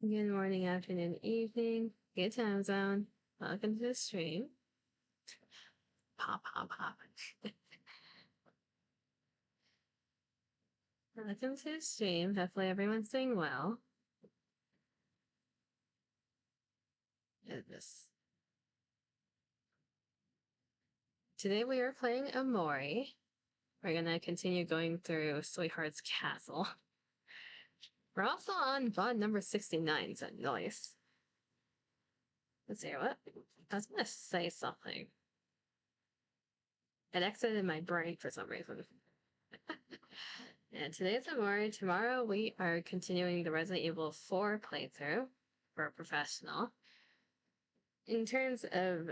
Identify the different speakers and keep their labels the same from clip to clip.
Speaker 1: Good morning, afternoon, evening, good time zone. Welcome to the stream. Pop. Welcome to the stream. Hopefully everyone's doing well. Today we are playing OMORI. We're gonna continue going through Sweetheart's Castle. We're also on VOD number 69, so nice. Let's see what? I was gonna say something. It exited my brain for some reason. And today's OMORI. Tomorrow we are continuing the Resident Evil 4 playthrough for a professional. In terms of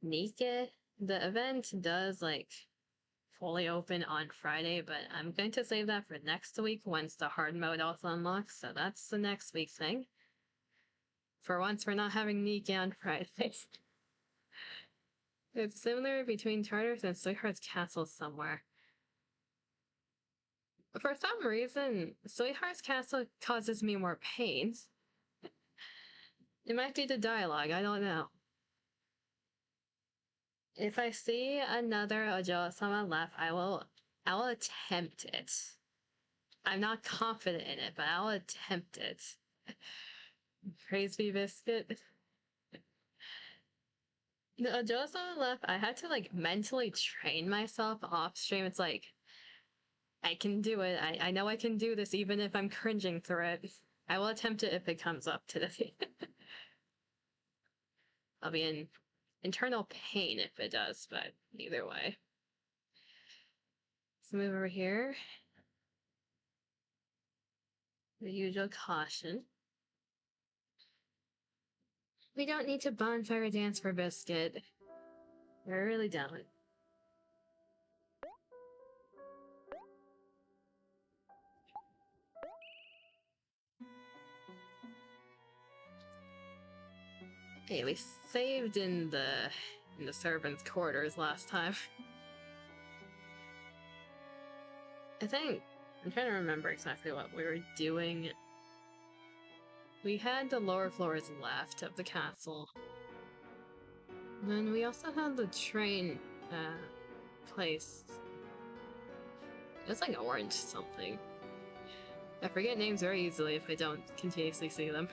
Speaker 1: Nika, the event does fully open on Friday, but I'm going to save that for next week once the hard mode also unlocks, so that's the next week's thing. For once, we're not having Nika on Friday. It's similar between Charters and Sweetheart's Castle somewhere. For some reason, Sweetheart's Castle causes me more pain. It might be the dialogue, I don't know. If I see another Ojoa-sama left, I will attempt it. I'm not confident in it, but I'll attempt it. Praise be Biscuit. The Ojoa-sama left, I had to mentally train myself off stream. It's I can do it. I know I can do this even if I'm cringing through it. I will attempt it if it comes up today. I'll be in internal pain if it does, but either way. Let's move over here. The usual caution. We don't need to bonfire dance for Biscuit. We really don't. Hey, we saved in the servants' quarters last time. I think I'm trying to remember exactly what we were doing. We had the lower floors left of the castle. And then we also had the train place. It's orange something. I forget names very easily if I don't continuously see them.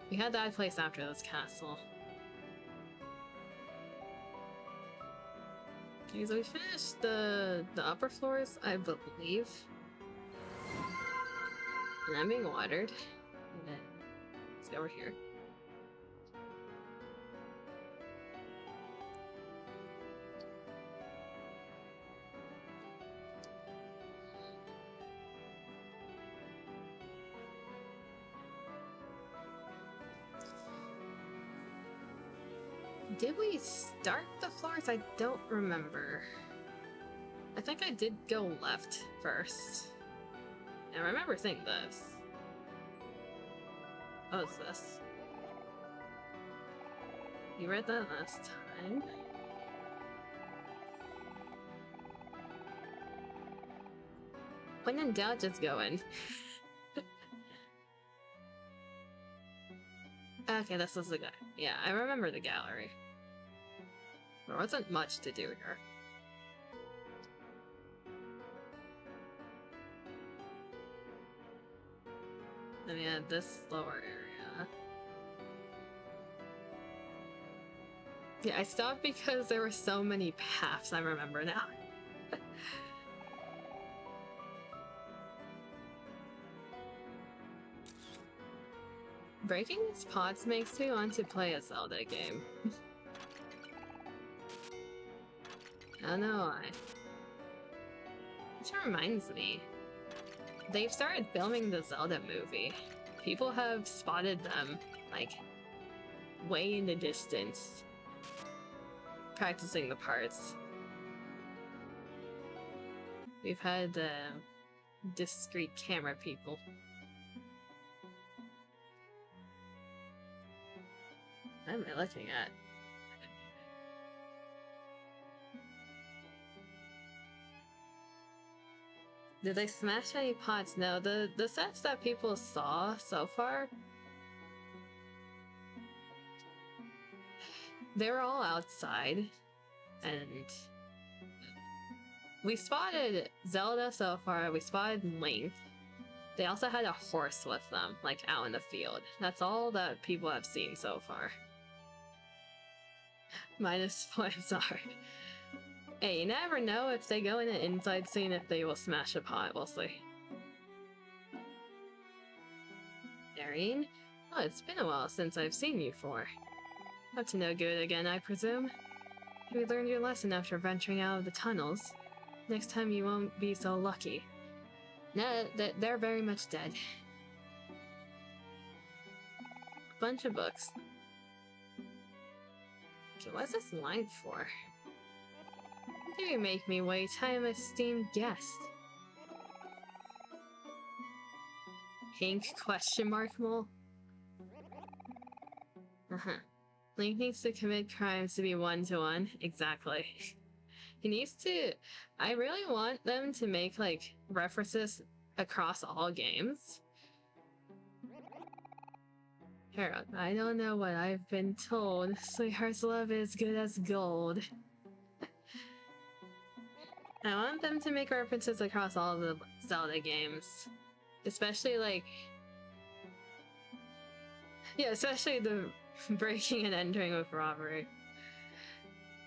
Speaker 1: We had that place after this castle. Okay, so we finished the upper floors, I believe. And I'm being watered. And then let's go over here. Did we start the floors? I don't remember. I think I did go left first. I remember saying this. What is this? You read that last time? When in doubt, just go in. Okay, this is the guy. Yeah, I remember the gallery. There wasn't much to do here. And we had this lower area. Yeah, I stopped because there were so many paths, I remember now. Breaking these pots makes me want to play a Zelda game. I don't know why. Which reminds me, they've started filming the Zelda movie. People have spotted them, way in the distance, practicing the parts. We've had discreet camera people. What am I looking at? Did they smash any pots? No, the sets that people saw so far they were all outside, and we spotted Zelda so far, we spotted Link. They also had a horse with them, like out in the field. That's all that people have seen so far. Minus points are. Hey, you never know if they go in an inside scene if they will smash a pot, we'll see. Darine? Oh, it's been a while since I've seen you for. Up to no good again, I presume? You learned your lesson after venturing out of the tunnels. Next time you won't be so lucky. No, they're very much dead. Bunch of books. Okay, what's this line for? Do you make me wait? I am an esteemed guest. Pink question mark mole? Link needs to commit crimes to be one-to-one. Exactly. He needs to... I really want them to make, like, references across all games. Harold, I don't know what I've been told. Sweetheart's love is good as gold. I want them to make references across all the Zelda games. Especially, like... yeah, especially the breaking and entering with robbery.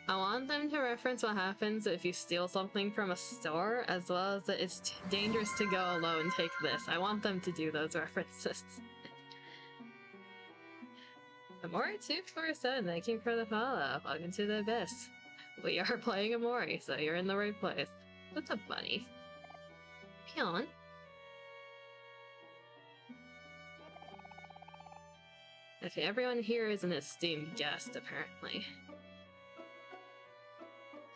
Speaker 1: I want them to reference what happens if you steal something from a store, as well as that it's dangerous to go alone, take this. I want them to do those references. OMORI 247, thank you for the follow. Welcome to the Abyss. We are playing OMORI, so you're in the right place. What's up, bunny? Peon? Okay, everyone here is an esteemed guest, apparently.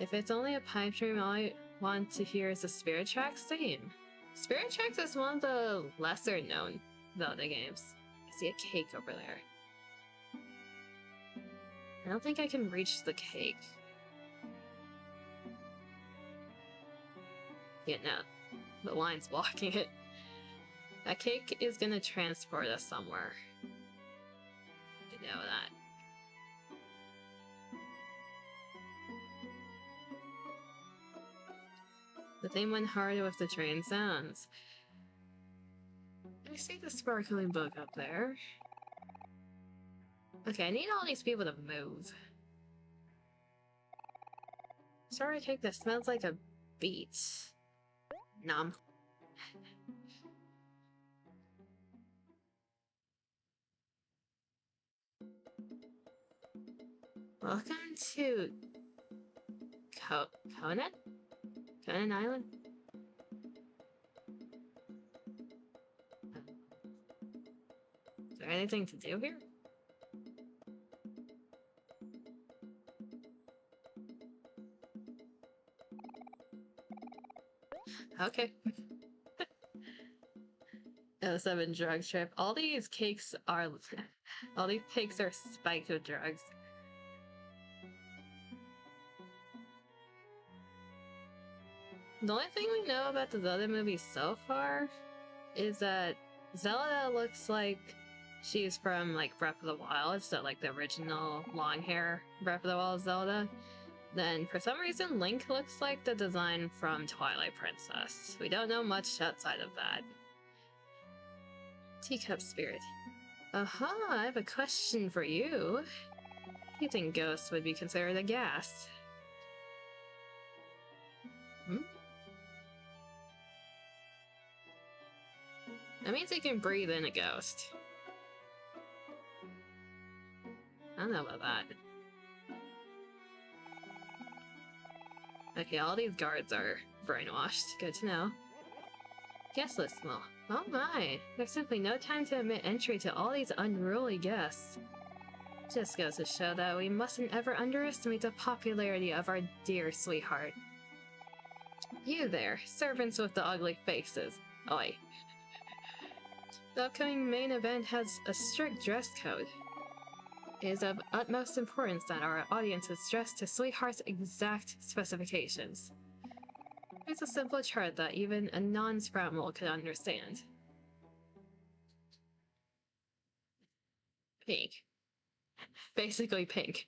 Speaker 1: If it's only a pipe dream, all I want to hear is the Spirit Tracks theme. Spirit Tracks is one of the lesser known Zelda games. I see a cake over there. I don't think I can reach the cake. Yeah, no. The line's blocking it. That cake is gonna transport us somewhere. You know that. The theme went harder with the train sounds. I see the sparkling book up there. Okay, I need all these people to move. Sorry, cake that smells like a beet. Nom. Welcome to Conan? Conan Island? Is there anything to do here? Okay. Oh, 7 drug trip. All these cakes are spiked with drugs. The only thing we know about the Zelda movies so far is that Zelda looks like she's from, like, Breath of the Wild, so, like, the original long hair Breath of the Wild Zelda. Then, for some reason, Link looks like the design from Twilight Princess. We don't know much outside of that. Teacup Spirit. Aha, I have a question for you. Do you think ghosts would be considered a gas? That means they can breathe in a ghost. I don't know about that. Okay, all these guards are brainwashed. Good to know. Guest list small. Oh my! There's simply no time to admit entry to all these unruly guests. Just goes to show that we mustn't ever underestimate the popularity of our dear sweetheart. You there, servants with the ugly faces. Oi. The upcoming main event has a strict dress code. It is of utmost importance that our audience is dressed to Sweetheart's exact specifications. Here's a simple chart that even a non-sprout mole could understand. Pink. Basically pink.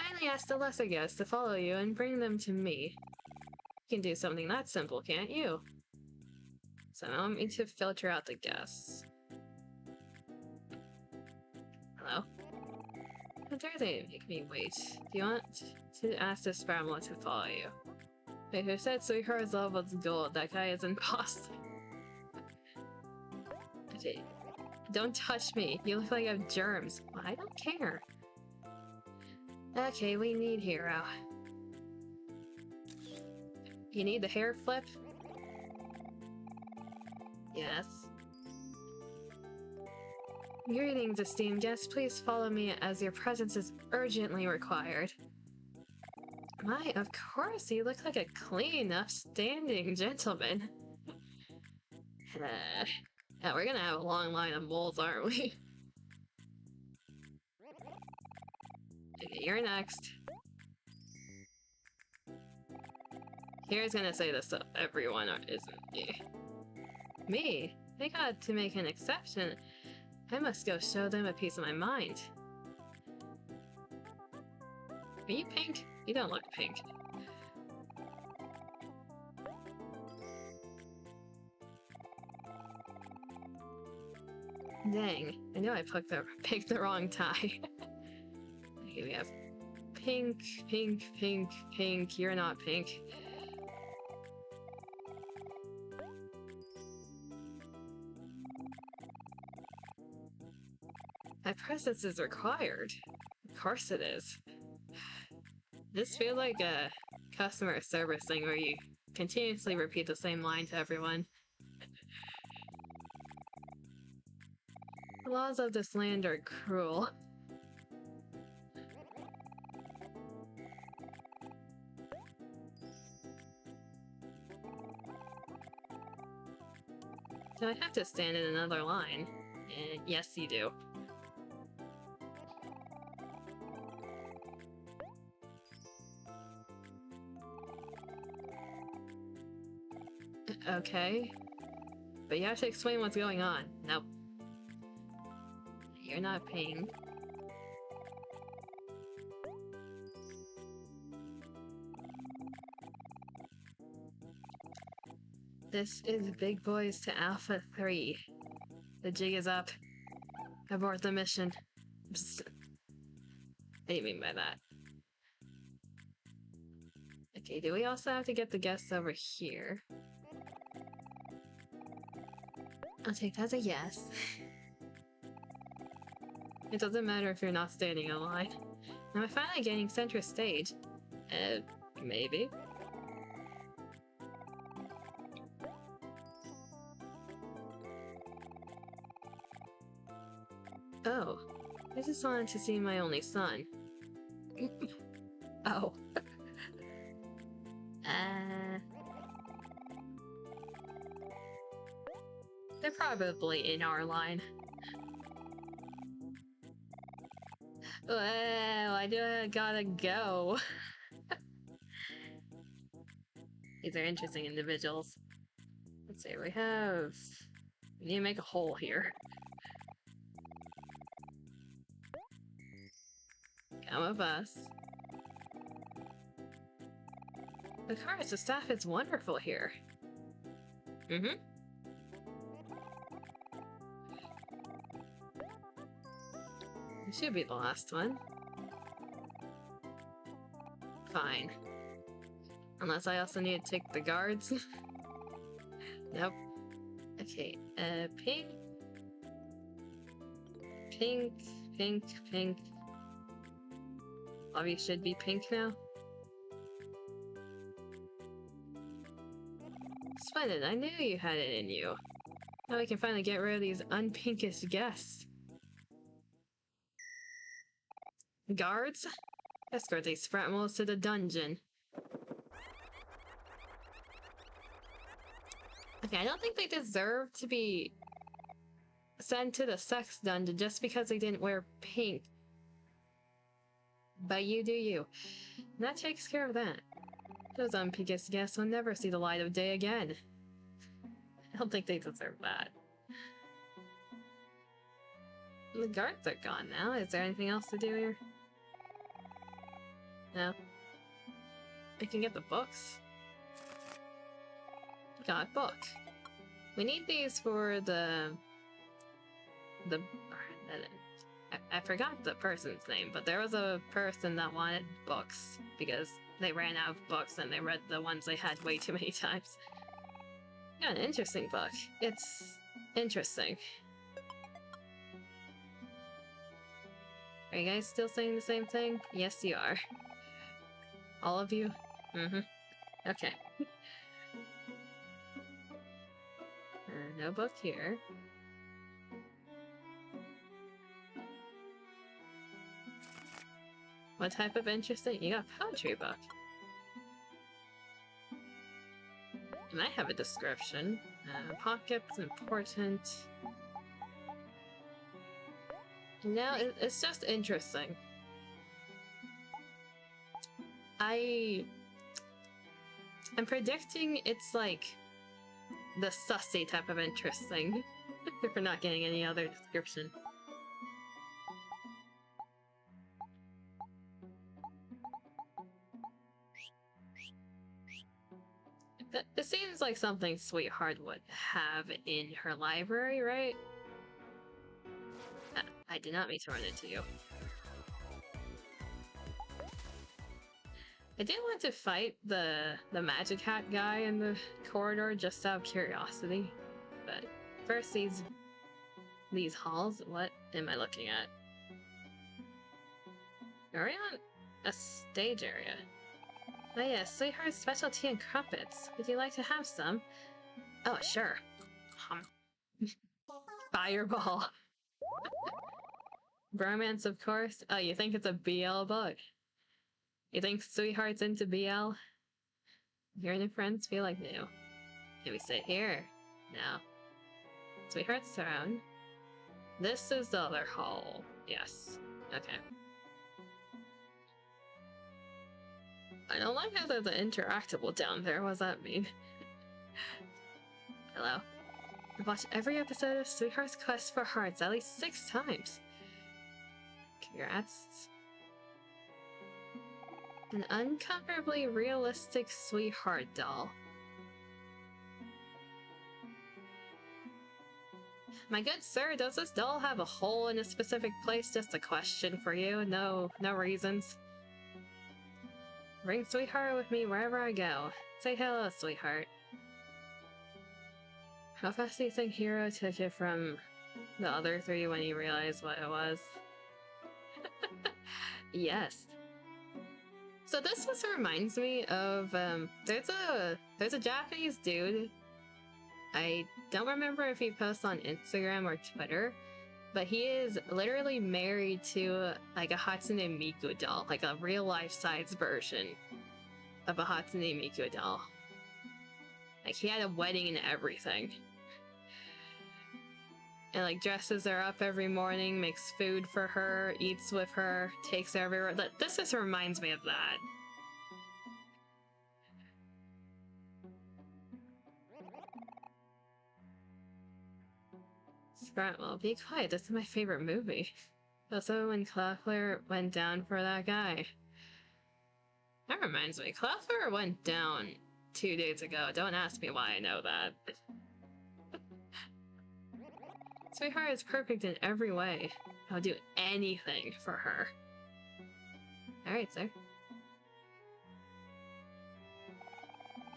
Speaker 1: kindly ask the lesser guests to follow you and bring them to me. You can do something that simple, can't you? So I want me to filter out the guests. Hello? How dare they make me wait? Do you want to ask this Bramwell to follow you? Wait, who said Suihar's level's gold? That guy is impossible. Okay. Don't touch me. You look like you have germs. Well, I don't care. Okay, we need Hero. You need the hair flip? Yes. Greetings, esteemed guests. Please follow me as your presence is urgently required. My, of course, you look like a clean, upstanding gentleman. Yeah, we're gonna have a long line of moles, aren't we? Okay, you're next. Here's gonna say this to everyone, isn't he? Me? They got to make an exception. I must go show them a piece of my mind. Are you pink? You don't look pink. Dang, I know I picked the wrong tie. Okay, we have pink, pink, pink, pink. You're not pink. My presence is required. Of course it is. This feels like a customer service thing where you continuously repeat the same line to everyone. The laws of this land are cruel. Do I have to stand in another line? Yes, you do. Okay. But you have to explain what's going on. Nope. You're not paying. This is Big Boys to Alpha 3. The jig is up. Abort the mission. Psst. What do you mean by that? Okay, do we also have to get the guests over here? I'll take that as a yes. It doesn't matter if you're not standing in line. Am I finally getting center stage? Maybe. Oh, I just wanted to see my only son. Oh. They're probably in our line. Well, I gotta go. These are interesting individuals. Let's see, we need to make a hole here. Come with us. Of course, the staff is wonderful here. Mm-hmm. It should be the last one. Fine. Unless I also need to take the guards. Nope. Okay, pink. Pink, pink, pink. Lobby should be pink now. Splendid, I knew you had it in you. Now we can finally get rid of these unpinkish guests. Guards? Escort these fratmals to the dungeon. Okay, I don't think they deserve to be sent to the sex dungeon just because they didn't wear pink. But you do you. And that takes care of that. Those unpinkish guests will never see the light of day again. I don't think they deserve that. The guards are gone now. Is there anything else to do here? No. I can get the books. Got a book. We need these for the I forgot the person's name, but there was a person that wanted books because they ran out of books and they read the ones they had way too many times. Yeah, an interesting book. It's interesting. Are you guys still saying the same thing? Yes, you are. All of you? Mm-hmm. Okay. No book here. What type of interesting? You got a poetry book. And I have a description. Pockets important. Now it's just interesting. I'm predicting it's like the sussy type of interesting. If we're not getting any other description. It seems like something Sweetheart would have in her library, right? I did not mean to run into you. I did want to fight the magic hat guy in the corridor just out of curiosity, but first these halls. What am I looking at? Are we on a stage area? Oh yes, Sweetheart's specialty in crumpets. Would you like to have some? Oh sure. Fireball. Bromance, of course. Oh, you think it's a BL book? You think Sweetheart's into BL? Your new friends feel like new. Can we sit here? No. Sweetheart's throne. This is the other hall. Yes. Okay. I don't like how there's an interactable down there. What does that mean? Hello. I've watched every episode of Sweetheart's Quest for Hearts at least 6 times. Congrats. An uncomfortably realistic Sweetheart doll. My good sir, does this doll have a hole in a specific place? Just a question for you. No reasons. Bring Sweetheart with me wherever I go. Say hello, Sweetheart. How fast do you think Hero took it from the other 3 when he realized what it was? Yes. So this just reminds me of there's a Japanese dude. I don't remember if he posts on Instagram or Twitter, but he is literally married to like a Hatsune Miku doll, like a real life size version of a Hatsune Miku doll. Like he had a wedding and everything. And like dresses her up every morning, makes food for her, eats with her, takes her everywhere. This just reminds me of that. Well, be quiet, this is my favorite movie. Also when Cloudflare went down for that guy. That reminds me, Cloudflare went down 2 days ago. Don't ask me why I know that. Sweetheart is perfect in every way. I'll do anything for her. Alright, sir.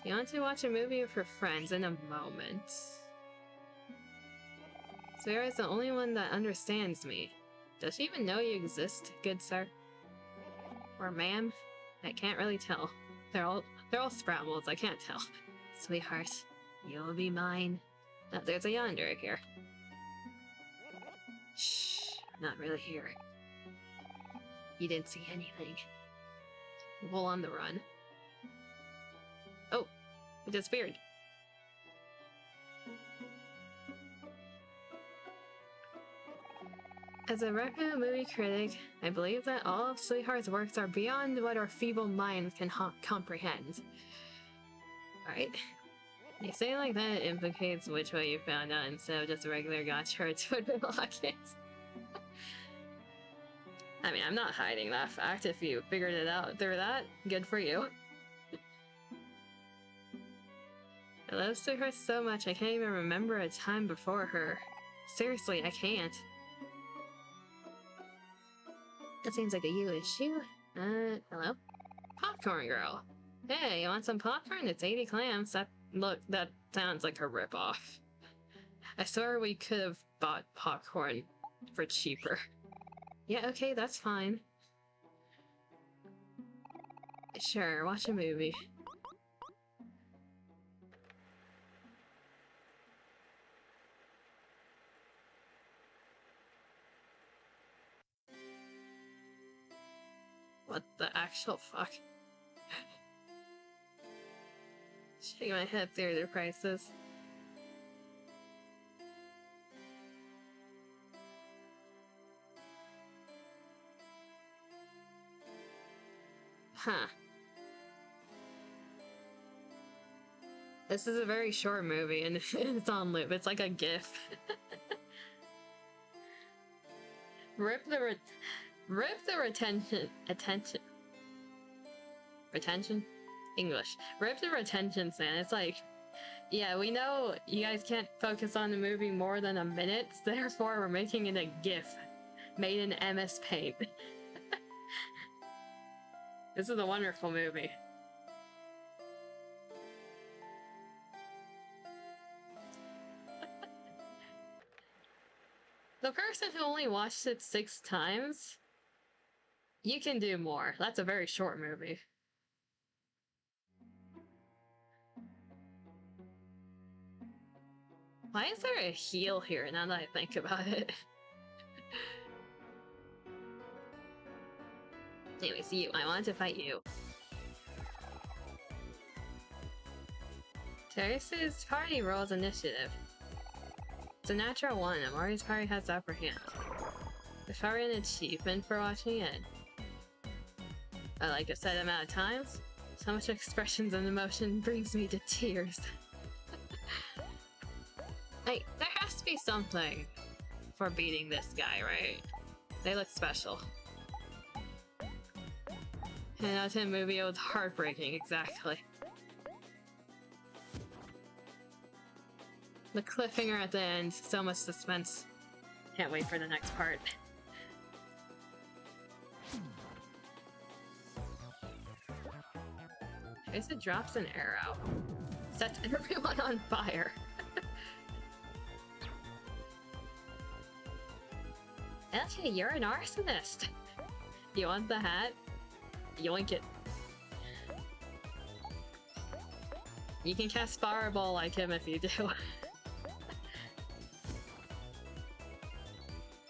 Speaker 1: You want to watch a movie with your friends in a moment. Sweetheart is the only one that understands me. Does she even know you exist, good sir? Or ma'am? I can't really tell. They're all Sproubles, I can't tell. Sweetheart, you'll be mine. Oh, there's a yonder here. Shh, I'm not really here. You didn't see anything. Bull on the run. Oh, it disappeared. As a reputable movie critic, I believe that all of Sweetheart's works are beyond what our feeble minds can comprehend. Alright. You say it like that, it implicates which way you found out instead of just a regular gacha or Twitter locket. I mean, I'm not hiding that fact. If you figured it out through that, good for you. I love her so much I can't even remember a time before her. Seriously, I can't. That seems like a you issue. Hello? Popcorn girl. Hey, you want some popcorn? It's 80 clams. That sounds like a ripoff. I swear we could have bought popcorn for cheaper. Yeah, okay, that's fine. Sure, watch a movie. What the actual fuck? Shaking my head through their prices. Huh. This is a very short movie and it's on loop. It's like a GIF. Rip the retention. English. Rip the retention span. It's like, yeah, we know you guys can't focus on the movie more than a minute, therefore we're making it a GIF made in MS Paint. This is a wonderful movie. The person who only watched it 6 times, you can do more. That's a very short movie. Why is there a heel here now that I think about it? Anyways, you. I want to fight you. Terrace's party rolls initiative. It's a natural one. OMORI's party has the upper hand. There's probably an achievement for watching it. I like a set amount of times. So much expressions and emotion brings me to tears. Hey, there has to be something for beating this guy, right? They look special. And out of movie, it was heartbreaking, exactly. The cliffhanger at the end, so much suspense. Can't wait for the next part. Tracer drops an arrow. Sets everyone on fire. Actually, you're an arsonist. You want the hat? Yoink it. You can cast Fireball like him if you do.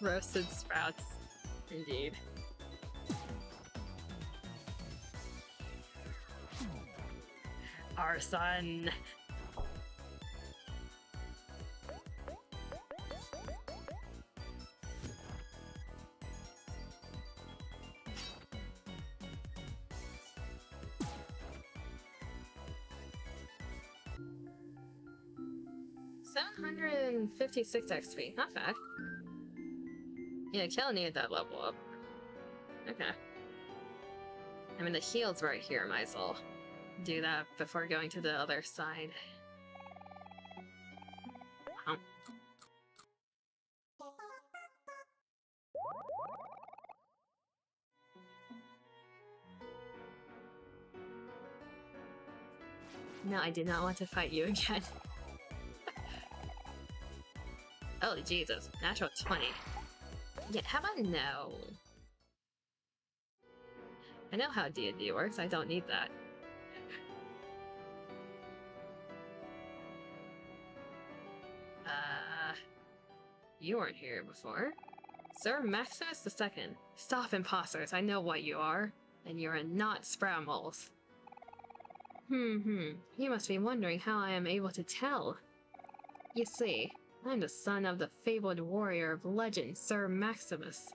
Speaker 1: Roasted sprouts. Indeed. Arson. $756 XP. Not bad. Yeah, Kel needed that level up. Okay. I mean, the heal's right here. Might as well do that before going to the other side. Hump. No, I did not want to fight you again. Oh, Jesus. Natural 20. Yeah, how about no? I know how D&D works. I don't need that. You weren't here before. Sir Maximus II. Stop, imposters. I know what you are. And you're not Sprambles. You must be wondering how I am able to tell. You see, I'm the son of the fabled warrior of legend, Sir Maximus.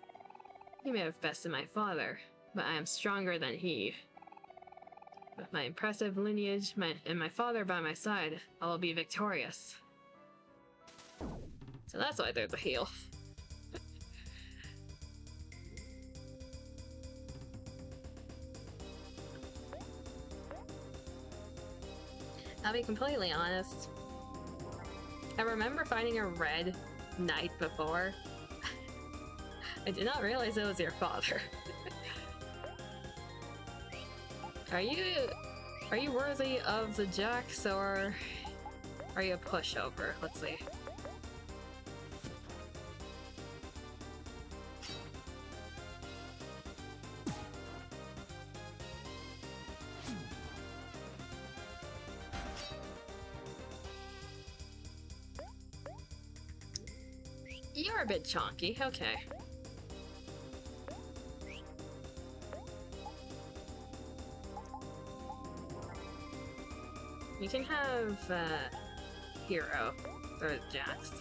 Speaker 1: He may have bested my father, but I am stronger than he. With my impressive lineage and my father by my side, I will be victorious. So that's why there's a heal. I'll be completely honest. I remember finding a red knight before. I did not realize it was your father. Are you worthy of the jacks, or are you a pushover? Let's see. You're a bit chonky, okay. You can have, Hero, or Jax.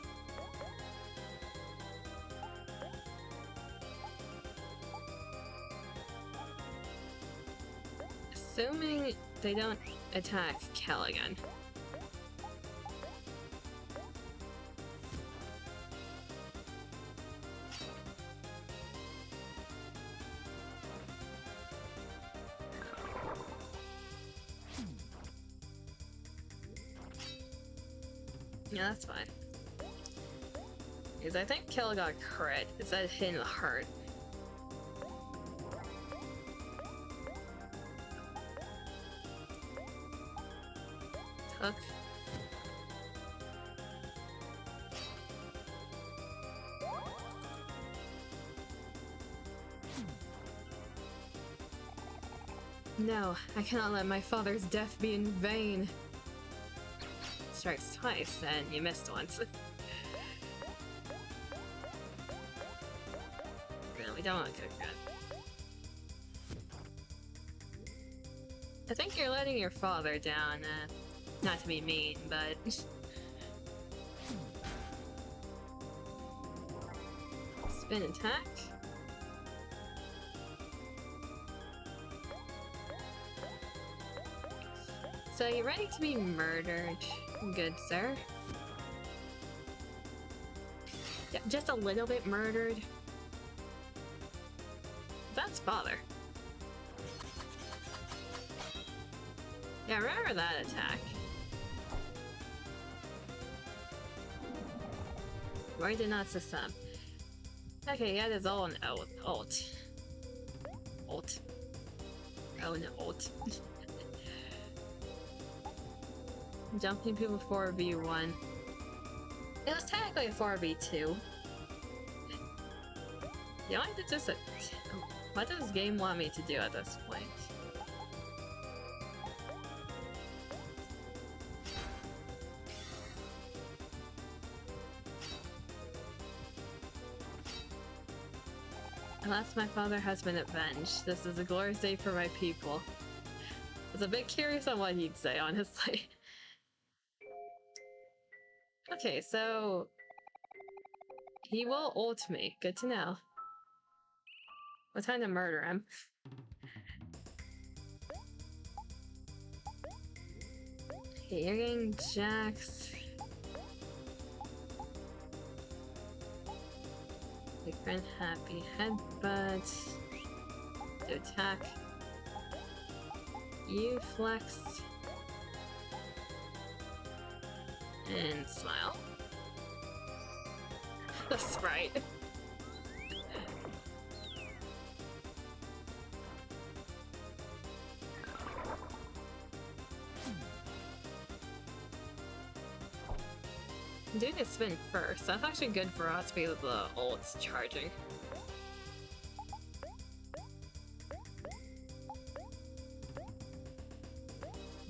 Speaker 1: Assuming they don't attack Kel again. Yeah, that's fine. Because I think Kel got crit. It's that hit in the heart. Hook. No, I cannot let my father's death be in vain. Strikes twice, and you missed once. No, we don't want to cook that. I think you're letting your father down, not to be mean, but... Spin attack. So you're ready to be murdered, good sir. Yeah, just a little bit murdered. That's father. Yeah, remember that attack. Why did not system? Okay, yeah, there's all an ult. Ult. Oh, an ult. Jumping people 4v1. It was technically a 4v2. You know, it's just a... What does this game want me to do at this point? Alas, my father has been avenged. This is a glorious day for my people. I was a bit curious on what he'd say, honestly. Okay, so... He will ult me. Good to know. What time to murder him? Okay, you're getting Jax. Make friend happy. Headbutt. To attack. You flex. And smile. The sprite. I'm doing a spin first. That's actually good for us because the ult's charging.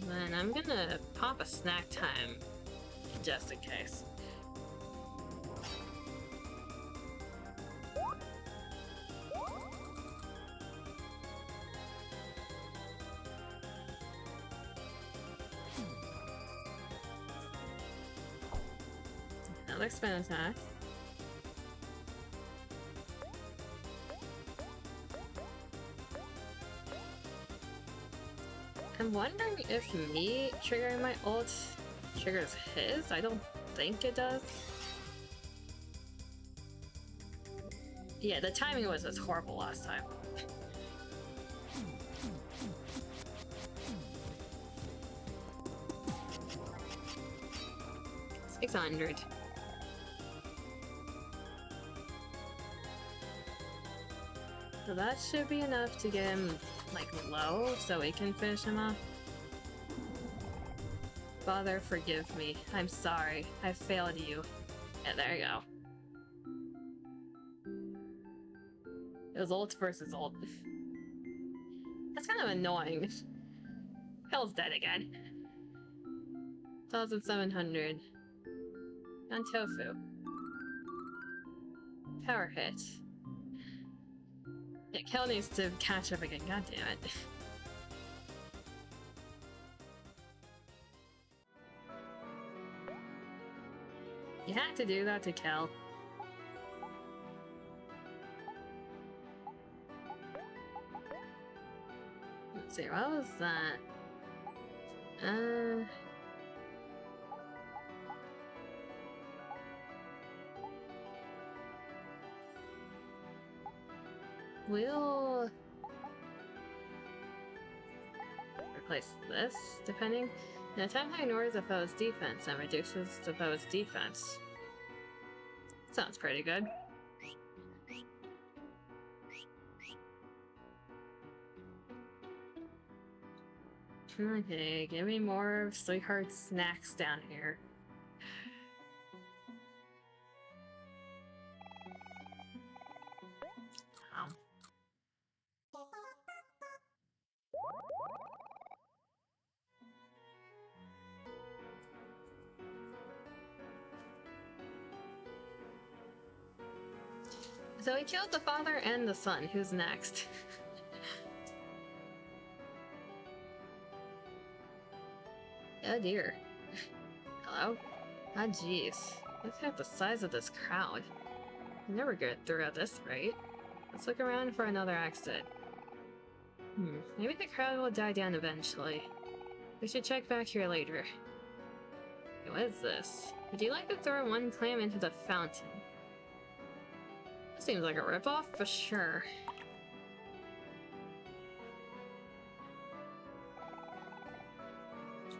Speaker 1: Then I'm gonna pop a snack time just in case. Another spin attack. I'm wondering if me triggering my ult triggers his? I don't think it does. Yeah, the timing was just horrible last time. 600. So that should be enough to get him, like, low, so we can finish him off. Father, forgive me. I'm sorry. I failed you. Yeah, there you go. It was ult versus ult. That's kind of annoying. Hell's dead again. 1,700. On tofu. Power hit. Yeah, Kel needs to catch up again, god damn it. You had to do that to Kel. Let's see, what was that? We'll replace this, depending. An attack ignores the foe's defense and reduces the foe's defense. Sounds pretty good. Okay, give me more sweetheart snacks down here. So he killed the father and the son. Who's next? Oh dear. Hello? Ah, jeez. Look at the size of this crowd. You never get through this, right? Let's look around for another exit. Maybe the crowd will die down eventually. We should check back here later. Hey, what is this? Would you like to throw one clam into the fountain? That seems like a ripoff for sure.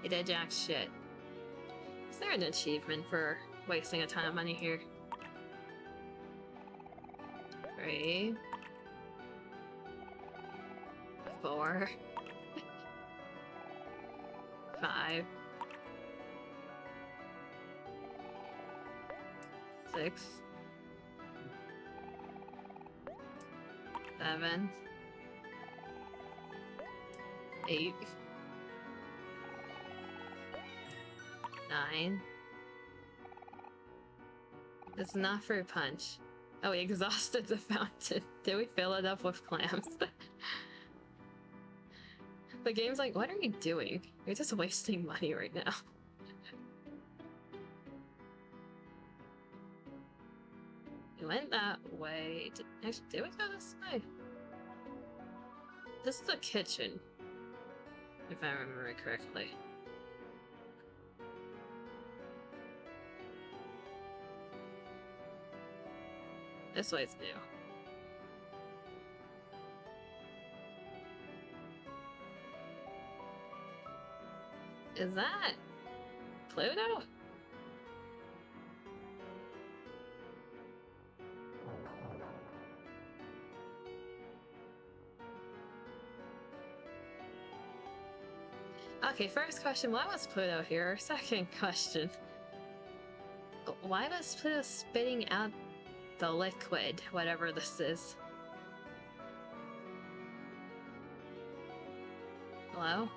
Speaker 1: You did jack shit. Is there an achievement for wasting a ton of money here? 3, 4, 5, 6, 7, 8, 9. It's not fruit punch. Oh, we exhausted the fountain. Did we fill it up with clams? The game's like, what are you doing? You're just wasting money right now. We went that way. Actually, did we go this way? This is the kitchen, if I remember it correctly. This way's new. Is that Pluto? Okay, first question, why was Pluto here? Second question, why was Pluto spitting out the liquid, whatever this is? Hello?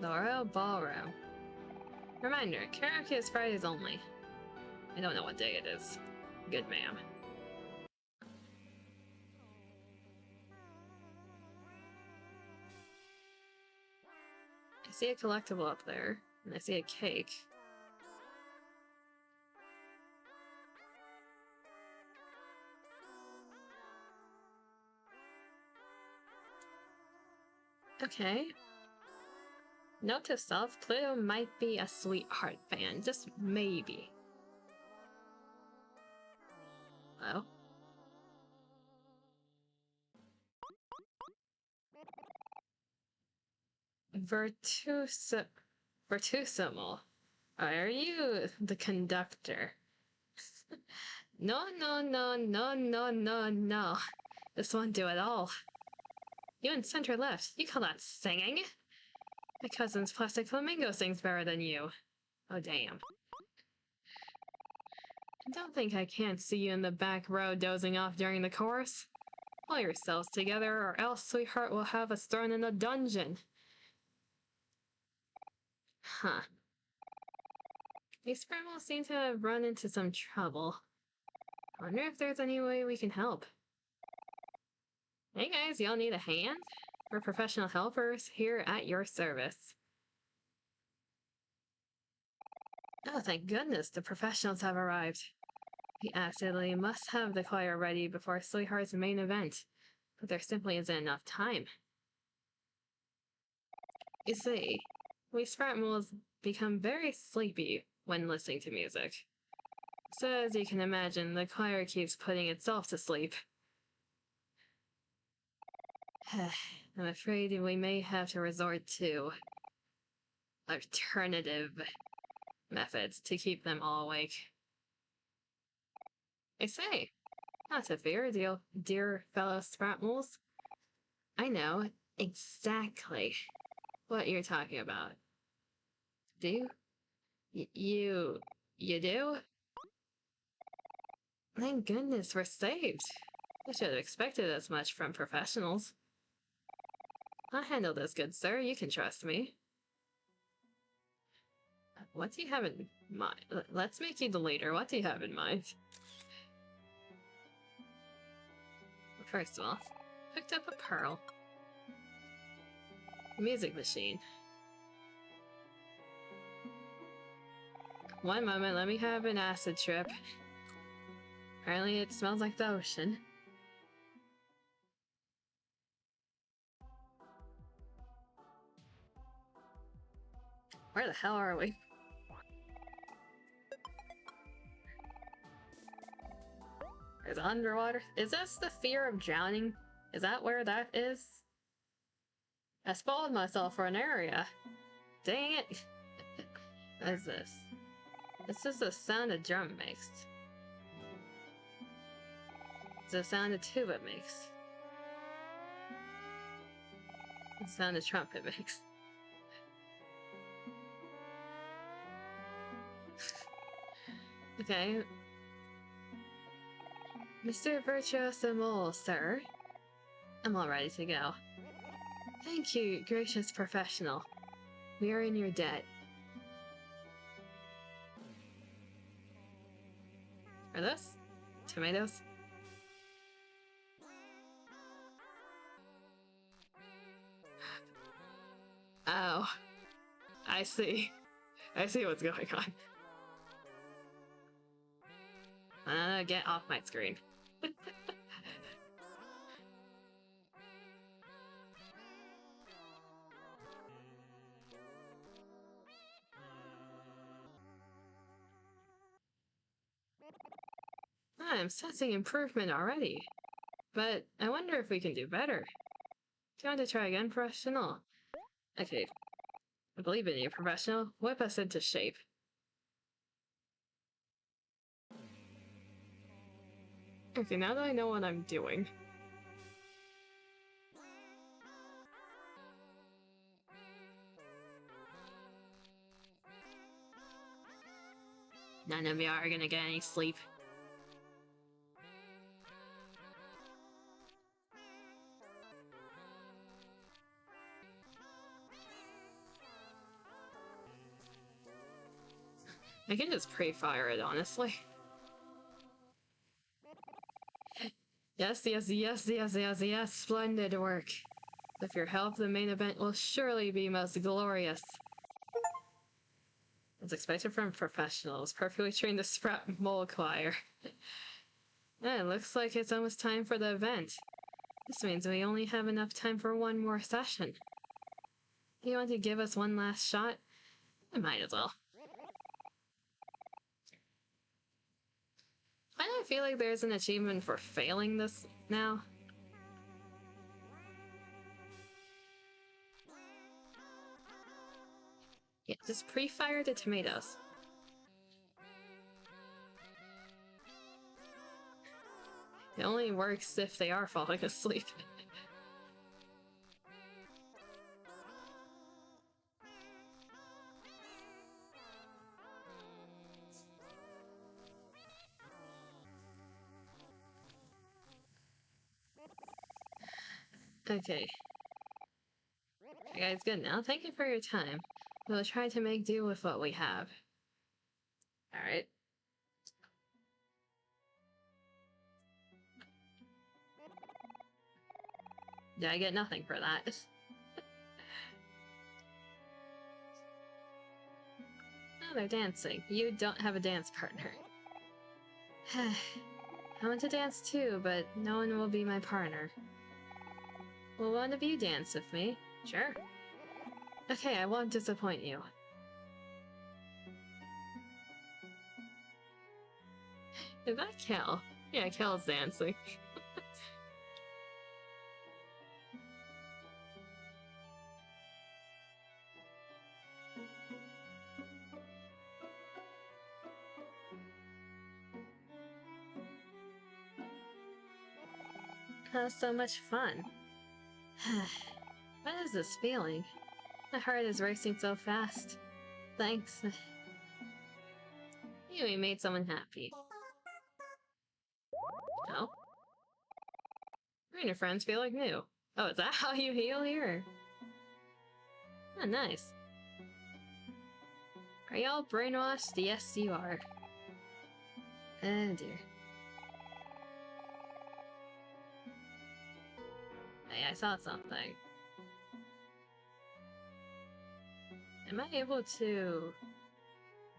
Speaker 1: The Royal Ballroom. Reminder, karaoke is Fridays only. I don't know what day it is. Good ma'am. I see a collectible up there, and I see a cake. Okay. Note to self, Pluto might be a Sweetheart fan, just maybe. Hello? Vertusimal. Are you the conductor? No, no, no, no, no, no, no. This won't do at all. You in center left. You call that singing? My cousin's plastic flamingo sings better than you. Oh, damn. Don't think I can't see you in the back row dozing off during the chorus. Pull yourselves together, or else sweetheart will have us thrown in a dungeon. Huh. These sprinkles seem to have run into some trouble. I wonder if there's any way we can help. Hey guys, y'all need a hand? We're professional helpers here at your service. Oh, thank goodness the professionals have arrived. We absolutely must have the choir ready before Sweetheart's main event, but there simply isn't enough time. You see, we Spratmools become very sleepy when listening to music. So as you can imagine, the choir keeps putting itself to sleep. I'm afraid we may have to resort to alternative methods to keep them all awake. I say, not to fear, dear fellow Spratmools. I know exactly what you're talking about. Do you? You do? Thank goodness we're saved. I should have expected as much from professionals. I'll handle this, good sir. You can trust me. What do you have in mind? Let's make you the leader. What do you have in mind? First of all, picked up a pearl. Music machine. One moment, let me have an acid trip. Apparently it smells like the ocean. Where the hell are we? There's underwater. Is this the fear of drowning? Is that where that is? I spoiled myself for an area. Dang it. What is this? This is the sound a drum makes. It's the sound a tuba makes. It's the sound a trumpet makes. Okay. Mr. Virtuoso Mole, sir. I'm all ready to go. Thank you, gracious professional. We are in your debt. Are those tomatoes? Oh. I see. I see what's going on. Get off my screen. I'm sensing improvement already. But I wonder if we can do better. Do you want to try again, professional? Okay. I believe in you, professional. Whip us into shape. Okay, now that I know what I'm doing. None of you are gonna get any sleep. I can just pre-fire it, honestly. Yes, yes, yes, yes, yes, yes, splendid work. With your help, the main event will surely be most glorious. As expected from professionals, perfectly trained to Sprat Mole Choir. It looks like it's almost time for the event. This means we only have enough time for one more session. You want to give us one last shot? I might as well. I don't feel like there's an achievement for failing this now. Yeah, just pre-fire the tomatoes. It only works if they are falling asleep. Okay. You guys good now? Thank you for your time. We'll try to make do with what we have. Alright. Yeah, I get nothing for that. Oh, they're dancing. You don't have a dance partner. I want to dance too, but no one will be my partner. Will one of you dance with me? Sure. Okay, I won't disappoint you. Is that Kel? Yeah, Kel's dancing. That was so much fun. What is this feeling? My heart is racing so fast. Thanks. You made someone happy. Oh? You and your friends feel like new. Oh, is that how you heal here? Oh, nice. Are y'all brainwashed? Yes, you are. Oh dear. Hey, I saw something. Am I able to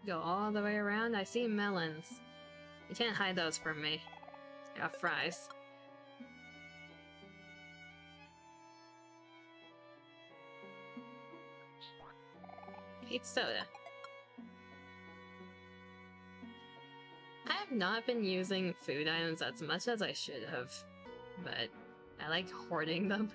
Speaker 1: go all the way around? I see melons. You can't hide those from me. I got fries. Peach soda. I have not been using food items as much as I should have, but I like hoarding them.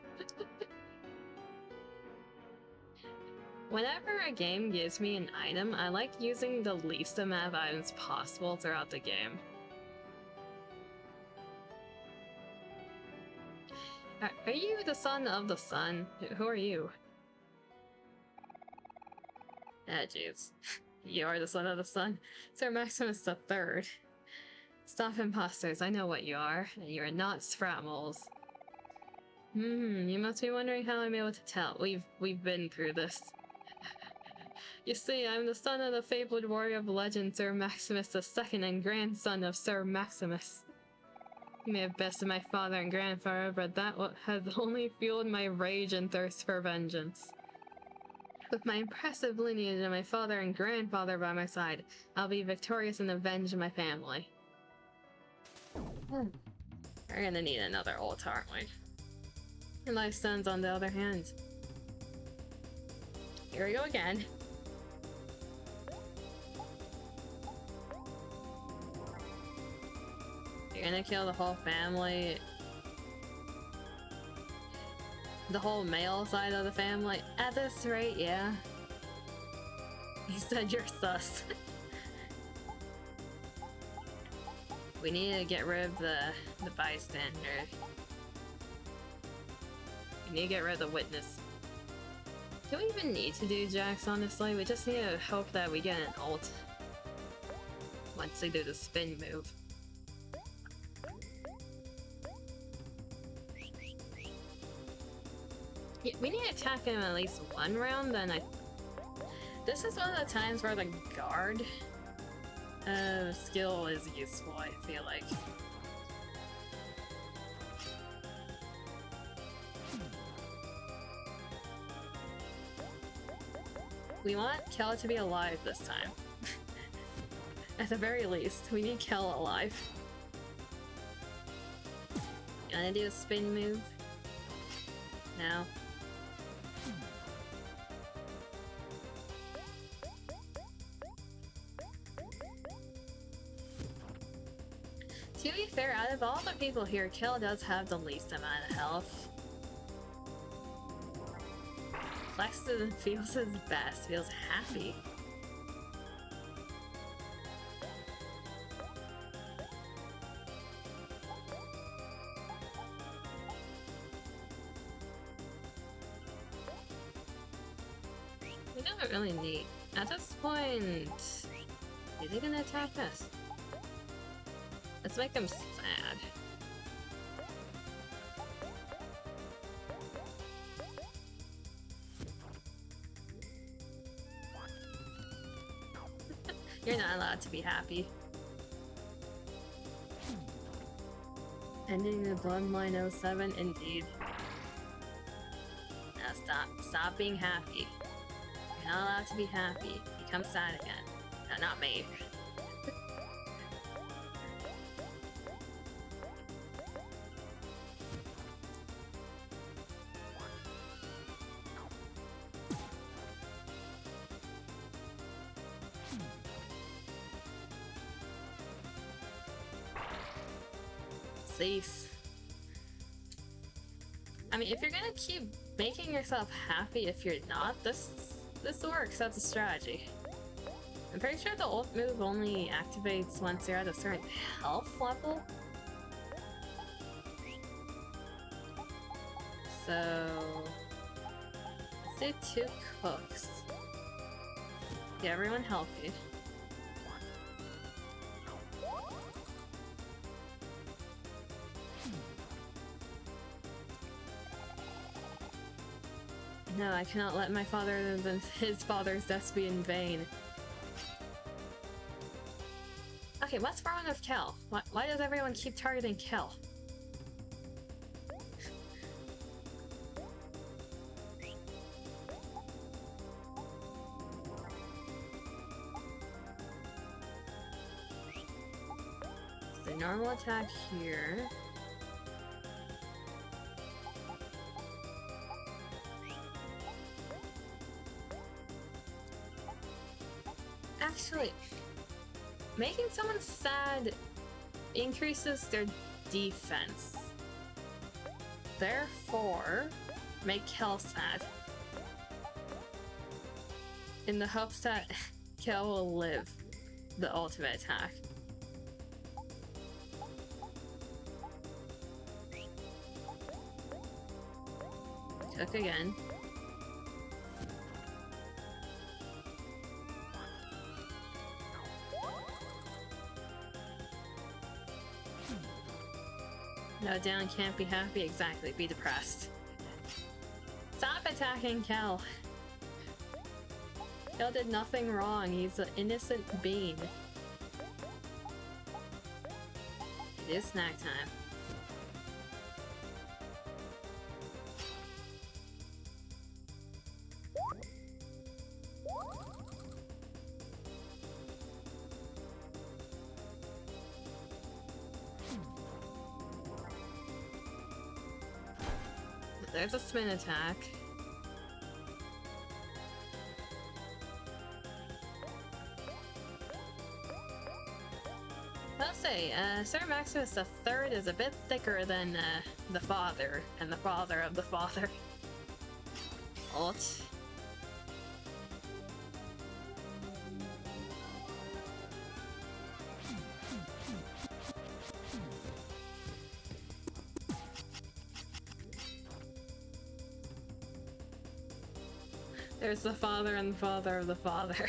Speaker 1: Whenever a game gives me an item, I like using the least amount of items possible throughout the game. Are you the son of the sun? Who are you? Ah, jeez. You are the son of the sun. Sir Maximus the Third. Stop imposters, I know what you are, and you are not Spratmoles. You must be wondering how I'm able to tell. We've been through this. You see, I'm the son of the fabled warrior of legend, Sir Maximus II, and grandson of Sir Maximus. You may have bested my father and grandfather, but that has only fueled my rage and thirst for vengeance. With my impressive lineage and my father and grandfather by my side, I'll be victorious and avenge my family. We're gonna need another ult, aren't we? And life stones, on the other hand. Here we go again. You're gonna kill the whole family. The whole male side of the family? At this rate, yeah. He said you're sus. We need to get rid of the bystander. We need to get rid of the witness. Do we even need to do Jax, honestly? We just need to hope that we get an ult once they do the spin move. Yeah, we need to attack him at least one round, then this is one of the times where the guard skill is useful, I feel like. We want Kel to be alive this time. At the very least, we need Kel alive. You wanna do a spin move? No. To be fair, out of all the people here, Kel does have the least amount of health. Flex feels his best, feels happy. don't really need. At this point, is he gonna attack us? Let's make him sad. You're not allowed to be happy. Ending the Bloodline 07, indeed. Now stop being happy. You're not allowed to be happy. Become sad again. No, not me. Safe. I mean, if you're gonna keep making yourself happy if you're not, this works as a strategy. I'm pretty sure the ult move only activates once you're at a certain health level. So let's do 2 cooks. Get everyone healthy. No, I cannot let my father and his father's deaths be in vain. Okay, what's wrong with Kel? Why does everyone keep targeting Kel? The normal attack here. Actually, making someone sad increases their defense. Therefore, make Kel sad. In the hopes that Kel will live the ultimate attack. Cook again. No, down can't be happy, exactly, be depressed. Stop attacking Kel! Kel did nothing wrong, he's an innocent being. It is snack time. There's a spin attack. I'll say, Sir Maximus III is a bit thicker than the father, and the father of the father. Ult. There's the father and the father of the father.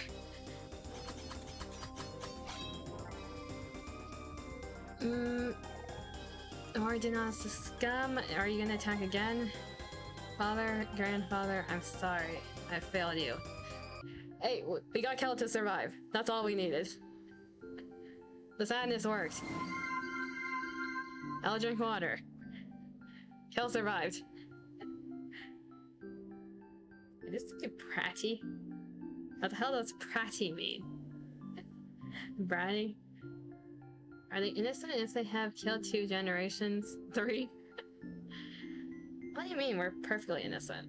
Speaker 1: Ordinance the scum. Are you gonna attack again? Father, grandfather, I'm sorry. I failed you. Hey, we got Kel to survive. That's all we needed. The sadness worked. I'll drink water. Kel survived. Is this too pratty? What the hell does pratty mean? Bratty? Are they innocent if they have killed 2 generations? 3? What do you mean we're perfectly innocent?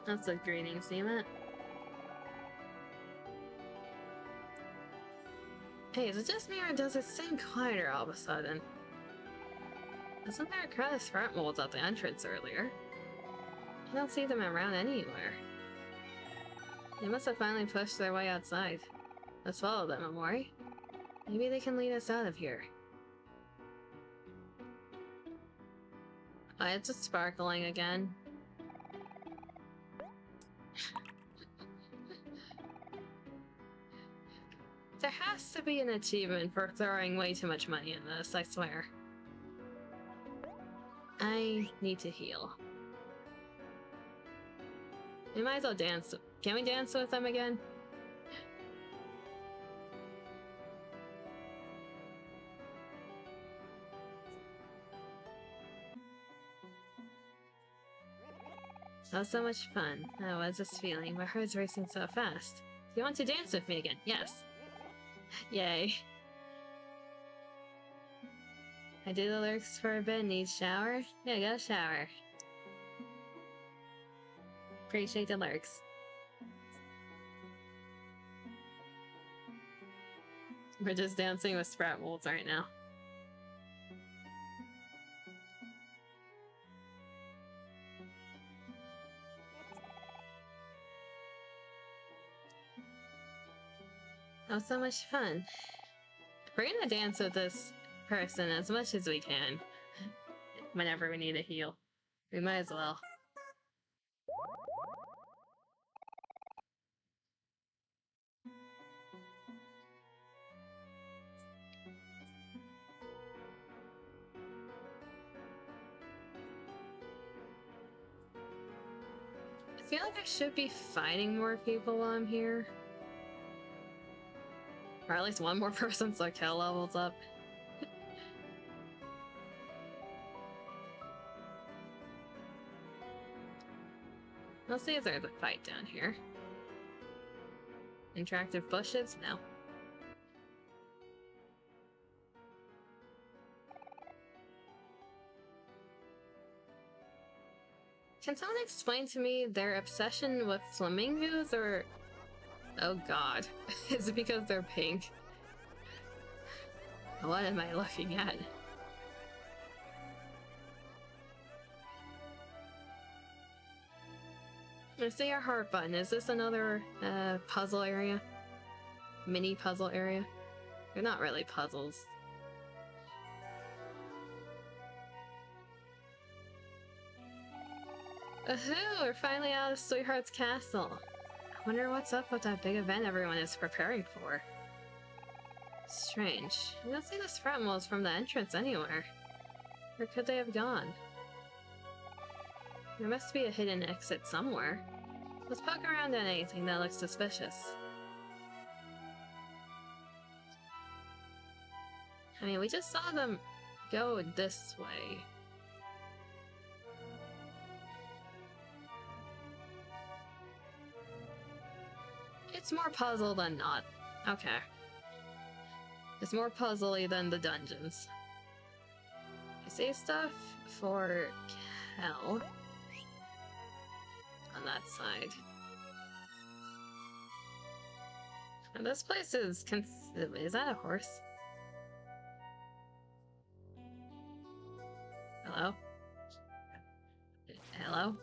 Speaker 1: That's a greeting statement. Hey, is it just me or does it seem quieter all of a sudden? Wasn't there a crowd of threat molds at the entrance earlier? I don't see them around anywhere. They must have finally pushed their way outside. Let's follow them, OMORI. Maybe they can lead us out of here. It's just sparkling again. There has to be an achievement for throwing way too much money in this, I swear. I need to heal. We might as well dance. Can we dance with them again? That was so much fun. I was just feeling my heart's racing so fast. You want to dance with me again? Yes. Yay. I do the lyrics for a bit. Need shower? Yeah, go shower. Appreciate the lyrics. We're just dancing with Sprat Wolves right now. That was so much fun. We're gonna dance with this person as much as we can. Whenever we need a heal. We might as well. I feel like I should be fighting more people while I'm here. Or at least one more person so Kel levels up. Let's see if there's a fight down here. Interactive bushes? No. Can someone explain to me their obsession with flamingos, or... Oh god. Is it because they're pink? What am I looking at? I see our heart button. Is this another puzzle area? Mini puzzle area? They're not really puzzles. Ahoo! We're finally out of Sweetheart's Castle. I wonder what's up with that big event everyone is preparing for. Strange. I don't see the Sprat Moles from the entrance anywhere. Where could they have gone? There must be a hidden exit somewhere. Let's poke around at anything that looks suspicious. I mean, we just saw them go this way. It's more puzzle than not. Okay. It's more puzzly than the dungeons. I see stuff for Kel on that side. And this place is that a horse? Hello? Hello?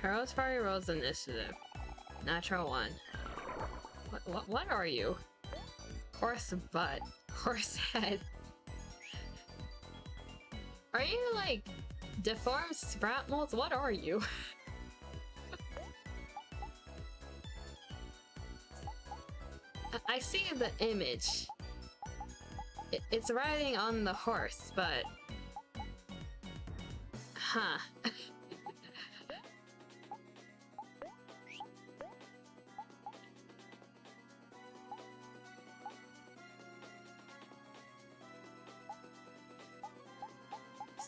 Speaker 1: Heroes Party Rolls Initiative. Natural 1. What are you? Horse butt. Horse head. Are you like deformed Sprat Moles? What are you? I see the image. It's riding on the horse, but... Huh.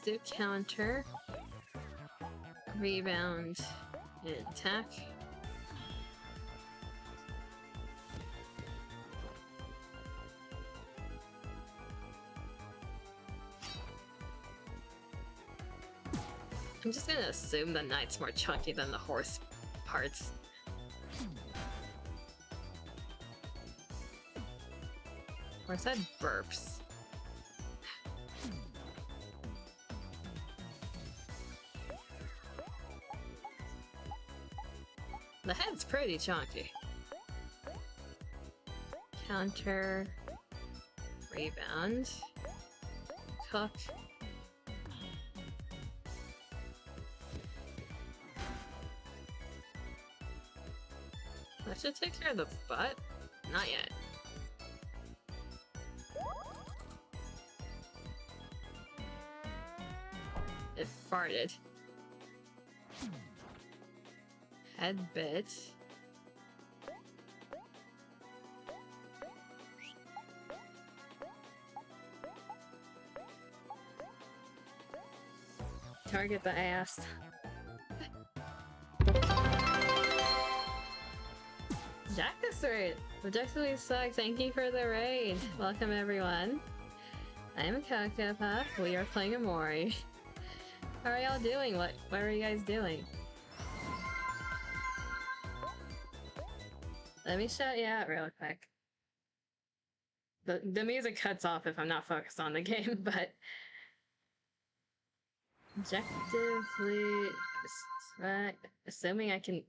Speaker 1: Do counter, rebound, and attack. I'm just gonna assume the knight's more chunky than the horse parts. Horse head burps. The head's pretty chunky. Counter. Rebound. Cook. That should take care of the butt? Not yet. It farted. Head bit. Target the ass. Jack is right. Pt.6, thank you for the raid. Welcome everyone. I am Kakapa. We are playing OMORI. How are y'all doing? What are you guys doing? Let me shout you out real quick. The music cuts off if I'm not focused on the game, but objectively, assuming I can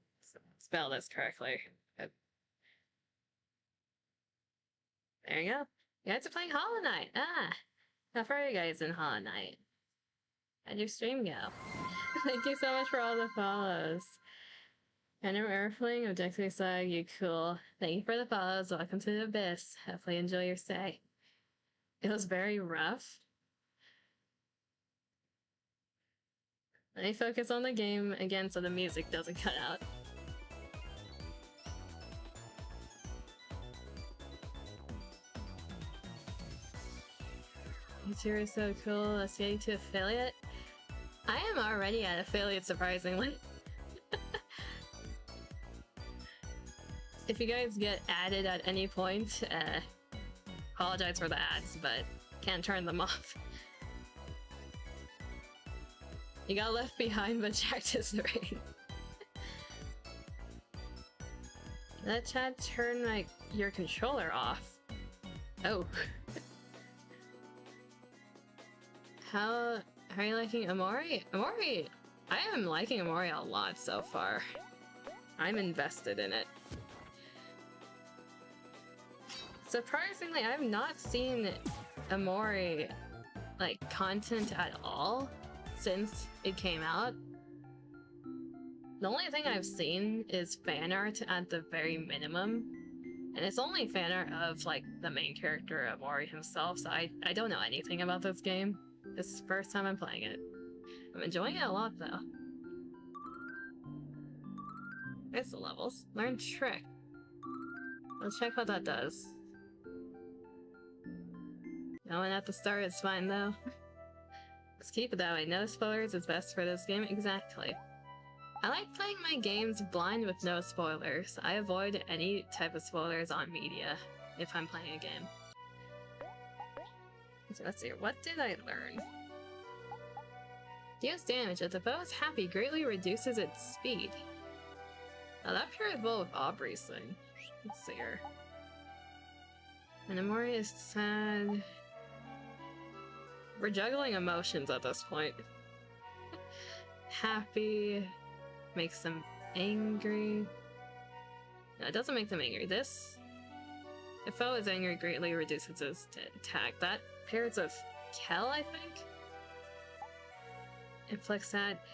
Speaker 1: spell this correctly. There you go. You guys are playing Hollow Knight. Ah, how far are you guys in Hollow Knight? How'd your stream go? Thank you so much for all the follows. Random Airfling, Pt.6, you cool. Thank you for the follows. Welcome to the Abyss. Hopefully enjoy your stay. It was very rough. Let me focus on the game again so the music doesn't cut out. You two are so cool. Let's get you to affiliate. I am already at affiliate, surprisingly. If you guys get added at any point, apologize for the ads, but can't turn them off. You got left behind, but Jack is the rain. Let chat turn your controller off. Oh. How are you liking OMORI? OMORI! I am liking OMORI a lot so far. I'm invested in it. Surprisingly, I've not seen OMORI content at all since it came out. The only thing I've seen is fan art at the very minimum, and it's only fan art of the main character OMORI himself, so I don't know anything about this game. This is the first time I'm playing it. I'm enjoying it a lot though. There's the levels. Learn trick. Let's check what that does. Going at the start is fine though. Let's keep it that way. No spoilers is best for this game. Exactly. I like playing my games blind with no spoilers. I avoid any type of spoilers on media if I'm playing a game. So let's see. What did I learn? Deals damage. If the foe is happy, greatly reduces its speed. Now that pairs well with Aubrey's thing. Let's see here. And OMORI is sad. We're juggling emotions at this point. Happy makes them angry. No, it doesn't make them angry. This, if foe is angry, greatly reduces its attack. That pairs with Kel, I think. Inflicts that.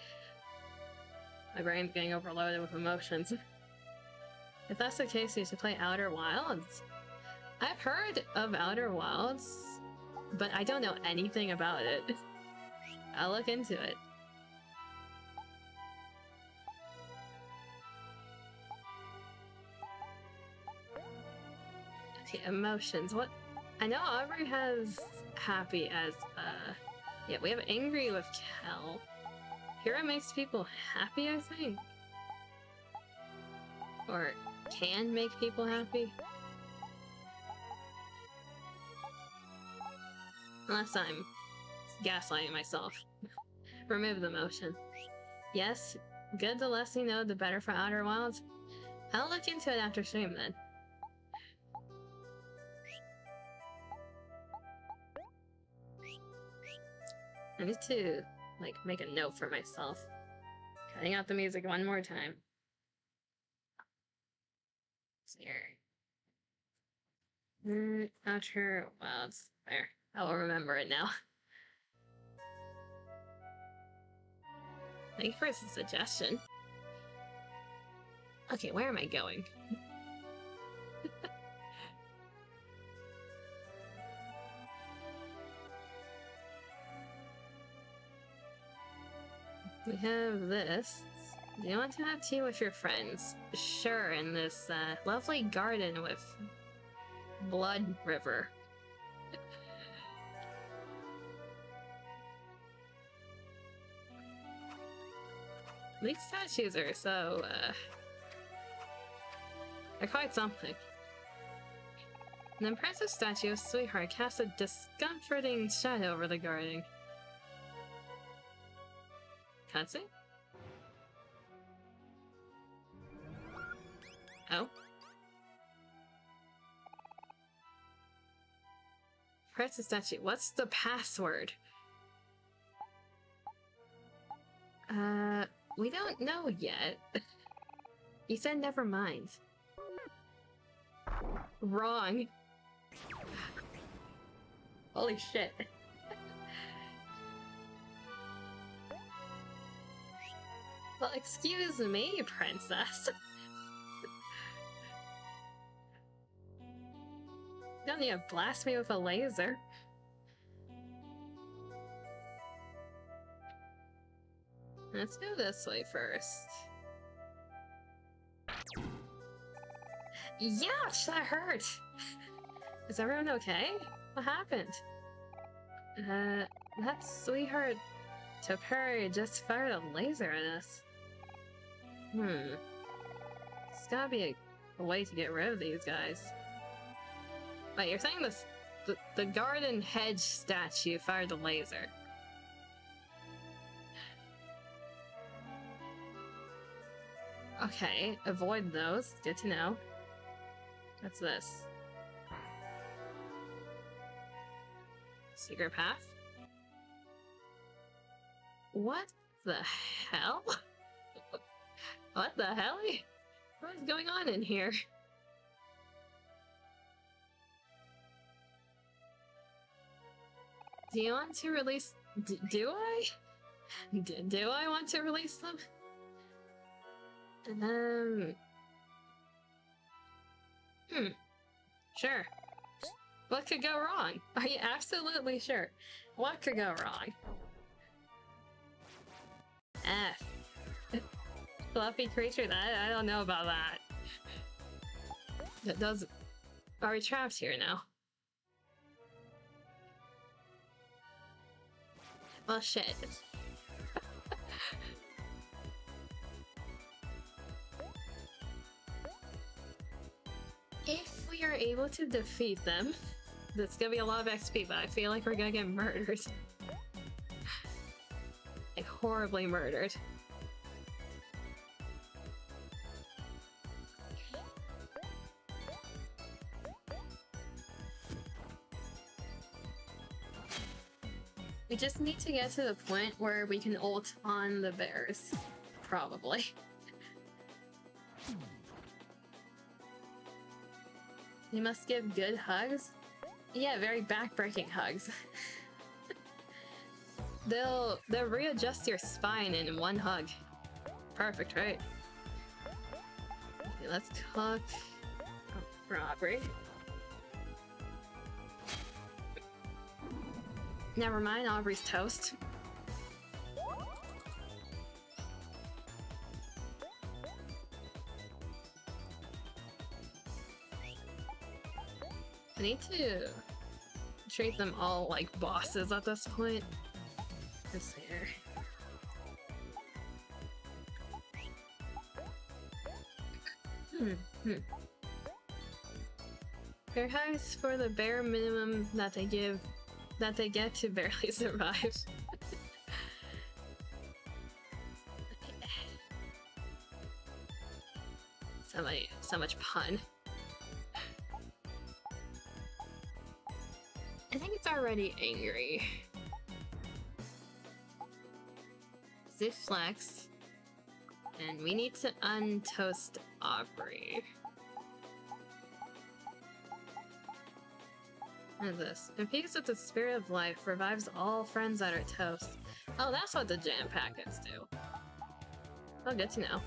Speaker 1: My brain's getting overloaded with emotions. If that's the case, you should play Outer Wilds. I've heard of Outer Wilds, but I don't know anything about it. I'll look into it. Okay, emotions. What? I know Aubrey has happy as, yeah, we have angry with Kel. Hero makes people happy, I think. Or can make people happy. Unless I'm gaslighting myself. Remove the motion. Yes, good, the less you know, the better for Outer Wilds. I'll look into it after stream then. I need to, make a note for myself. Cutting out the music one more time. Here. Not sure. Well, it's there. I will remember it now. Thank you for the suggestion. Okay, where am I going? We have this. Do you want to have tea with your friends? Sure, in this lovely garden with Blood River. These statues are so, they're quite something. An impressive statue of Sweetheart casts a discomforting shadow over the garden. Cutscene? Oh. Press the statue. What's the password? We don't know yet. You said never mind. Wrong. Holy shit. Well, excuse me, princess. You don't need to blast me with a laser. Let's go this way first. Yash, that hurt! Is everyone okay? What happened? That Sweetheart Toperi just fired a laser at us. There's gotta be a way to get rid of these guys. Wait, you're saying the garden hedge statue fired the laser? Okay, avoid those. Good to know. What's this? Secret path? What the hell? What the hell? What is going on in here? Do you want to release... do I? Do I want to release them? Sure. What could go wrong? Are you absolutely sure? What could go wrong? Fluffy creature, I don't know about that. That does... Are we trapped here now? Well, shit. If we are able to defeat them, that's gonna be a lot of XP, but I feel like we're gonna get murdered. Like, horribly murdered. We just need to get to the point where we can ult on the bears. Probably. You must give good hugs? Yeah, very back-breaking hugs. They'll readjust your spine in one hug. Perfect, right? Okay, let's cook Aubrey. Never mind, Aubrey's toast. I need to treat them all like bosses at this point. What's here? Fair hugs for the bare minimum that they get to barely survive. So much pun. I think it's already angry. Pt.6. And we need to untoast Aubrey. What is this? Infused with the spirit of life, revives all friends that are toast. Oh, that's what the jam packets do. Oh, good to know.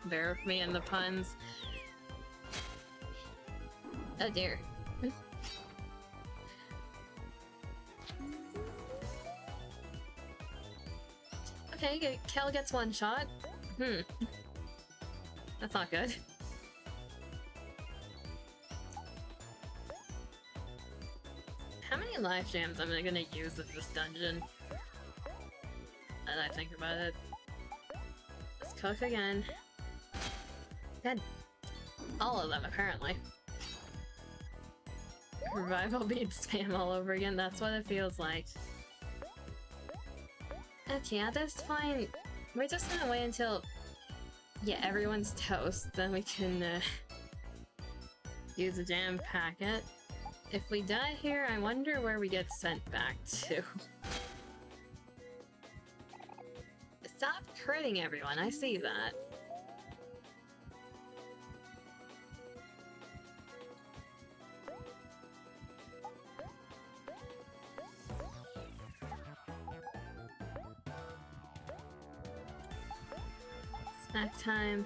Speaker 1: Bear with me and the puns. Oh dear. Okay, Kel gets one shot. That's not good. How many life jams am I gonna use in this dungeon? As I think about it. Let's cook again. Good. All of them, apparently. Revival bean spam all over again, that's what it feels like. Okay, at this point, we're just gonna wait until, yeah, everyone's toast, then we can use a jam packet. If we die here, I wonder where we get sent back to. Stop hurting everyone, I see that. Snack time.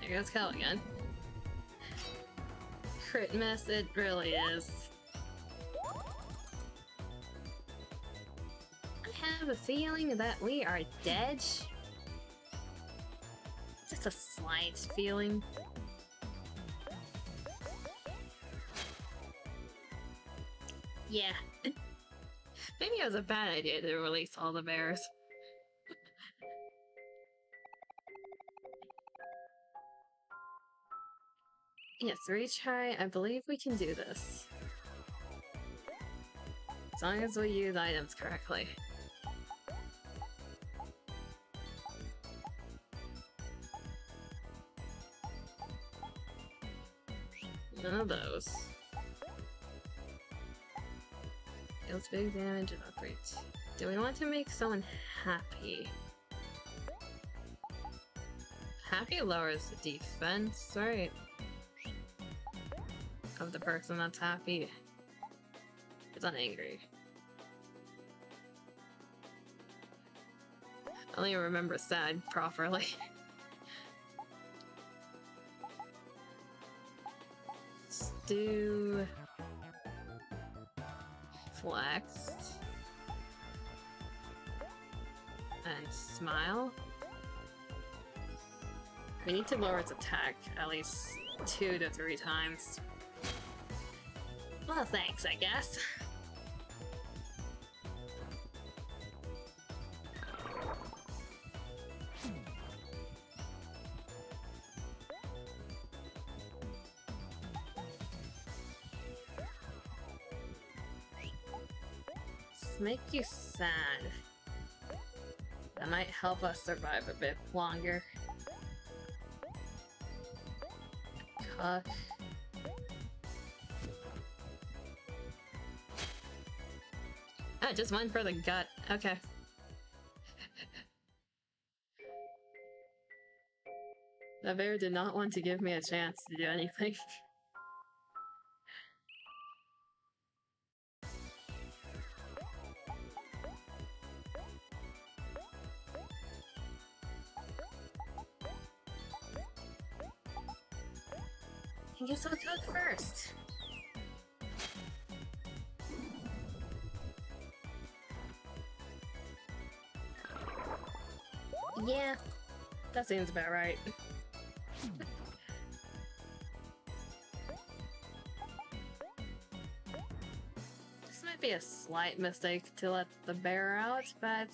Speaker 1: There goes Kel again. Crit miss, it really is. I have a feeling that we are dead. Just a slight feeling. Yeah. Maybe it was a bad idea to release all the bears. Yes, retry. I believe we can do this. As long as we use items correctly. None of those. Deals big damage and upgrades. Do we want to make someone happy? Happy lowers the defense, right? Of the person that's happy. It's not angry. I don't even remember sad properly. Let's do flex and smile. We need to lower its attack at least 2 to 3 times. Well, thanks, I guess. Let's make you sad. That might help us survive a bit longer. Cook. Oh, just went for the gut. Okay. The bear did not want to give me a chance to do anything. I guess I'll cook first. Yeah, that seems about right. This might be a slight mistake to let the bear out, but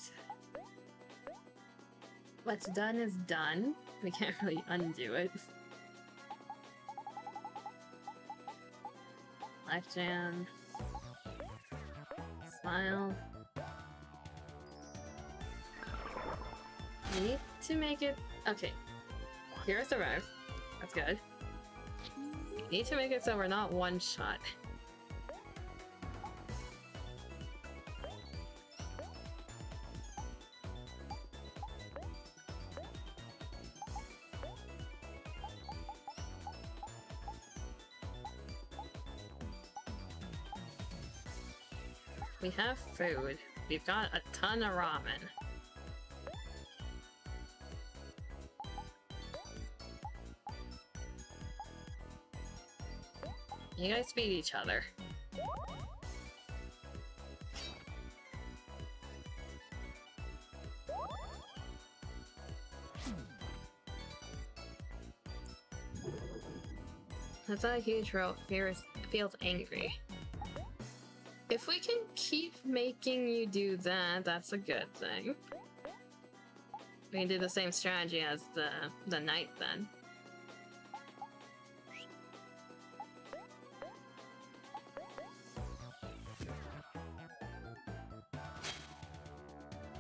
Speaker 1: what's done is done. We can't really undo it. Life jam. Smile. We need to make it... Okay. Here's the rev. That's good. We need to make it so we're not one shot. We have food. We've got a ton of ramen. You guys feed each other. That's not a huge row. Feels angry. If we can keep making you do that, that's a good thing. We can do the same strategy as the knight then.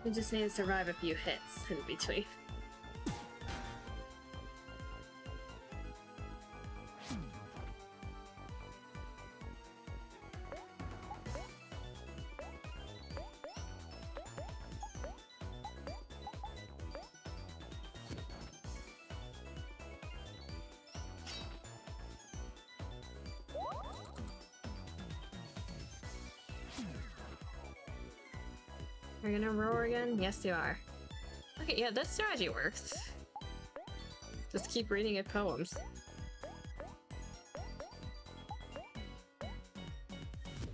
Speaker 1: We just need to survive a few hits in between. Are you gonna roar again? Yes, you are. Okay, yeah, this strategy works. Just keep reading it poems.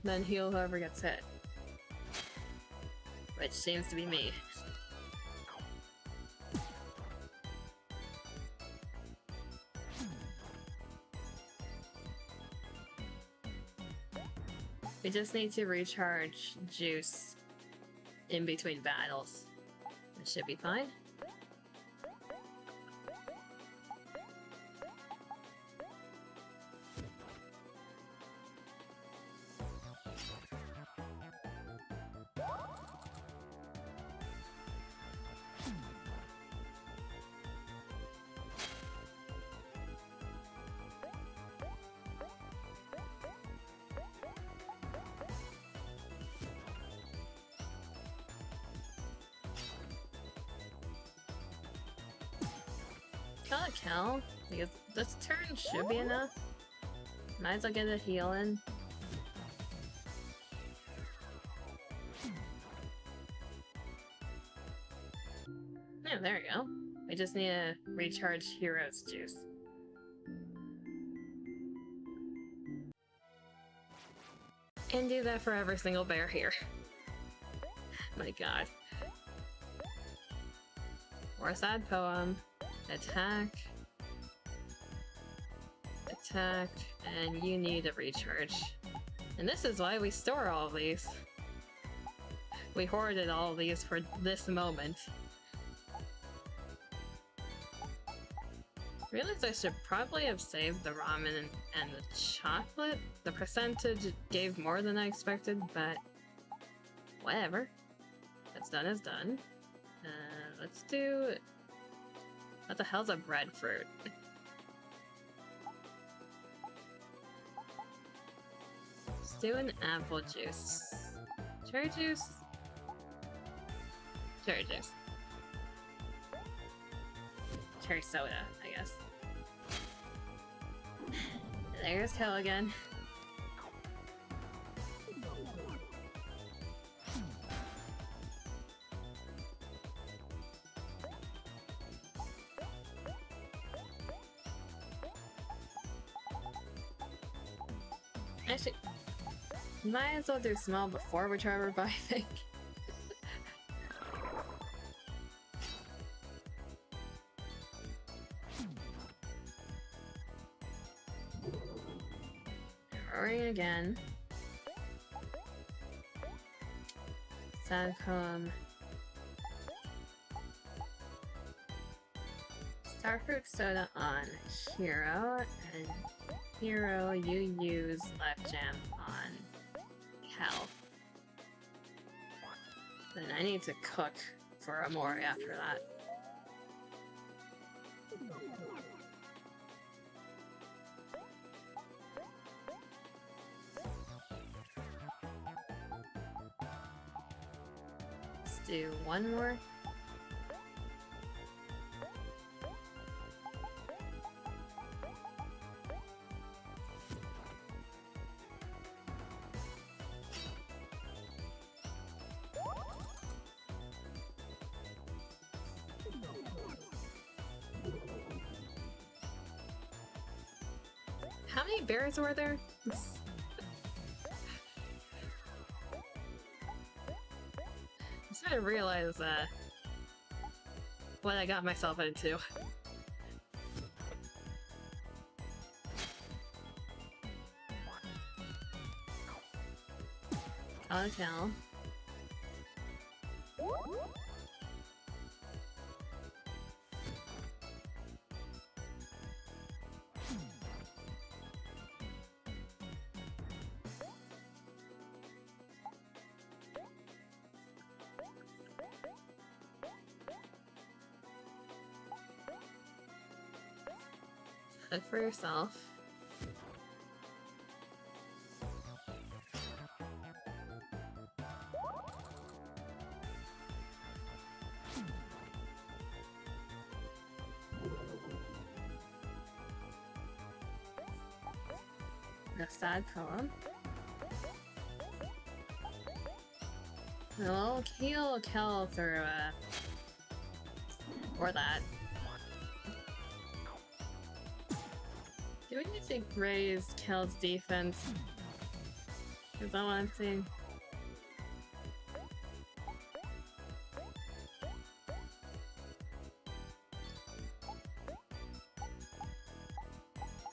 Speaker 1: Then heal whoever gets hit. Which seems to be me. We just need to recharge juice in between battles. It should be fine. Gotta kill, because this turn should be enough. Might as well get a heal in. Yeah, there we go. We just need to recharge Hero's Juice. And do that for every single bear here. My god. More sad poem. Attack. Attack. And you need a recharge. And this is why we store all of these. We hoarded all of these for this moment. Realized I should probably have saved the ramen and the chocolate. The percentage gave more than I expected, but whatever. What's done is done. Let's do... What the hell's a breadfruit? Let's do an apple juice. Cherry juice? Cherry juice. Cherry soda, I guess. There's Kel again. Actually, might as well do small before we try reviving. Roaring again. Sad poem. Starfruit soda on Hero, and Hero, you use left jam on Cal. Then I need to cook for OMORI after that. Let's do one more. How many bears were there? I'm starting to realize what I got myself into. Hotel. Look for yourself. A sad poem. We'll heal Kel through, or that. Do we need to raise Kel's defense? Is that what I'm seeing?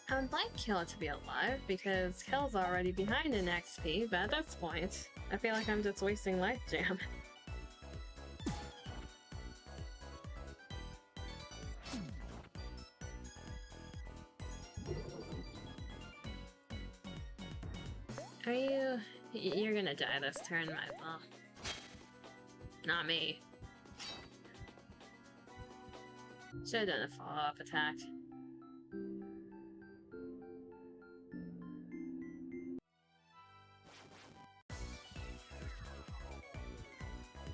Speaker 1: I would like Kel to be alive, because Kel's already behind in XP, but at this point, I feel like I'm just wasting life jam. Are you... You're gonna die this turn, might as well. Not me. Should've done a follow-up attack.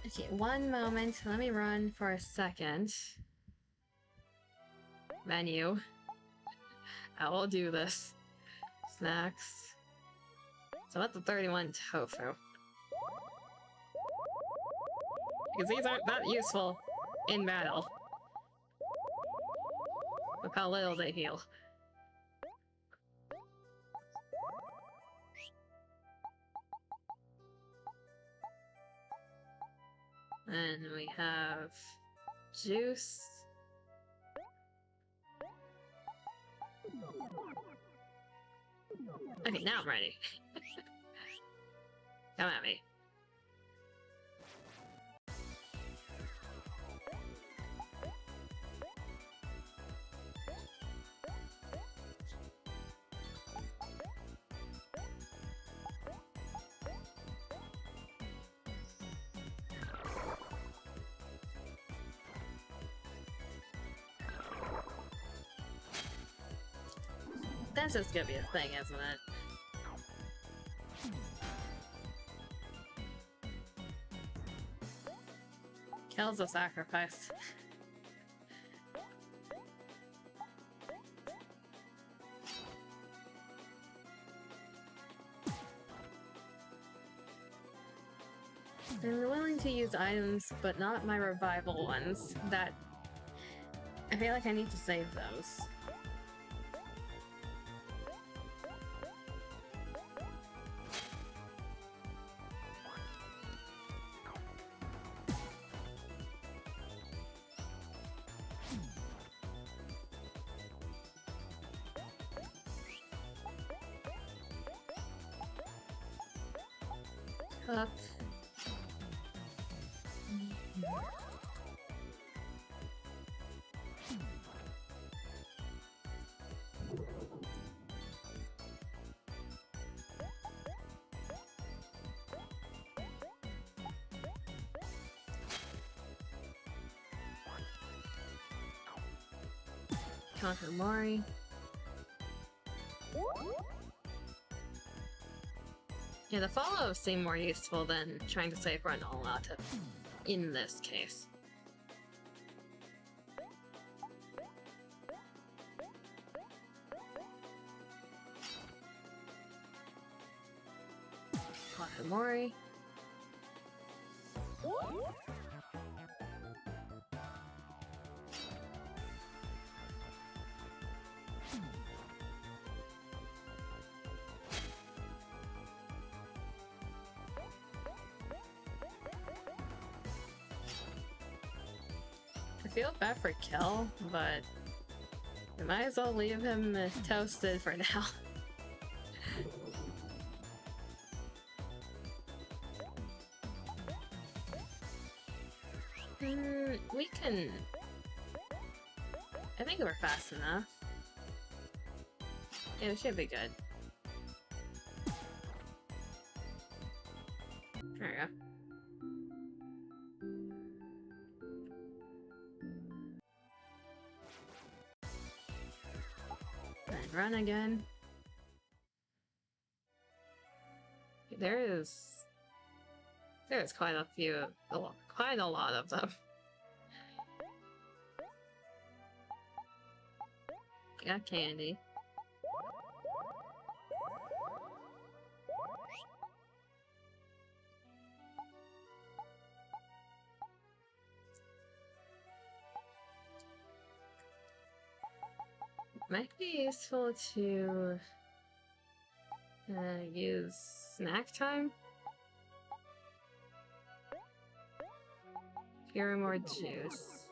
Speaker 1: Okay, one moment. Let me run for a second. Menu. I will do this. Snacks. So that's the 31 tofu. Because these aren't that useful in battle. Look how little they heal. And we have juice. Okay, now I'm ready. Come at me. That's just gonna be a thing, isn't it? Kills a sacrifice. I'm willing to use items, but not my revival ones. That... I feel like I need to save those. Up. Conquer OMORI. Yeah, the follow-ups seem more useful than trying to save run all out in this case. OMORI. feel bad for Kel, but we might as well leave him toasted for now. We can... I think we're fast enough. Yeah, it should be good. There we go. And run again. There's quite a few, quite a lot of them. Got candy. Might be useful to use snack time. Here more juice.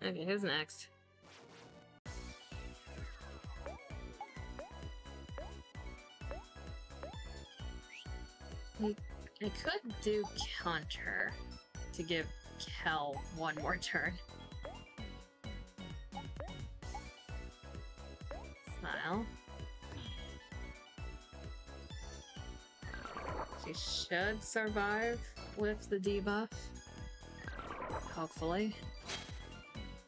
Speaker 1: Okay, who's next? I could do counter to give Kel one more turn. Smile. She should survive with the debuff. Hopefully.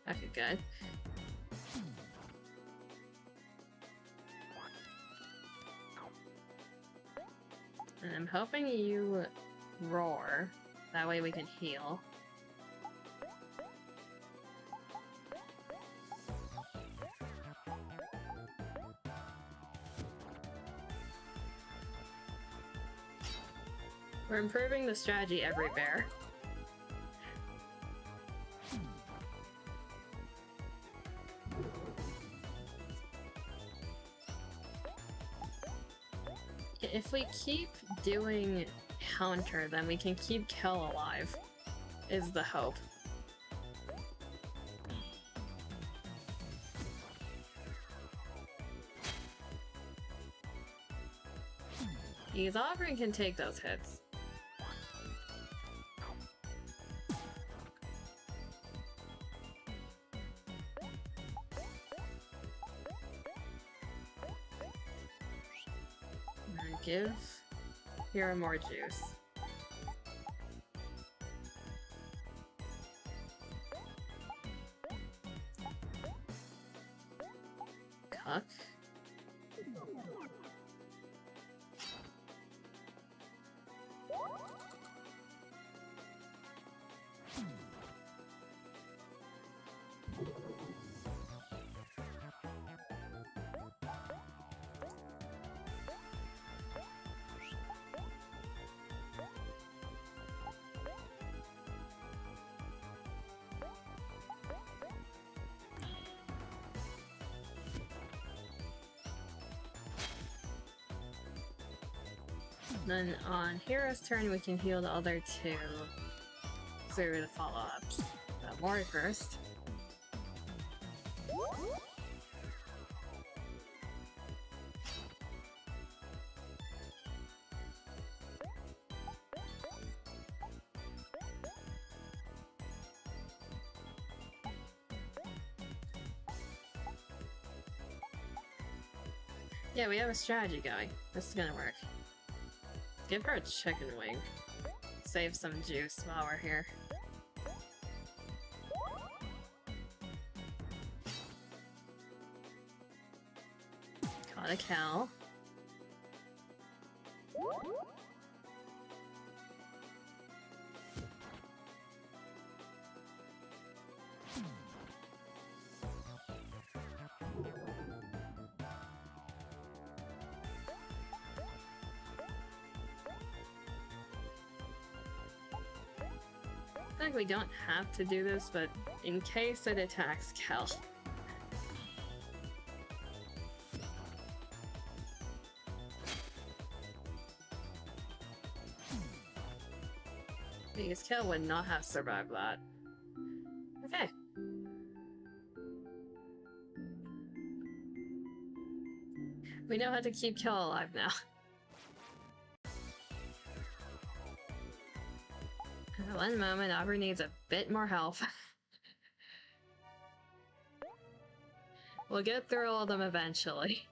Speaker 1: Okay, good. And I'm hoping you roar. That way we can heal. We're improving the strategy every bear. If we keep doing counter, then we can keep Kel alive, is the hope. Because Aubrey can take those hits. Give Hero more juice. Cuck. Then on Hero's turn, we can heal the other two through the follow-ups. OMORI first. Yeah, we have a strategy going. This is gonna work. Give her a chicken wing. Save some juice while we're here. Caught a cow. I think we don't have to do this, but in case it attacks Kel. Biggest kill would not have survived that. Okay. We know how to keep Kill alive now. At one moment, Aubrey needs a bit more help. We'll get through all of them eventually.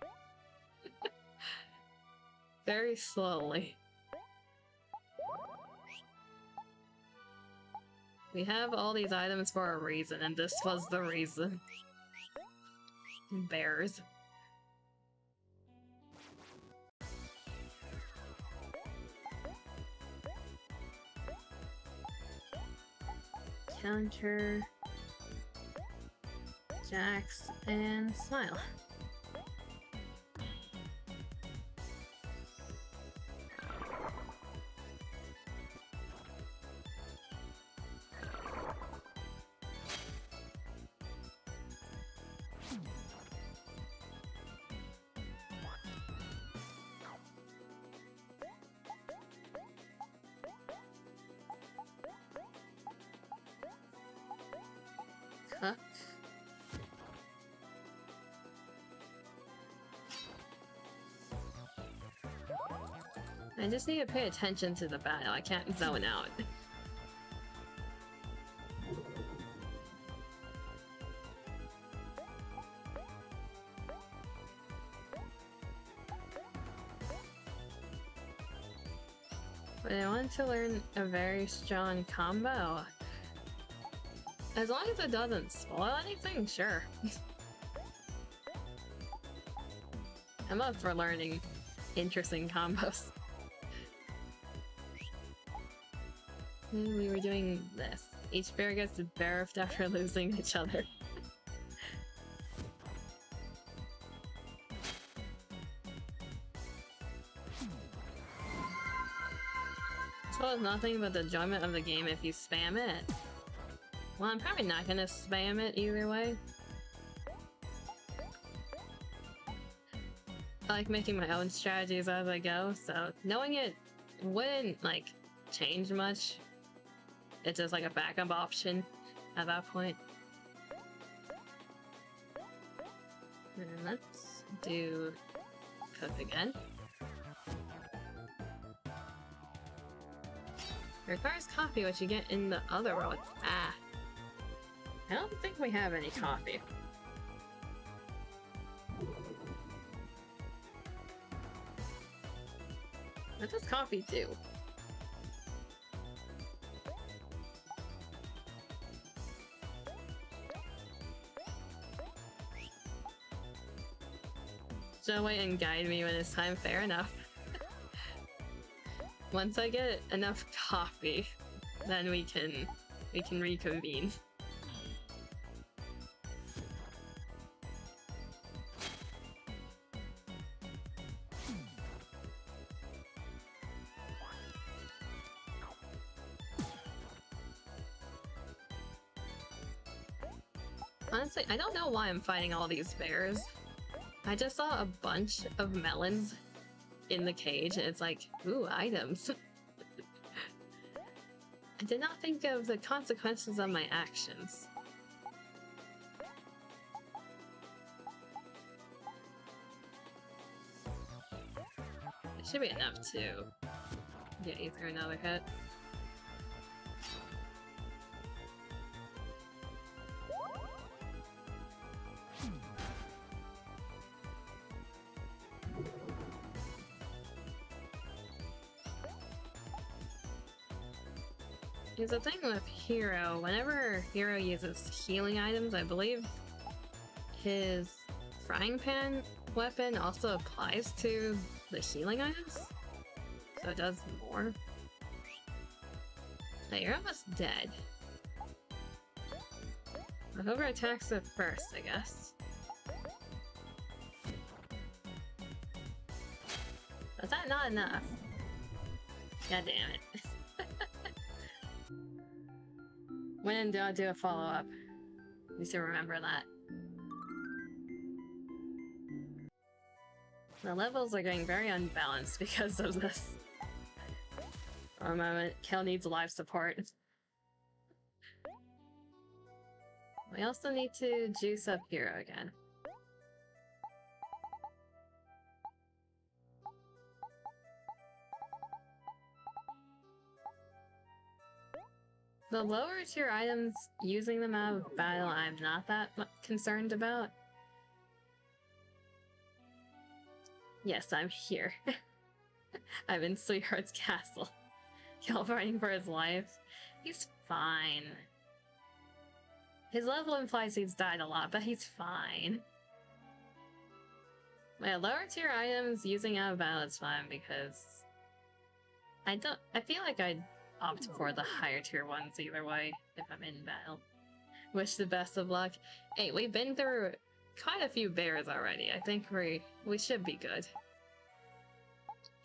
Speaker 1: Very slowly. We have all these items for a reason, and this was the reason. Bears. Counter, Jax, and Smile. Huh? I just need to pay attention to the battle. I can't zone out. But I want to learn a very strong combo. As long as it doesn't spoil anything, sure. I'm up for learning interesting combos. We were doing this. Each bear gets barfed after losing each other. So it's nothing but the enjoyment of the game if you spam it. Well, I'm probably not gonna spam it either way. I like making my own strategies as I go, so knowing it wouldn't, like, change much. It's just like a backup option at that point. And let's do cook again. Requires coffee, which you get in the other world. Ah. I don't think we have any coffee. What does coffee do? So wait and guide me when it's time, fair enough. Once I get enough coffee, then we can reconvene. Honestly, I don't know why I'm fighting all these bears. I just saw a bunch of melons in the cage, and it's like, ooh, items. I did not think of the consequences of my actions. It should be enough to get you through another hit. Because the thing with Hero, whenever Hero uses healing items, I believe his frying pan weapon also applies to the healing items. So it does more. Hey, you're almost dead. Well, whoever attacks it first, I guess. But that's not enough. God damn it. When do I do a follow-up? You should remember that. The levels are getting very unbalanced because of this. For a moment, Kel needs life support. We also need to juice up Hero again. The lower tier items, using them out of battle, I'm not that concerned about. Yes, I'm here. I'm in Sweetheart's castle. Kel fighting for his life. He's fine. His level implies he's died a lot, but he's fine. My lower tier items using out of battle is fine because I feel like I'd opt for the higher tier ones either way if I'm in battle. Wish the best of luck. Hey, we've been through quite a few bears already. I think we should be good.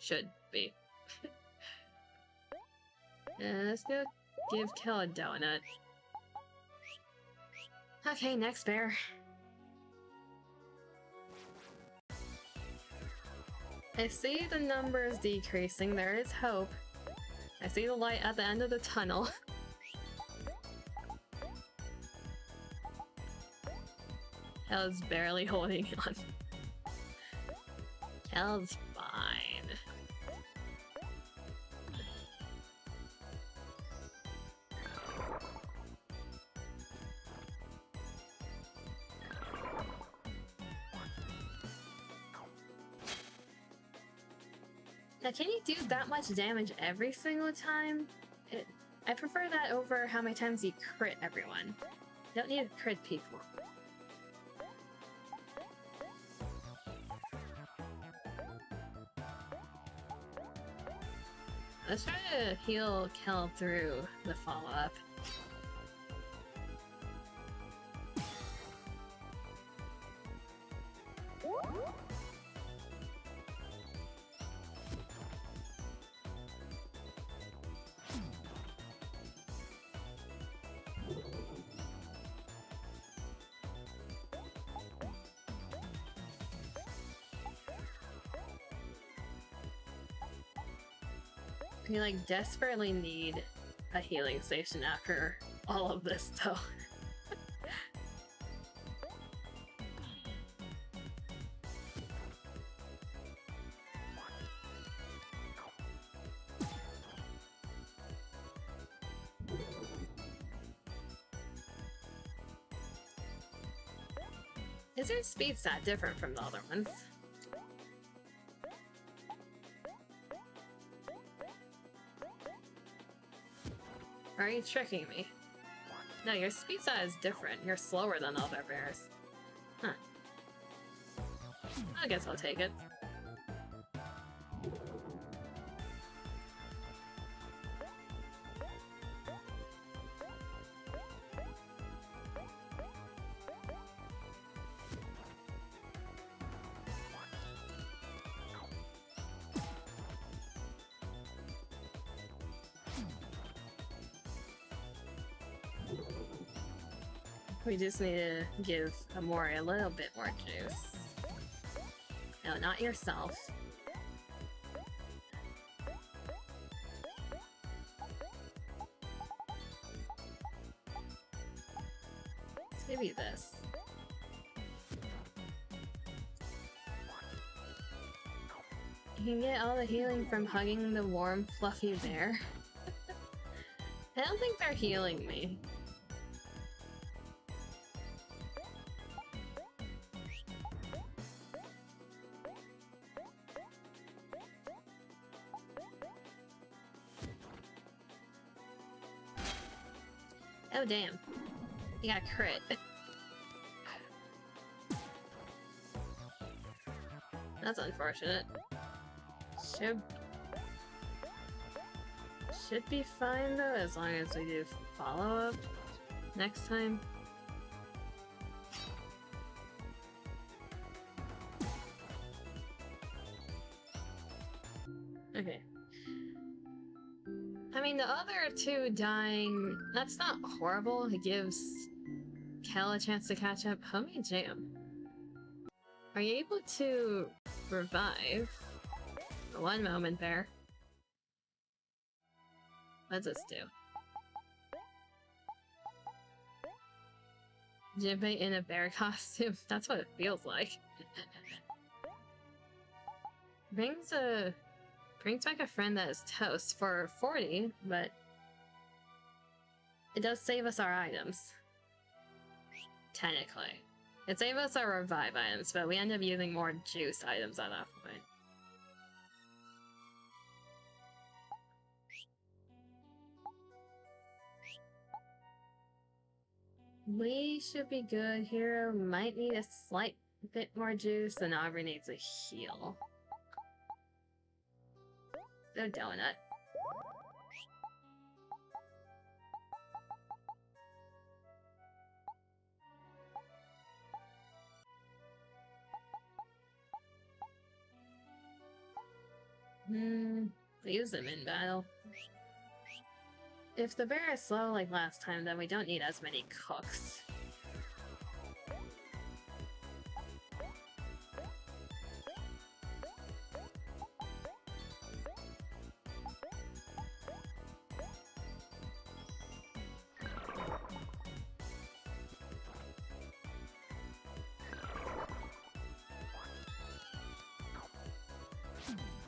Speaker 1: Should be. Let's go give Kel a donut. Okay, next bear. I see the numbers decreasing. There is hope. I see the light at the end of the tunnel. Kel's barely holding on. Kel's fine. Now, can you do that much damage every single time? I prefer that over how many times you crit everyone. You don't need to crit people. Let's try to heal Kel through the follow-up. We like desperately need a healing station after all of this though. Is your speed stat different from the other ones? Or are you tricking me? No, your speed stat is different. You're slower than other bears. Huh. I guess I'll take it. We just need to give OMORI a little bit more juice. No, not yourself. Maybe this. You can get all the healing from hugging the warm, fluffy bear. I don't think they're healing me. Oh damn. You got crit. That's unfortunate. Should be fine though, as long as we do follow-up next time. Okay. I mean, the other two dying, that's not horrible. It gives Kel a chance to catch up. Homie Jam. Are you able to revive? One moment there. What does this do? Jinbei in a bear costume? That's what it feels like. Brings back a friend that is toast for 40, but it does save us our items. Technically. It saves us our revive items, but we end up using more juice items at that point. We should be good. Hero might need a slight bit more juice, and Aubrey needs a heal. So donut. Use them in battle. If the bear is slow like last time, then we don't need as many cooks.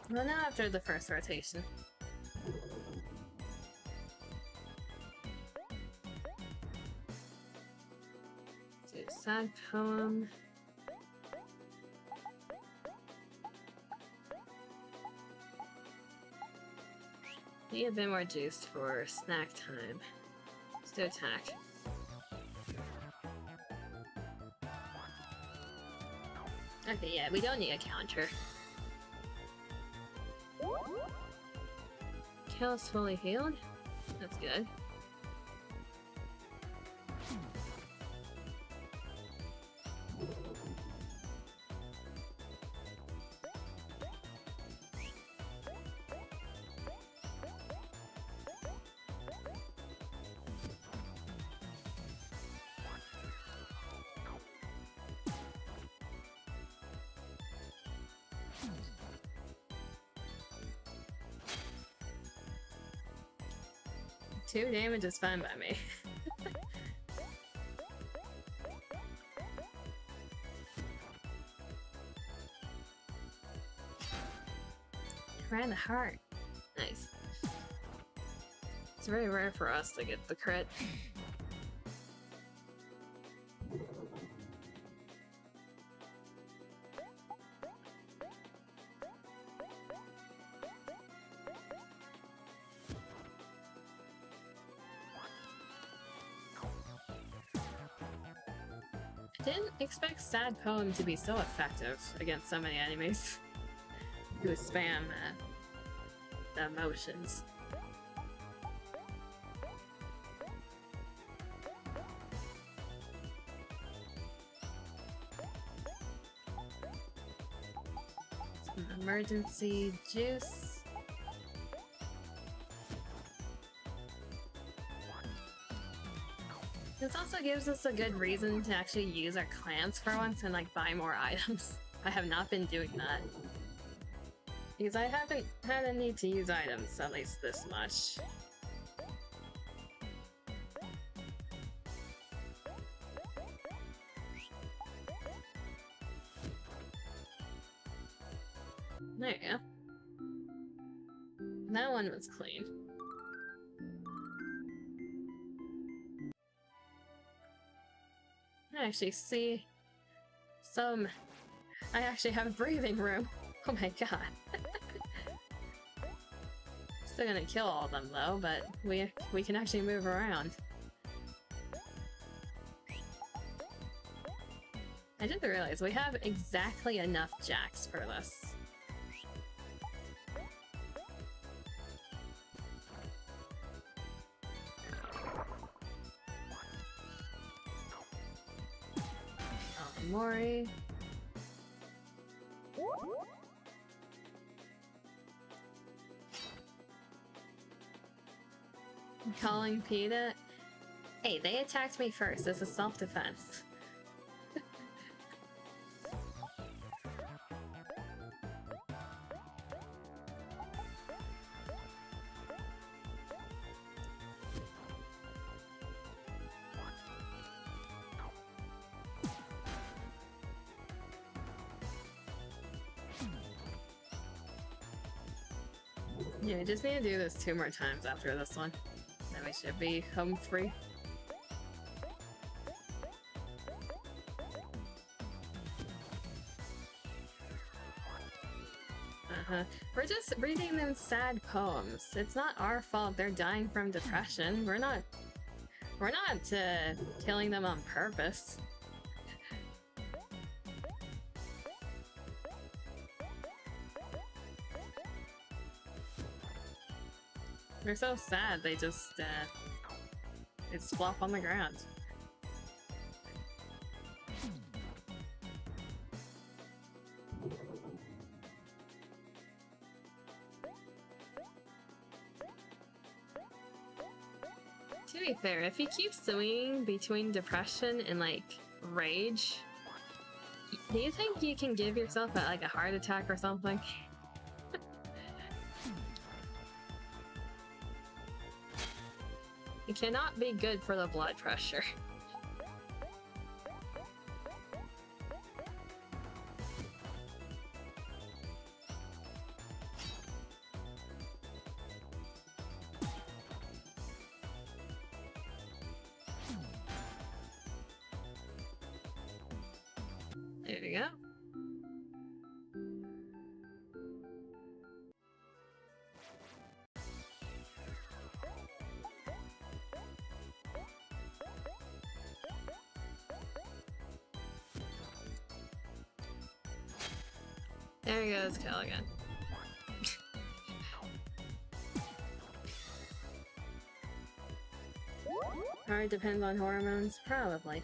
Speaker 1: Well, not after the first rotation. Do a sad poem. Need a bit more juice for snack time. Let's do attack. Okay, yeah, we don't need a counter. Kel is fully healed. That's good. Two damage is fine by me. Right in the heart. Nice. It's very rare for us to get the crit. Didn't expect Sad Poem to be so effective against so many enemies who spam the emotions. Some emergency juice. This also gives us a good reason to actually use our clans for once and like buy more items. I have not been doing that. Because I haven't had a need to use items, at least this much. There you go. That one was clean. I actually see some... I actually have breathing room. Oh my god. Still gonna kill all of them though, but we can actually move around. I didn't realize we have exactly enough jacks for this. OMORI. Calling Pt.6. Hey, they attacked me first. It's a self-defense. Yeah, we just need to do this 2 more times after this one. Then we should be home free. We're just reading them sad poems. It's not our fault they're dying from depression. We're not killing them on purpose. They're so sad, they just, it's flop on the ground. To be fair, if you keep swinging between depression and, like, rage, do you think you can give yourself like a heart attack or something? It cannot be good for the blood pressure. There we go. There he goes, kill again. Probably depends on hormones, probably.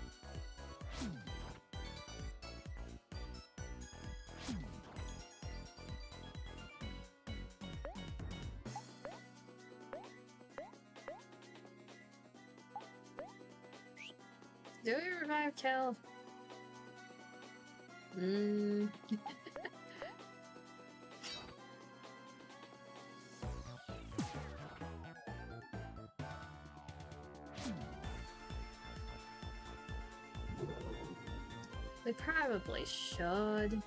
Speaker 1: Do we revive Kel? We probably should.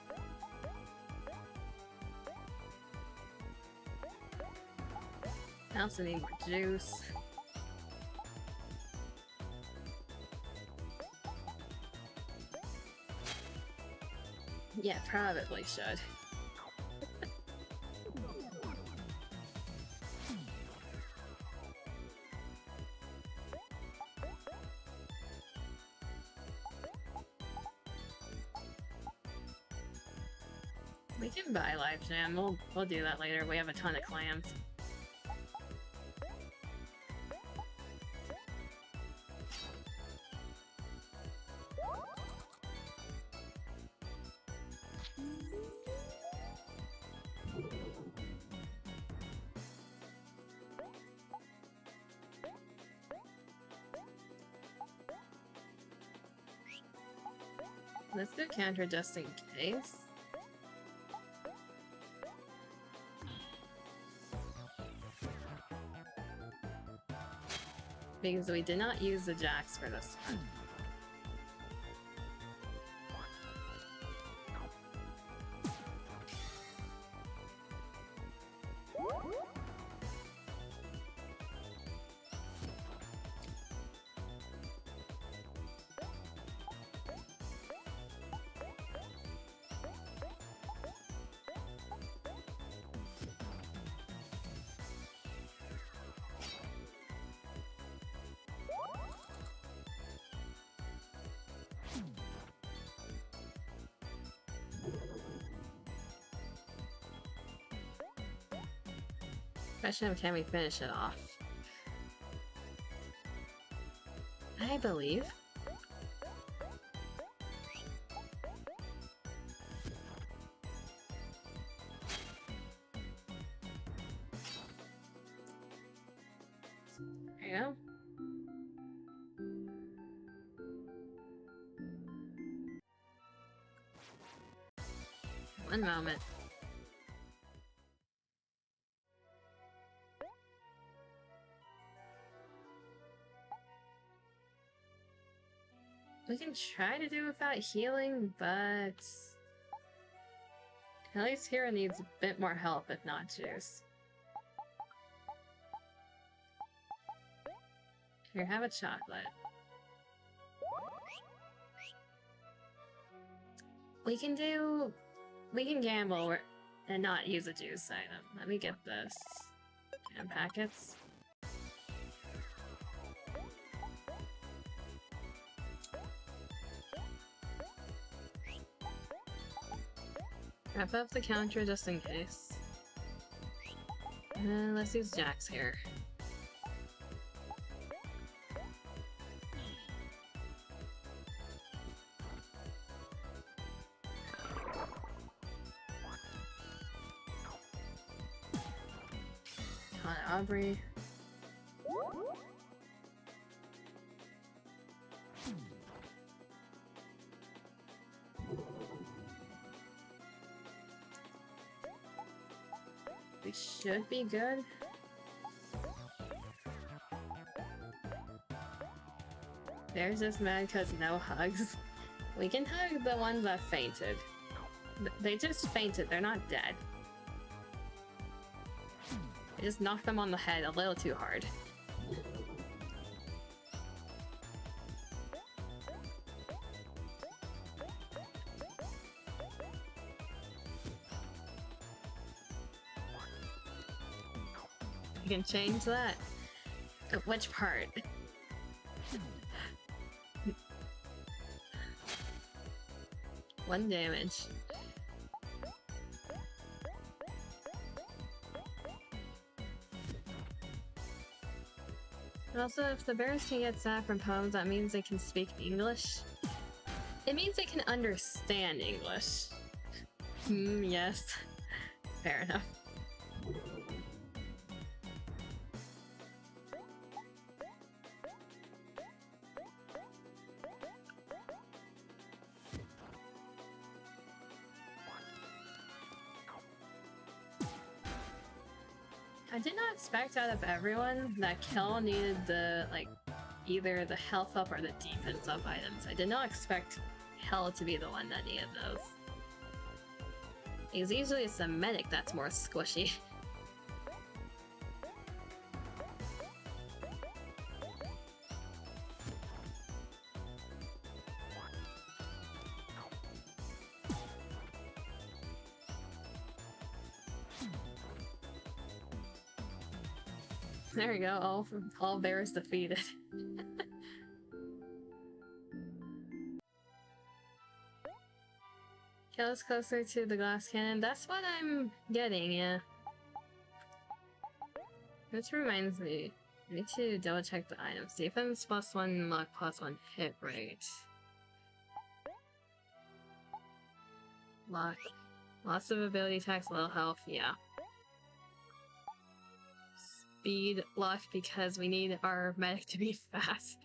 Speaker 1: I also need more juice. Yeah, probably should. We can buy life jam. We'll do that later. We have a ton of clams. Let's do counter just in case. Because we did not use the jacks for this one. Question of can we finish it off? I believe. There you go. One moment. We can try to do without healing, but at least Hero needs a bit more help, if not juice. Here, have a chocolate. We can gamble and not use a juice item. Let me get this. And packets. Wrap up the counter just in case. Let's use Jack's here. Aubrey. We should be good. There's just mad because no hugs. We can hug the ones that fainted. They just fainted, they're not dead. I just knocked them on the head a little too hard. You can change that. Which part? One damage. Also, if the bears can get sad from poems, that means they can speak English. It means they can understand English. Yes. Fair enough. I did not expect out of everyone that Kel needed the, either the health up or the defense up items. I did not expect Kel to be the one that needed those. Because usually it's the medic that's more squishy. There we go, all bears defeated. Kill us closer to the glass cannon. That's what I'm getting, yeah. Which reminds me, I need to double check the items. Defense +1, luck +1 hit rate. Luck. Loss of ability attacks, low health, yeah. Speed, luck, because we need our medic to be fast.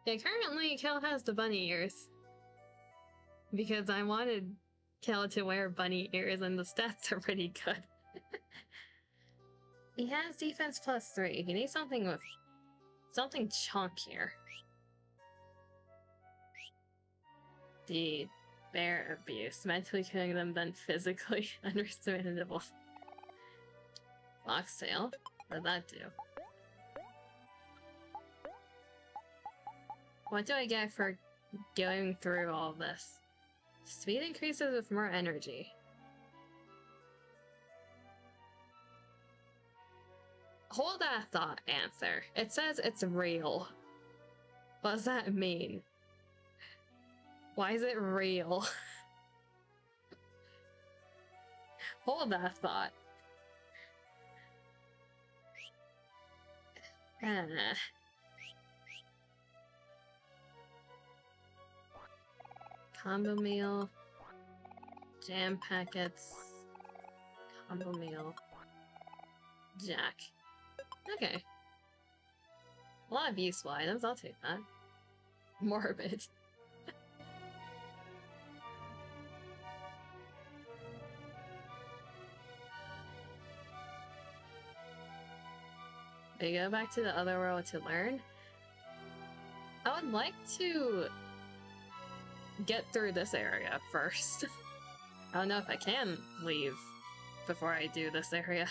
Speaker 1: Yeah, currently Kel has the bunny ears. Because I wanted Kel to wear bunny ears and the stats are pretty good. He has defense +3. He needs something with something chunkier. The bear abuse. Mentally killing them, then physically understandable. Foxtail? What did that do? What do I get for going through all this? Speed increases with more energy. Hold that thought, answer. It says it's real. What does that mean? Why is it real? Hold that thought. Combo meal. Jam packets. Combo meal. Jack. Okay. A lot of useful items, I'll take that. Morbid. We go back to the other world to learn. I would like to get through this area first. I don't know if I can leave before I do this area.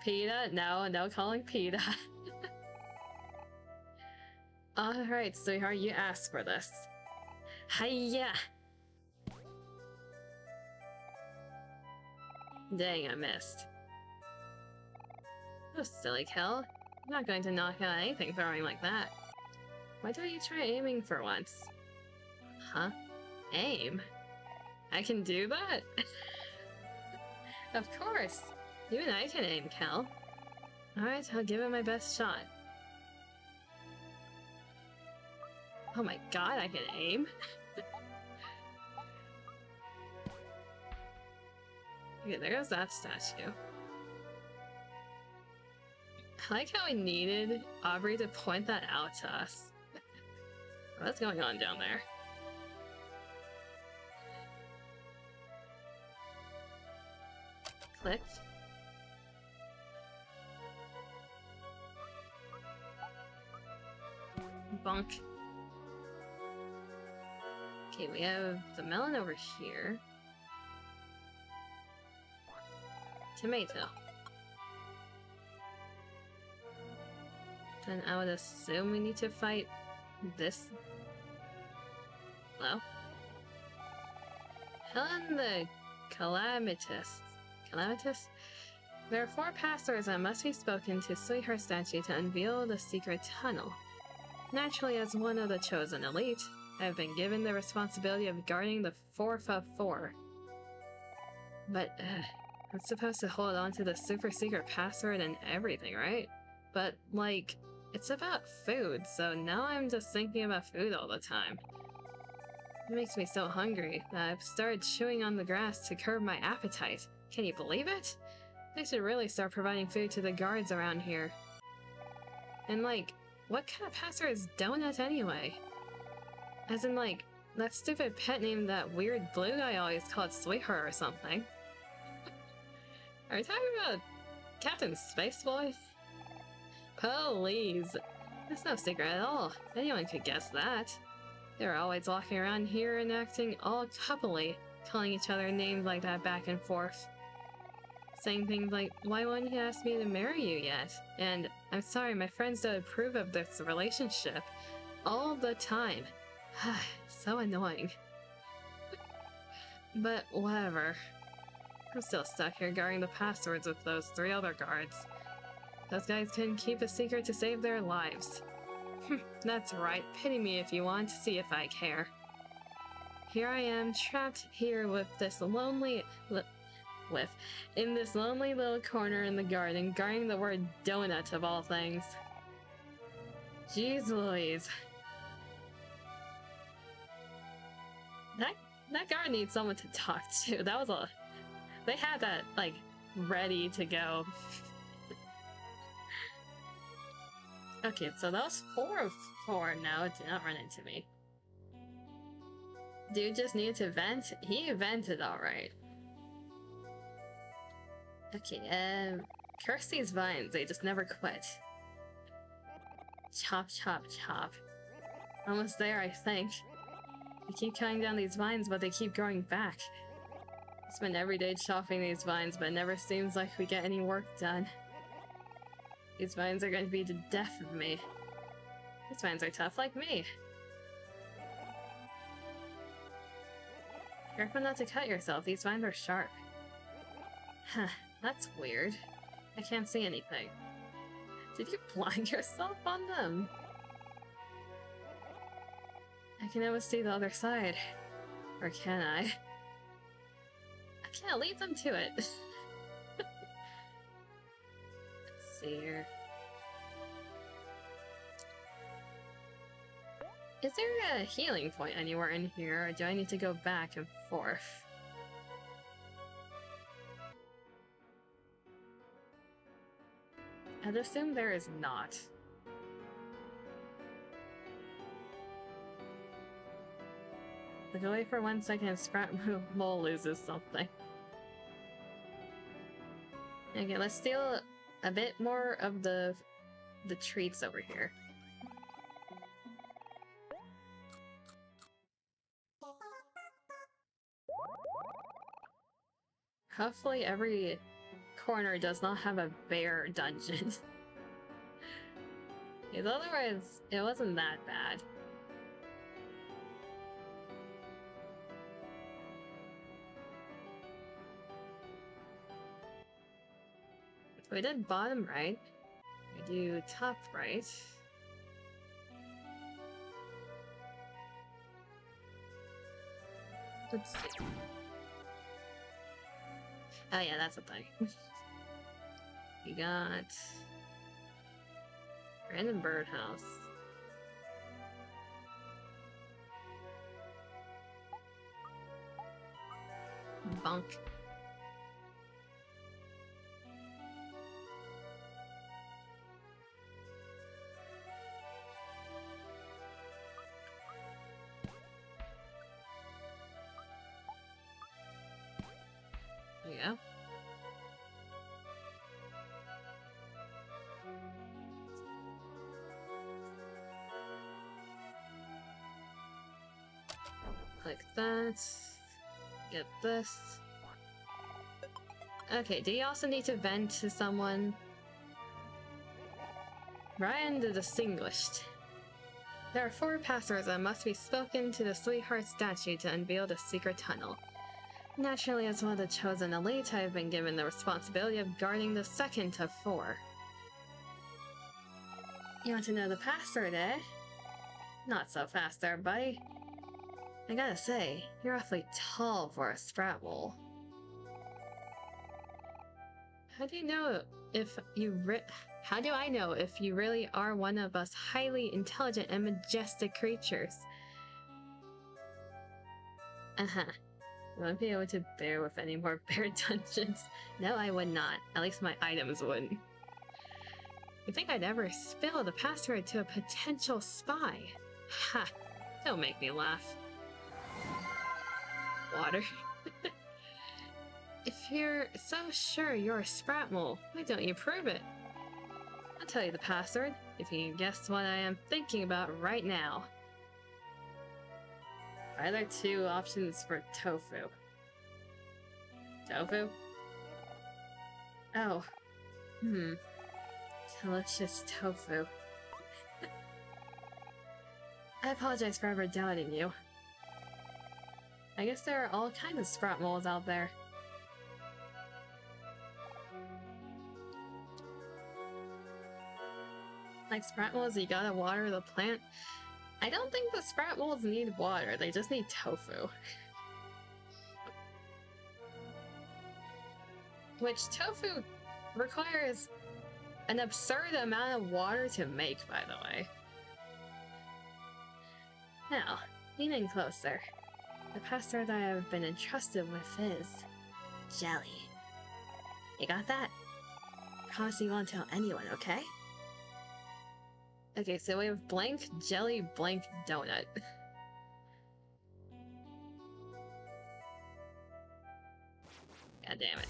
Speaker 1: PETA? No, no calling PETA. Alright, sweetheart, you asked for this. Hiya! Dang, I missed. Oh, silly Kel. I'm not going to knock out anything throwing like that. Why don't you try aiming for once? Huh? Aim? I can do that? Of course! Even I can aim, Kel. Alright, I'll give it my best shot. Oh my god, I can aim? Okay, there's that statue. I like how we needed Aubrey to point that out to us. What's going on down there? Clicked. Bonk. Okay, we have the melon over here. Tomato. Then I would assume we need to fight this. Hello? Helen the Calamitous. Calamitous? There are 4 passwords that must be spoken to Sweetheart Statue to unveil the secret tunnel. Naturally, as one of the chosen elite, I have been given the responsibility of guarding the 4th of 4. But, I'm supposed to hold on to the super secret password and everything, right? But, like, it's about food, so now I'm just thinking about food all the time. It makes me so hungry that I've started chewing on the grass to curb my appetite. Can you believe it? They should really start providing food to the guards around here. And like, what kind of password is Donut anyway? As in like, that stupid pet name that weird blue guy always called Sweetheart or something. Are you talking about Captain Spaceboy? Please. That's no secret at all. Anyone could guess that. They're always walking around here and acting all coupley, calling each other names like that back and forth. Saying things like, why won't you ask me to marry you yet? And, I'm sorry, my friends don't approve of this relationship. All the time. So annoying. But whatever. I'm still stuck here guarding the passwords with those 3 other guards. Those guys couldn't keep a secret to save their lives. That's right, pity me if you want to see if I care. Here I am, trapped here with this lonely... in this lonely little corner in the garden, guarding the word donut of all things. Jeez Louise. That guard needs someone to talk to. That was a... They had that, like, ready to go. Okay, so that was 4 of 4. No, it did not run into me. Dude just needed to vent? He vented alright. Okay, curse these vines, they just never quit. Chop, chop, chop. Almost there, I think. We keep cutting down these vines, but they keep growing back. I spend every day chopping these vines, but it never seems like we get any work done. These vines are going to be the death of me. These vines are tough like me. Careful not to cut yourself, these vines are sharp. Huh, that's weird. I can't see anything. Did you blind yourself on them? I can almost see the other side. Or can I? I can't lead them to it. Let's see here. Is there a healing point anywhere in here, or do I need to go back and forth? I'd assume there is not. Look away for 1 second and Scrap Mole loses something. Okay, let's steal a bit more of the treats over here. Hopefully every corner does not have a bear dungeon. Because otherwise, it wasn't that bad. So we did bottom right. We do top right. Let's see. Oh yeah, that's a thing. We got random birdhouse. Bunk. There you go. Like that. Get this. Okay, do you also need to vent to someone? Ryan the Distinguished. There are 4 passwords that must be spoken to the Sweetheart statue to unveil the secret tunnel. Naturally, as one of the chosen elite, I have been given the responsibility of guarding the second of 4. You want to know the password, eh? Not so fast there, buddy. I gotta say, you're awfully tall for a sprat mole. How do I know if you really are one of us highly intelligent and majestic creatures? Uh-huh. I won't be able to bear with any more bear dungeons. No, I would not. At least my items wouldn't. You think I'd ever spill the password to a potential spy? Ha! Don't make me laugh. Water. If you're so sure you're a sprat mole, why don't you prove it? I'll tell you the password, if you can guess what I am thinking about right now. Are there 2 options for tofu? Tofu? Oh. Delicious tofu. I apologize for ever doubting you. I guess there are all kinds of sprat moles out there. Like sprat moles, you gotta water the plant. I don't think the sprat moles need water, they just need tofu. Which tofu requires an absurd amount of water to make, by the way. Now, lean in closer. The password I have been entrusted with is jelly. You got that? Promise you won't tell anyone, okay? Okay, so we have blank jelly, blank donut. God damn it.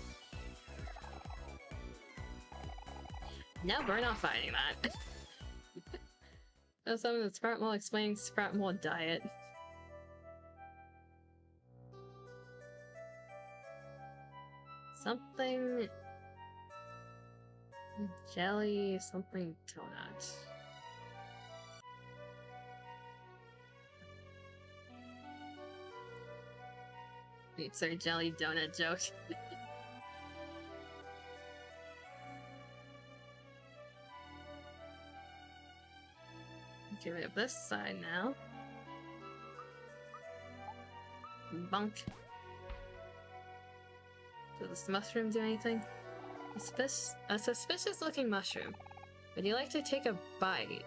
Speaker 1: No, we're not fighting that. That's something that Sprat Mole explaining Sprat Mole diet. Something... jelly, something donut. It's our jelly donut joke. Okay, we have this side now. Bunk. Does this mushroom do anything? A suspicious looking mushroom. Would you like to take a bite?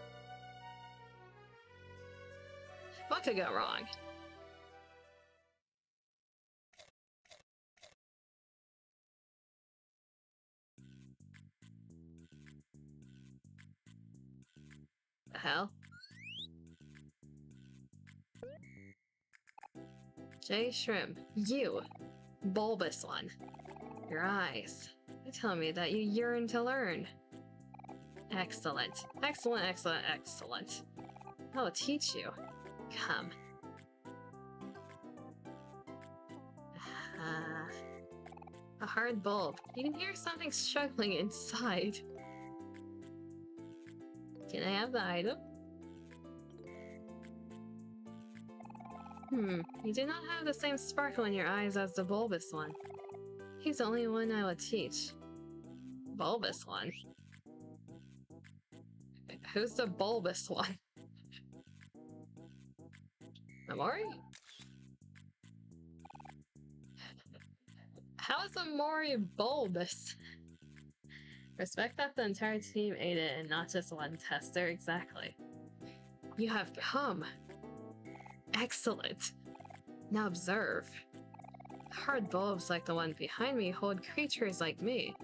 Speaker 1: What could go wrong? The hell? J. Shrimp, you, bulbous one. Your eyes. They tell me that you yearn to learn. Excellent. Excellent, excellent, excellent. I will teach you. Come. A hard bulb. You can hear something struggling inside. Can I have the item? You do not have the same sparkle in your eyes as the bulbous one. He's the only one I will teach. Bulbous one? Who's the bulbous one? OMORI? How is OMORI bulbous? Respect that the entire team ate it and not just one tester, exactly. You have come. Excellent. Now observe. Hard bulbs like the one behind me hold creatures like me.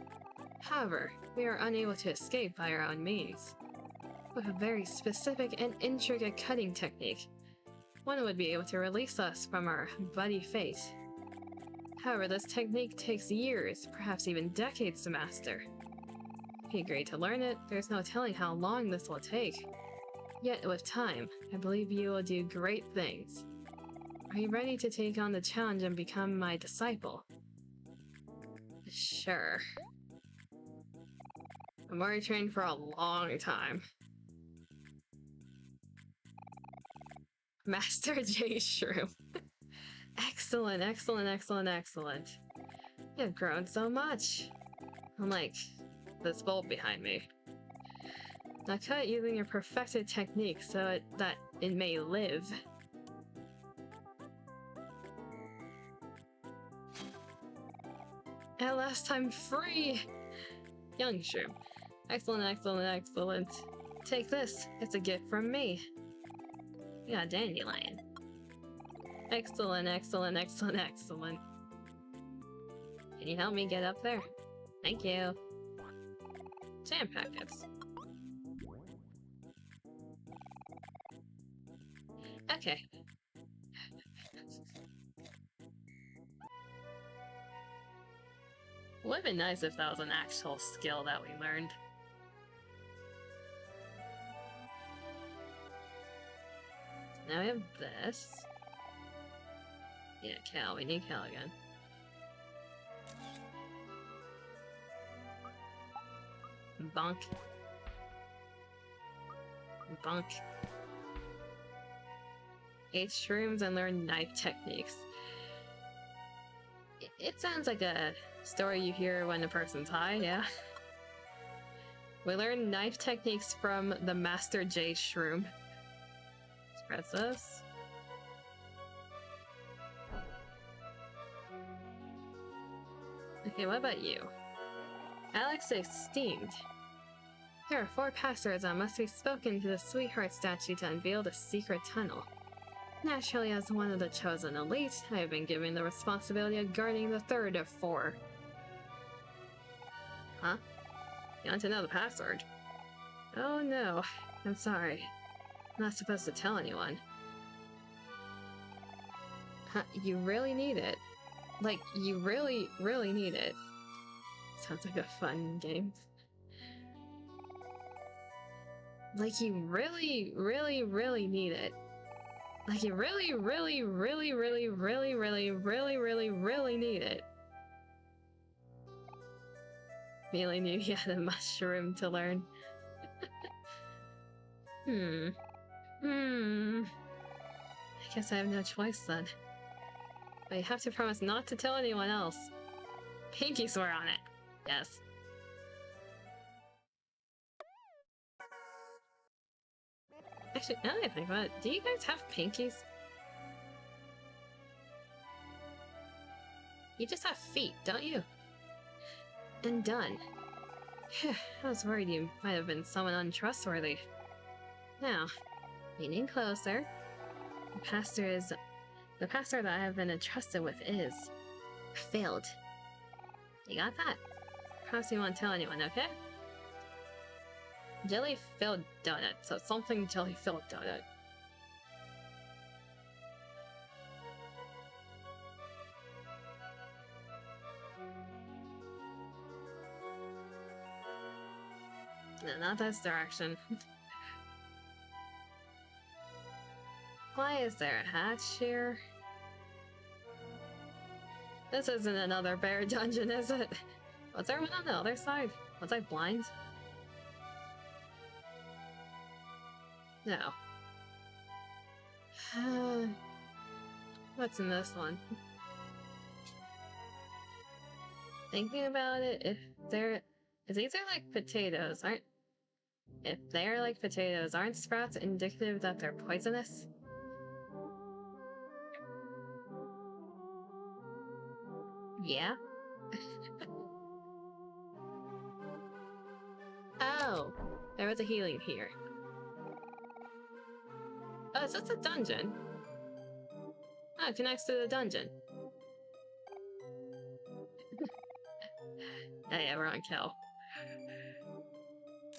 Speaker 1: However, we are unable to escape by our own means. With a very specific and intricate cutting technique, one would be able to release us from our bloody fate. However, this technique takes years, perhaps even decades to master. If you agree to learn it, there's no telling how long this will take. Yet, with time, I believe you will do great things. Are you ready to take on the challenge and become my disciple? Sure. I'm already trained for a long time. Master J Shroom. Excellent, excellent, excellent, excellent. You've grown so much. Unlike this bulb behind me. Now cut it using your perfected technique so that it may live. At last I'm free! Young Shroom. Excellent, excellent, excellent. Take this. It's a gift from me. You got a dandelion. Excellent, excellent, excellent, excellent. Can you help me get up there? Thank you. Jam packets. Okay. Would have been nice if that was an actual skill that we learned. Now we have this. Yeah, Cal. We need Cal again. Bonk. Bonk. 8 shrooms and learn knife techniques. It sounds like a story you hear when a person's high, yeah. We learn knife techniques from the Master J Shroom. Press this. Okay, what about you? Alex Esteemed. There are 4 passwords that must be spoken to the Sweetheart statue to unveil the secret tunnel. Naturally, as one of the chosen elite, I have been given the responsibility of guarding the 3rd of 4. Huh? You want to know the password? Oh no, I'm sorry. I'm not supposed to tell anyone. Huh, you really need it. Like, you really, really need it. Sounds like a fun game. Like, you really, really, really need it. Like, you really, really, really, really, really, really, really, really, really need it. Really knew you had a mushroom to learn. I guess I have no choice then. But you have to promise not to tell anyone else. Pinky swear on it. Yes. Actually, now that I think about it, do you guys have pinkies? You just have feet, don't you? And done. I was worried you might have been someone untrustworthy. Now, leaning closer, the pastor that I have been entrusted with is failed. You got that? Perhaps you won't tell anyone, okay? Jelly-filled donut, so something jelly-filled donut. No, not this direction. Why is there a hatch here? This isn't another bear dungeon, is it? Was there one on the other side? Was I blind? No. What's in this one? Thinking about it, if these are like potatoes, if they're like potatoes, aren't sprouts indicative that they're poisonous? Yeah? Oh, there was a healing here. Oh, is this a dungeon? Oh, it connects to the dungeon. Yeah, we're on Kel.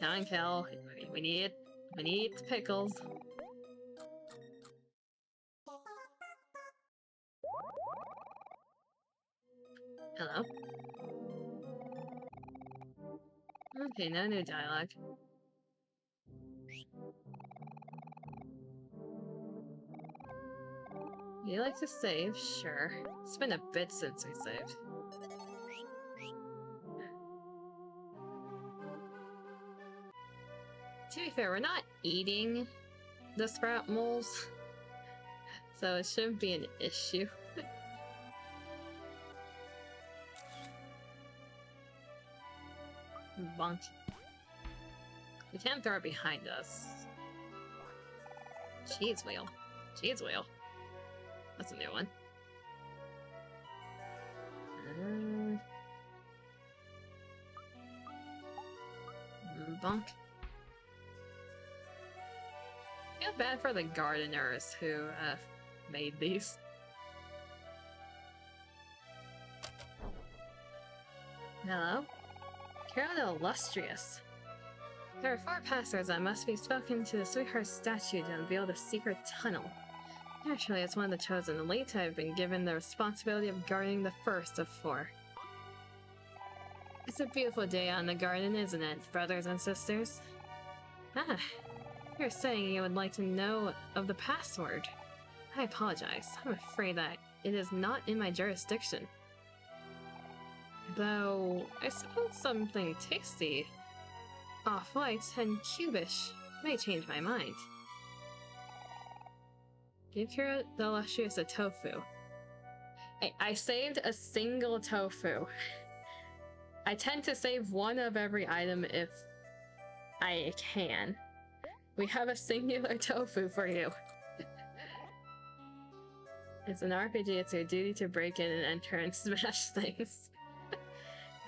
Speaker 1: Come on, Kel. We need pickles. Hello. Okay, no new dialogue. You like to save? Sure. It's been a bit since we saved. To be fair, we're not eating the sprout moles, so it shouldn't be an issue. Bonk. We can't throw it behind us. Cheese wheel. Cheese wheel. That's a new one. Bonk. I feel bad for the gardeners who made these. Hello? Carol the Illustrious. There are 4 passers that must be spoken to the sweetheart statue to unveil the secret tunnel. Naturally, as one of the chosen elite, I've been given the responsibility of guarding the first of 4. It's a beautiful day out in the garden, isn't it, brothers and sisters? Ah, you're saying you would like to know of the password. I apologize. I'm afraid that it is not in my jurisdiction. Though, I suppose something tasty, off-white, and cubish may change my mind. Give Kira the Illustrious a tofu. I saved a single tofu. I tend to save one of every item if I can. We have a singular tofu for you. It's an RPG, it's your duty to break in and enter and smash things.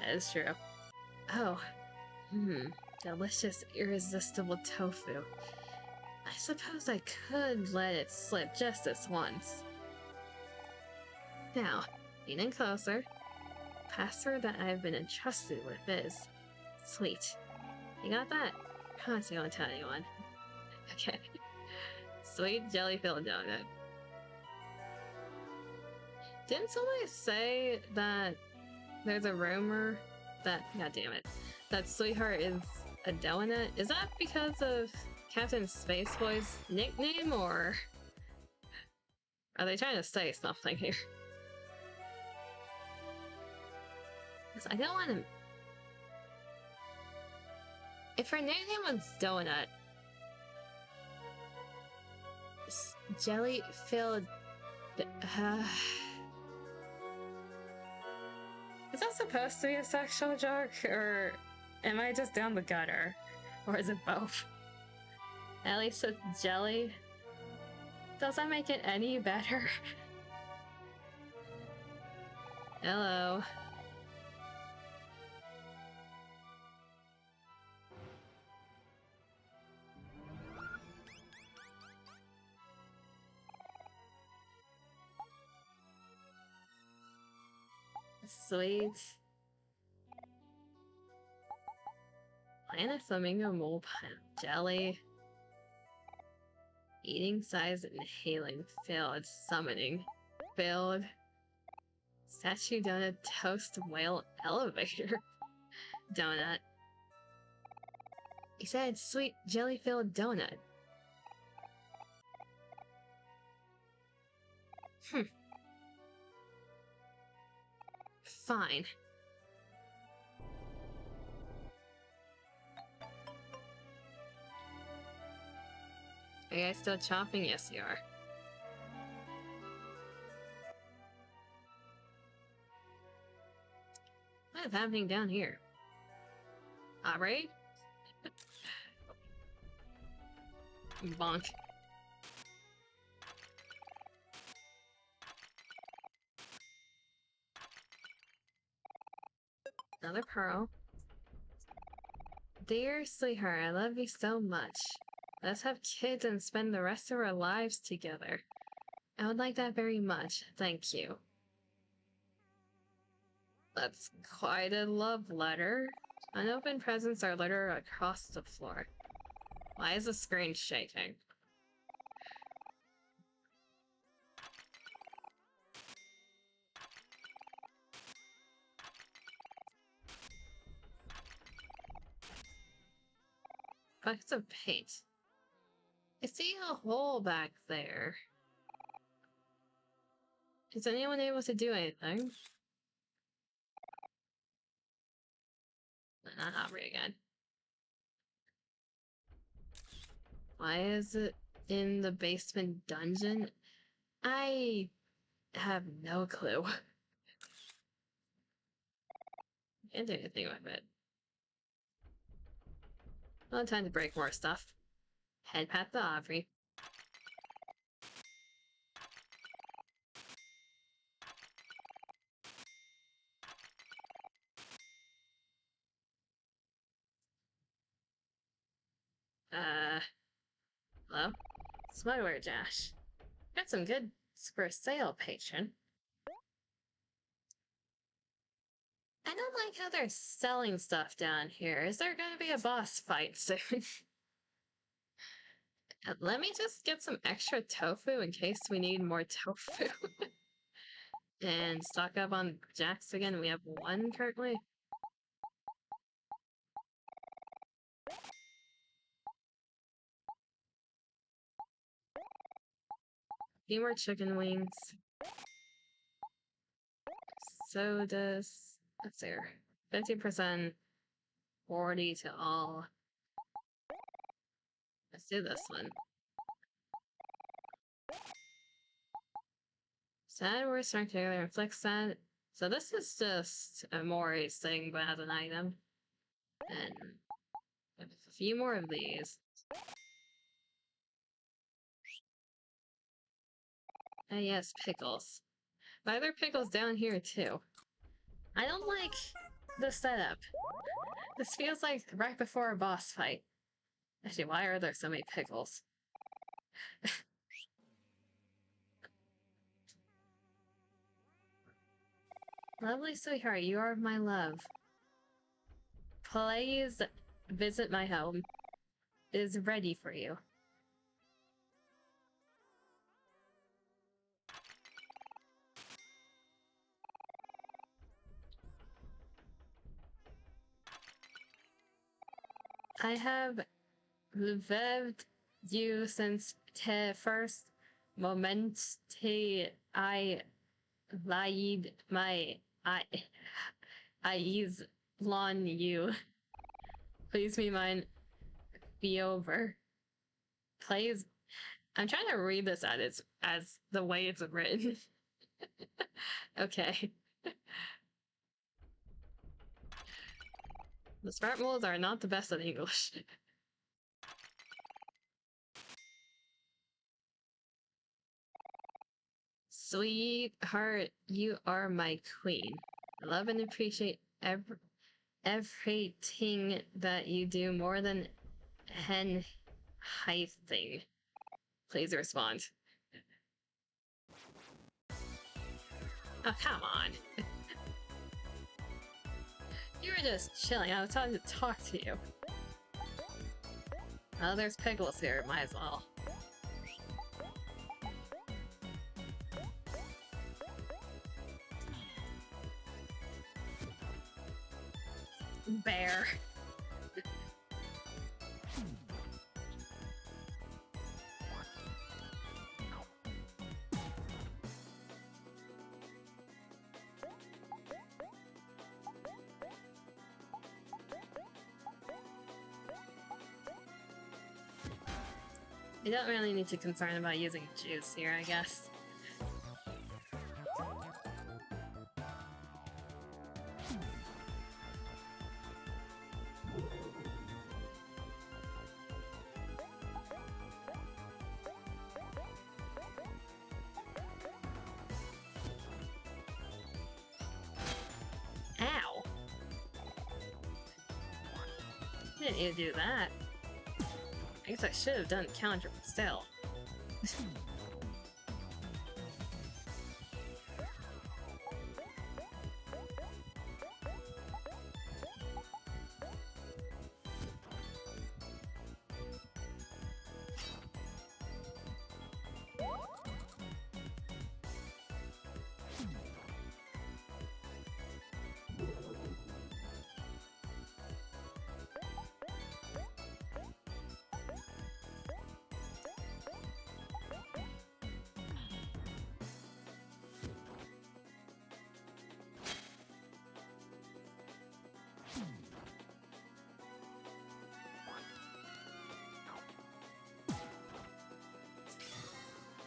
Speaker 1: That is true. Oh. Delicious, irresistible tofu. I suppose I could let it slip just this once. Now, lean in closer. Password that I've been entrusted with is... Sweet. You got that? Promise you won't tell anyone. Okay. Sweet jelly-filled donut. Didn't somebody say that there's a rumor that... God damn it. That Sweetheart is a donut? Is that because of Captain Spaceboy's nickname, or... Are they trying to say something here? Because I don't want to... If her nickname was Donut... Jelly-filled... Is that supposed to be a sexual joke, or am I just down the gutter? Or is it both? At least with jelly? Does that make it any better? Hello. Sweet. Planet Flamingo Mole Pile. Jelly. Eating size inhaling. Failed. Summoning. Failed. Statue donut toast whale elevator. Donut. He said sweet jelly-filled donut. fine. Are you guys still chopping? Yes, you are. What is happening down here? Alright. Bonk. Another pearl. Dear sweetheart, I love you so much. Let's have kids and spend the rest of our lives together. I would like that very much. Thank you. That's quite a love letter. Unopened presents are littered across the floor. Why is the screen shaking? Buckets of paint. I see a hole back there. Is anyone able to do anything? Not Aubrey again. Why is it in the basement dungeon? I have no clue. Can't do anything with it. Well, time to break more stuff. Head path to Aubrey. Hello? Smuggler Josh. Got some good for sale, patron. I don't like how they're selling stuff down here. Is there gonna be a boss fight soon? Let me just get some extra tofu in case we need more tofu. And stock up on jacks again. We have one currently. Few more chicken wings. Sodas. What's there? 50%. 40 to all. Let's do this one. Sad we're stuck together and flex sad. So this is just a OMORI thing, but as an item. And a few more of these. And yes, pickles. Why are there pickles down here too? I don't like the setup. This feels like right before a boss fight. Actually, why are there so many pickles? Lovely sweetheart, you are my love. Please visit my home. It is ready for you. I have lived you since the first moment I laid my eyes on you. Please be mine. Be over. Please. I'm trying to read this as the way it's written. Okay. The smart moles are not the best at English. Sweetheart, you are my queen. I love and appreciate everything that you do more than hen thing. Please respond. Oh, come on. You were just chilling. I was trying to talk to you. Oh, there's pickles here. Might as well. Bear. You don't really need to concern about using juice here, I guess. Ow! Didn't you do that? I guess I should have done counter, but still.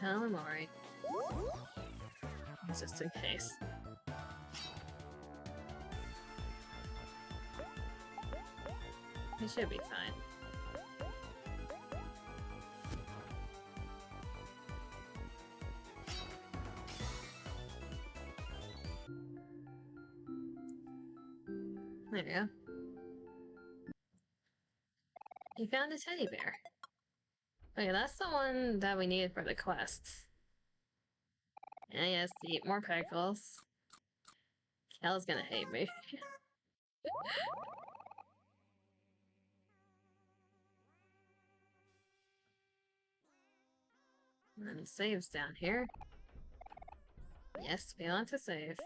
Speaker 1: OMORI. Just in case. It should be fine. There you go. You found a teddy bear. Okay, that's the one that we needed for the quests. And yes, to eat more pickles. Kel's gonna hate me. And the save's down here. Yes, we want to save.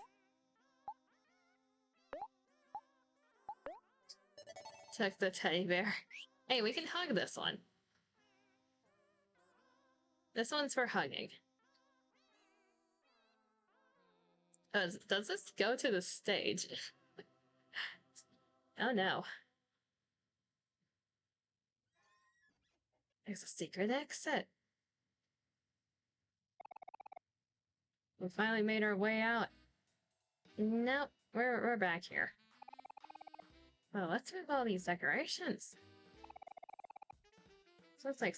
Speaker 1: Check the teddy bear. Hey, we can hug this one. This one's for hugging. Oh, does this go to the stage? Oh no. There's a secret exit. We finally made our way out. Nope, we're back here. Well, let's move all these decorations. So it's like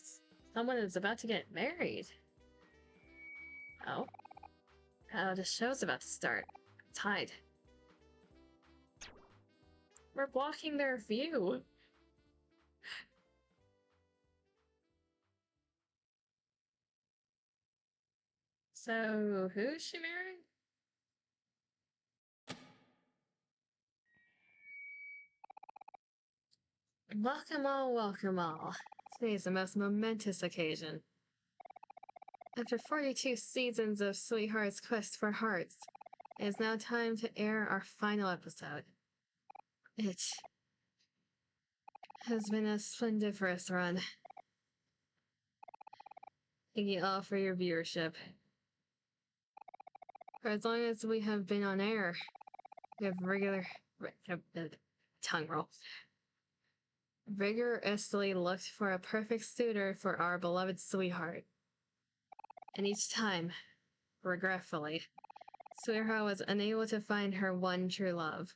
Speaker 1: someone is about to get married. Oh. Oh, the show's about to start. It's hide. We're blocking their view. So, who's she marrying? Welcome all, welcome all. Today is the most momentous occasion. After 42 seasons of Sweetheart's Quest for Hearts, it is now time to air our final episode. It has been a splendiferous run. Thank you all for your viewership. For as long as we have been on air, we have rigorously looked for a perfect suitor for our beloved sweetheart. And each time, regretfully, Sweetheart was unable to find her one true love.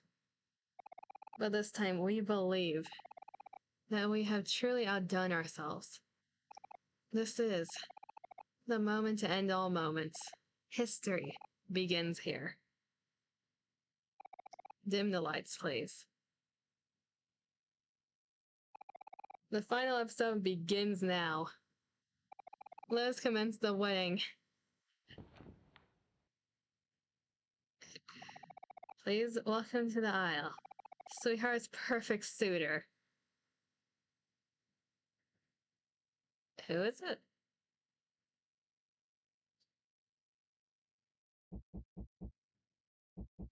Speaker 1: But this time we believe that we have truly outdone ourselves. This is the moment to end all moments. History begins here. Dim the lights, please. The final episode begins now. Let us commence the wedding. Please welcome to the aisle, Sweetheart's perfect suitor. Who is it?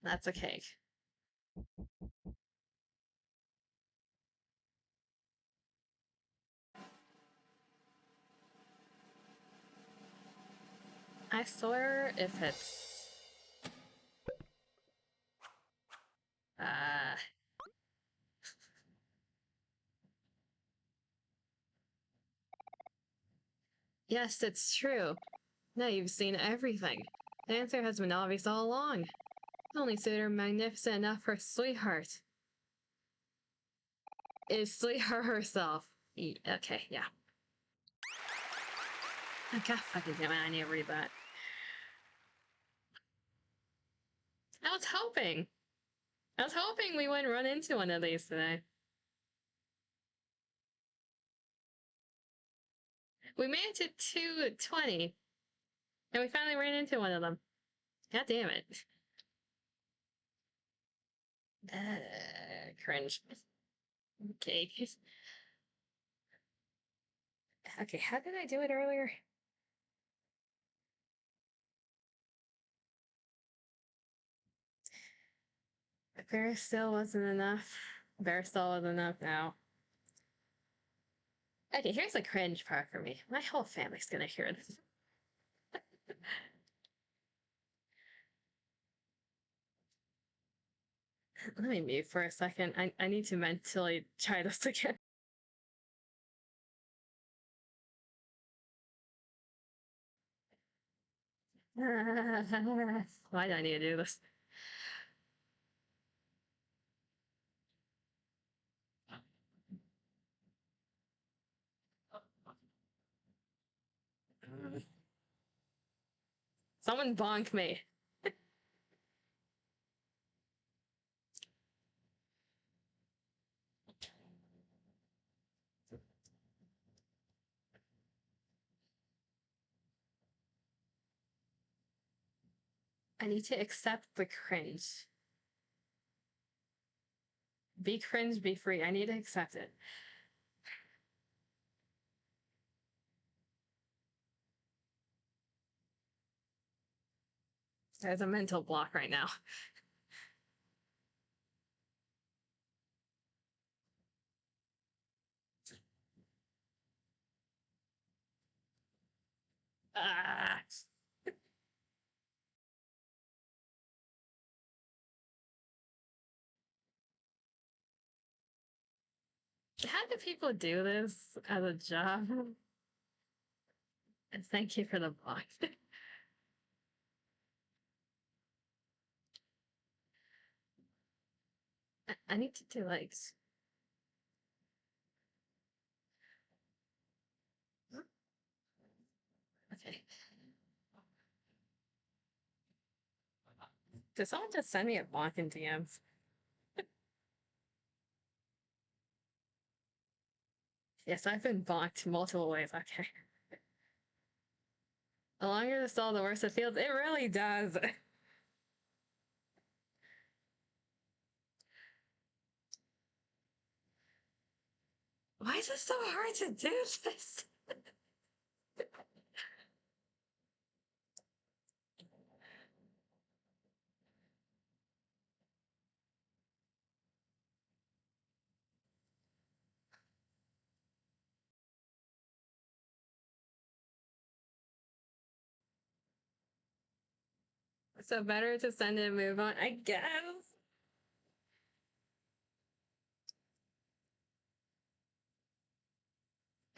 Speaker 1: That's a cake. I swear if it's... Yes, it's true. Now you've seen everything. The answer has been obvious all along. Only suitor magnificent enough for sweetheart. Is sweetheart herself. Okay, yeah. God fucking damn it, I need to read that. I was hoping we wouldn't run into one of these today. We made it to 220, and we finally ran into one of them. God damn it. Cringe. Okay. Okay, how did I do it earlier? Bear still wasn't enough. Bear still wasn't enough now. Okay, here's the cringe part for me. My whole family's gonna hear this. Let me mute for a second. I need to mentally try this again. Why do I need to do this? Someone bonk me. I need to accept the cringe. Be cringe, be free. I need to accept it. There's a mental block right now. Ah. How do people do this as a job? And thank you for the block. I need to do like. Okay. Did someone just send me a block in DMs? Yes, I've been blocked multiple ways. Okay. The longer the stall, the worse it feels. It really does. Why is it so hard to do this? So better to send it and move on, I guess.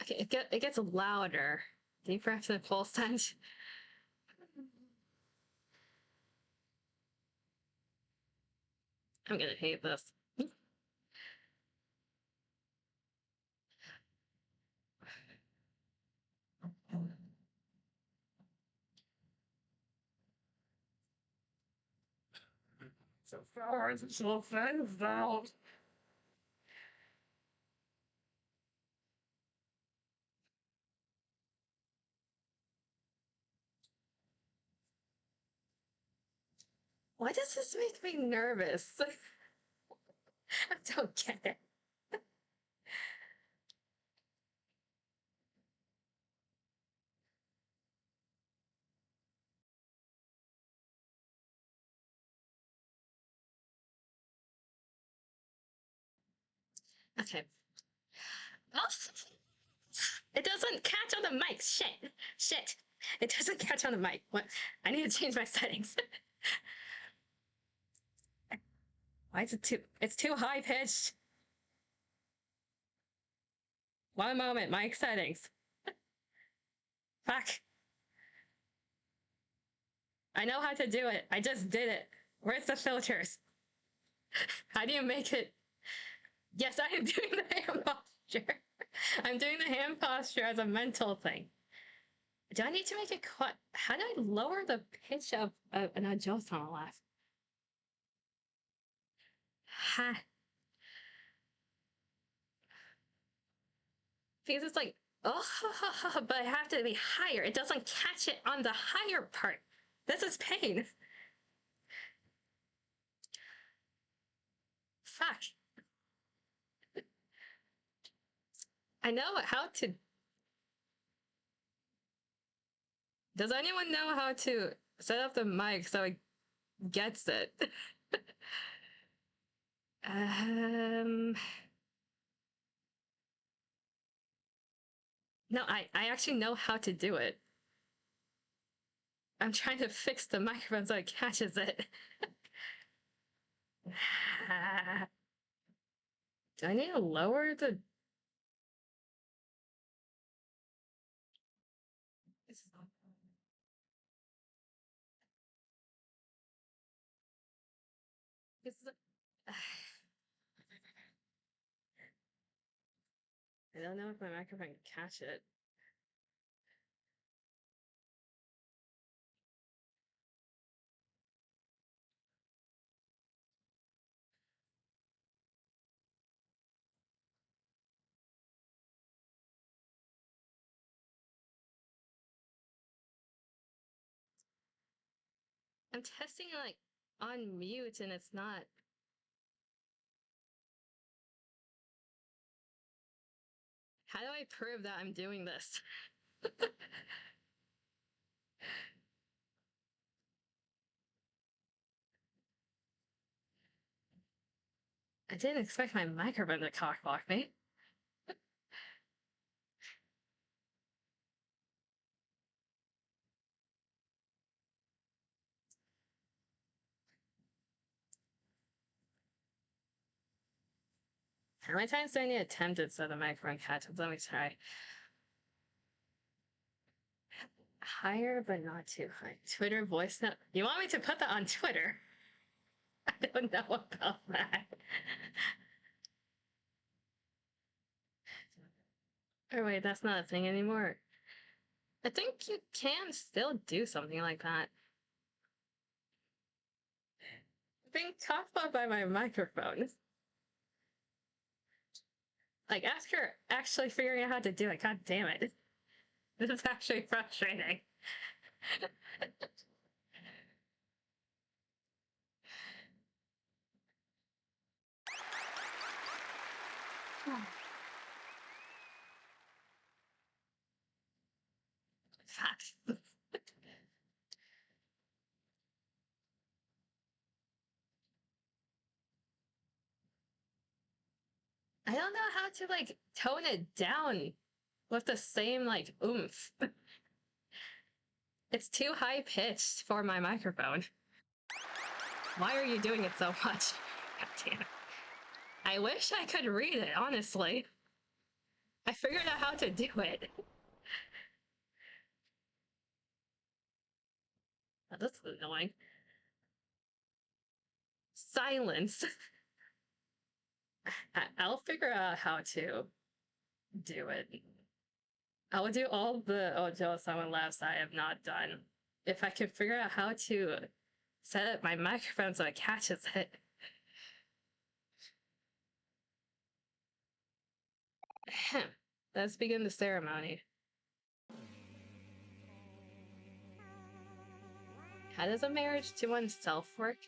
Speaker 1: Okay, it gets louder. Deep breath and full send. I'm gonna hate this. So far, it's so fast out. Why does this make me nervous? I don't get it. Okay. Oh, it doesn't catch on the mic. Shit. Shit. It doesn't catch on the mic. What? I need to change my settings. Why is it too? It's too high pitched. One moment, mic settings. Fuck. I know how to do it. I just did it. Where's the filters? How do you make it? Yes, I am doing the hand posture. I'm doing the hand posture as a mental thing. Do I need to make it quiet? How do I lower the pitch of an adjust on a laugh? Ha. Because it's like, oh, but I have to be higher. It doesn't catch it on the higher part. This is pain. Fuck. I know how to. Does anyone know how to set up the mic so it gets it? No, I actually know how to do it. I'm trying to fix the microphone so it catches it. Do I need to lower the... I don't know if my microphone can catch it. I'm testing it like on mute and it's not. How do I prove that I'm doing this? I didn't expect my microphone to cockblock me. How many times do I need to attempt it so the microphone catches? Let me try. Higher, but not too high. Twitter voice note. You want me to put that on Twitter? I don't know about that. Or wait, that's not a thing anymore. I think you can still do something like that. Being talked about by my microphone. Like, after actually figuring out how to do it, god damn it. This is actually frustrating. Fuck. I don't know how to, like, tone it down with the same, like, oomph. It's too high pitched for my microphone. Why are you doing it so much? God damn it. I wish I could read it, honestly. I figured out how to do it. Oh, this is annoying. Silence. I'll figure out how to do it. I will do all the Ojo-sama labs I have not done. If I can figure out how to set up my microphone so it catches it. Let's begin the ceremony. How does a marriage to oneself work?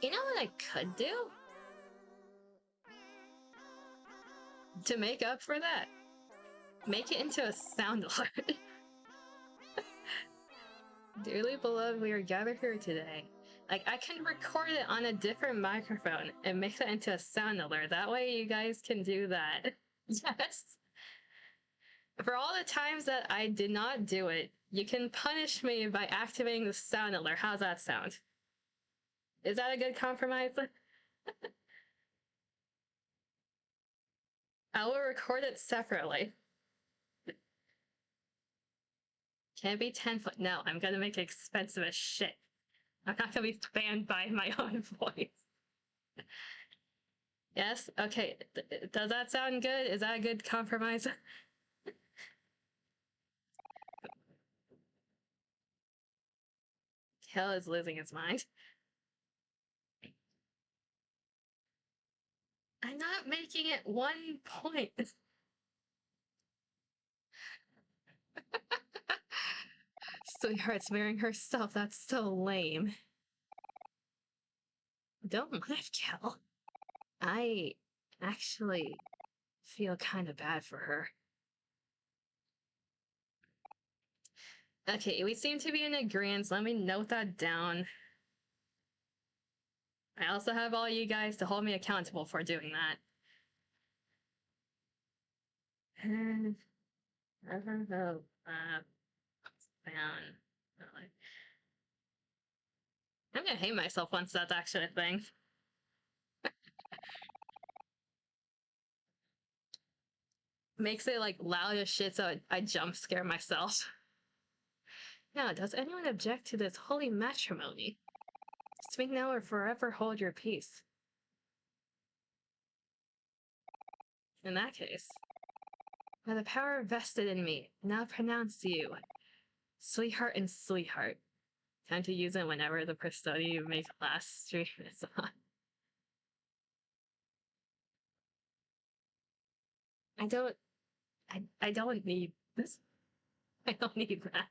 Speaker 1: You know what I could do? To make up for that, make it into a sound alert. Dearly beloved, we are gathered here today. Like, I can record it on a different microphone and make that into a sound alert. That way you guys can do that. Yes. For all the times that I did not do it, you can punish me by activating the sound alert. How's that sound? Is that a good compromise? I will record it separately. Can't be 10 foot. No, I'm gonna make it expensive as shit. I'm not gonna be banned by my own voice. Yes? Okay. Does that sound good? Is that a good compromise? Hell is losing its mind. I'm not making it 1 point. Sweetheart's marrying herself. That's so lame. Don't laugh, Kel. I actually feel kind of bad for her. Okay, we seem to be in agreement. Let me note that down. I also have all you guys to hold me accountable for doing that. I don't know. I'm gonna hate myself once that's actually a thing. Makes it like loud as shit so I jump scare myself. Now, does anyone object to this holy matrimony? Speak now or forever hold your peace. In that case, by the power vested in me, now pronounce you sweetheart and sweetheart. Time to use it whenever the persona you make last stream is on. I don't need this. I don't need that.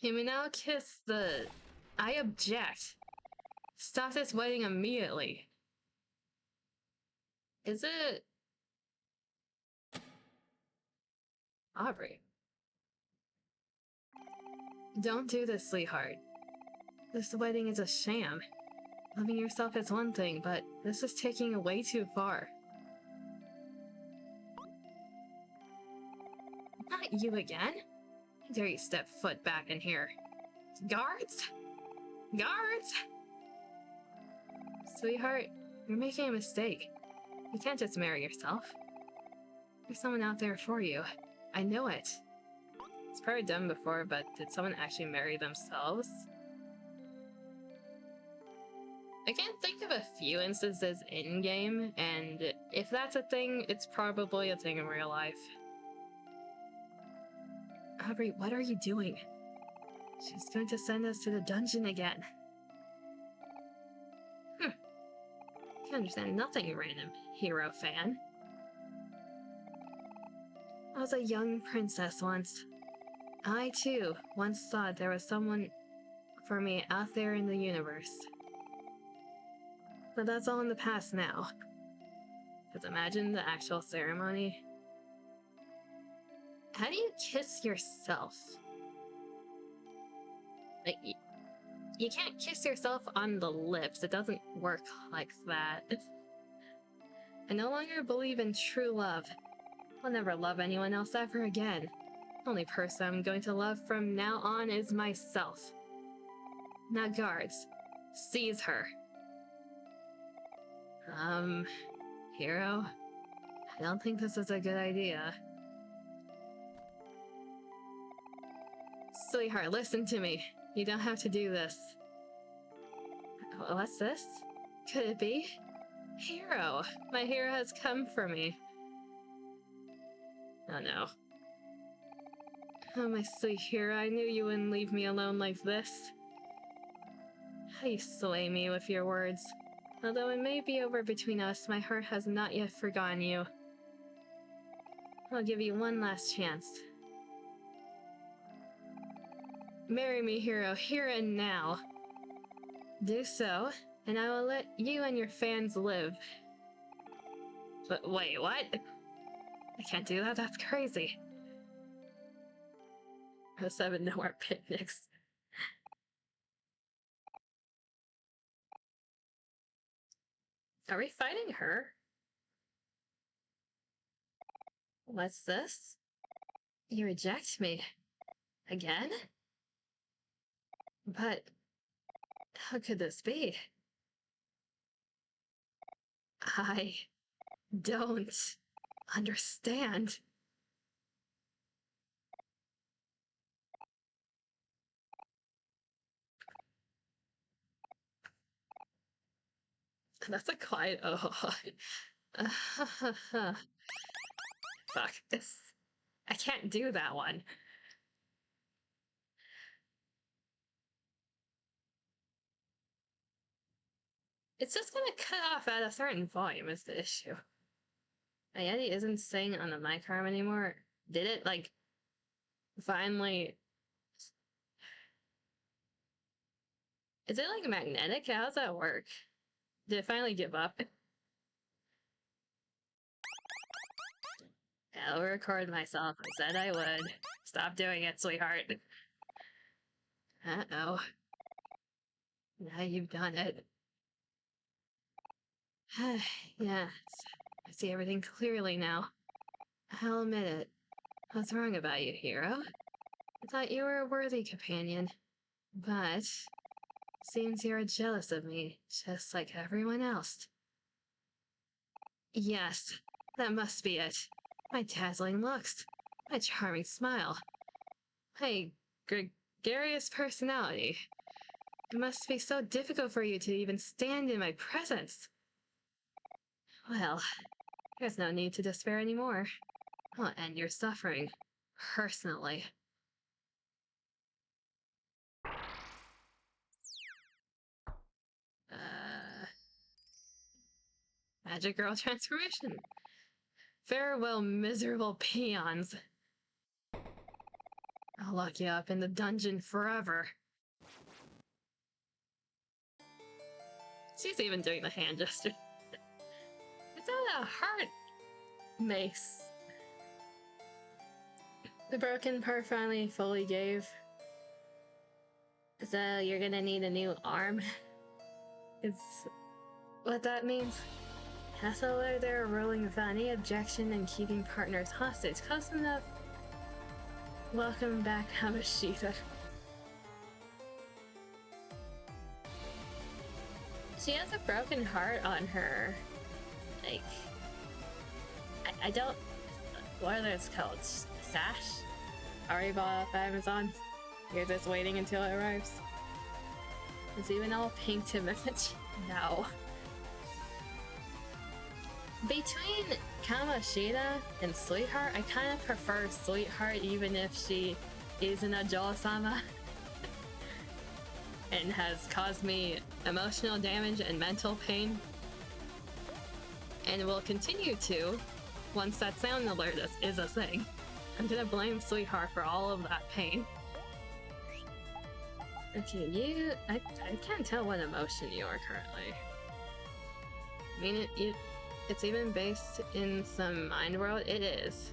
Speaker 1: Can we now kiss the... I object. Stop this wedding immediately. Is it... Aubrey? Don't do this, sweetheart. This wedding is a sham. Loving yourself is one thing, but this is taking it way too far. Not you again. How dare you step foot back in here. Guards? Guards! Sweetheart, you're making a mistake. You can't just marry yourself. There's someone out there for you. I know it. It's probably done before, but did someone actually marry themselves? I can't think of a few instances in-game, and if that's a thing, it's probably a thing in real life. Aubrey, what are you doing? She's going to send us to the dungeon again. Can't understand nothing, random hero fan. I was a young princess once. I, too, once thought there was someone for me out there in the universe. But that's all in the past now. Just imagine the actual ceremony. How do you kiss yourself? Like, you can't kiss yourself on the lips. It doesn't work like that. I no longer believe in true love. I'll never love anyone else ever again. The only person I'm going to love from now on is myself. Now, guards, seize her. Hero? I don't think this is a good idea. Sweetheart, listen to me. You don't have to do this. What's this? Could it be? Hero! My hero has come for me. Oh no. Oh, my sweet hero, I knew you wouldn't leave me alone like this. How you sway me with your words. Although it may be over between us, my heart has not yet forgotten you. I'll give you one last chance. Marry me, hero, here and now. Do so, and I will let you and your fans live. But wait, what? I can't do that, that's crazy. 7 nowhere picnics. Are we fighting her? What's this? You reject me. Again? But how could this be? I don't understand. That's a quiet oh. Fuck this. I can't do that one. It's just gonna cut off at a certain volume is the issue. My Yeti isn't staying on the mic arm anymore. Did it, like, finally... Is it, like, magnetic? How does that work? Did it finally give up? I'll record myself. I said I would. Stop doing it, sweetheart. Uh-oh. Now you've done it. Yes. I see everything clearly now. I'll admit it. What's wrong about you, hero? I thought you were a worthy companion. But... seems you're jealous of me, just like everyone else. Yes, that must be it. My dazzling looks. My charming smile. My gregarious personality. It must be so difficult for you to even stand in my presence. Well, there's no need to despair anymore. I'll end your suffering. Personally. Magic Girl transformation. Farewell, miserable peons. I'll lock you up in the dungeon forever. She's even doing the hand gesture. It's not a heart mace. The broken part finally fully gave. So you're gonna need a new arm? Is what that means? Hassler there ruling without any objection and keeping partners hostage. Close enough. Welcome back, Hamashita. She has a broken heart on her. Like, I don't. What are those called? Sash? Already bought off Amazon. You're just waiting until it arrives. It's even all pink to match. No. Between Kamoshida and Sweetheart, I kind of prefer Sweetheart even if she isn't a Joe-sama and has caused me emotional damage and mental pain. And will continue to once that sound alert is a thing. I'm gonna blame Sweetheart for all of that pain. Okay, I can't tell what emotion you are currently. I mean, it's even based in some mind world. It is.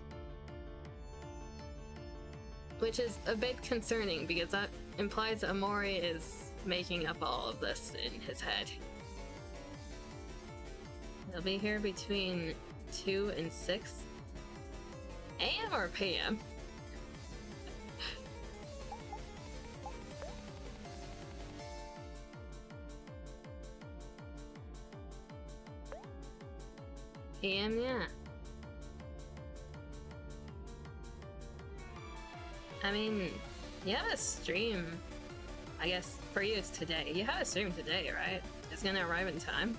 Speaker 1: Which is a bit concerning because that implies OMORI is making up all of this in his head. He'll be here between 2 and 6 AM or PM? PM, yeah. I mean, you have a stream. I guess for you it's today. You have a stream today, right? It's gonna arrive in time.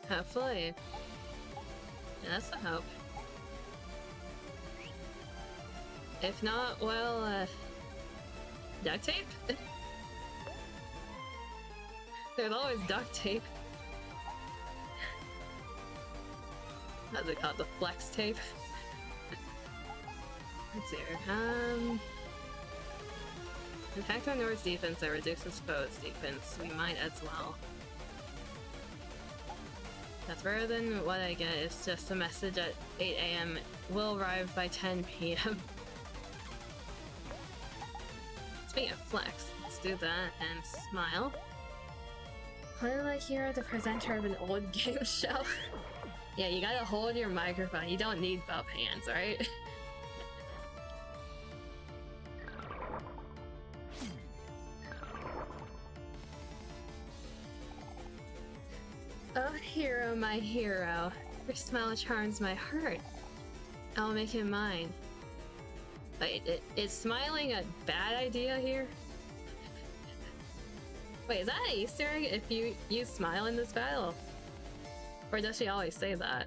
Speaker 1: Hopefully. Yeah, that's the hope. If not, well, duct tape? There's always duct tape. How's it called? The flex tape? Let's see here. Impact on Nor's defense that reduces foe's defense. We might as well. That's better than what I get. It's just a message at 8 AM. Will arrive by 10 PM. Speaking of flex, let's do that and smile. I like you're the presenter of an old game show. Yeah, you gotta hold your microphone. You don't need both hands, right? Oh, hero, my hero. Your smile charms my heart. I'll make it mine. Wait, is smiling a bad idea here? Wait, is that an Easter egg if you smile in this battle? Or does she always say that?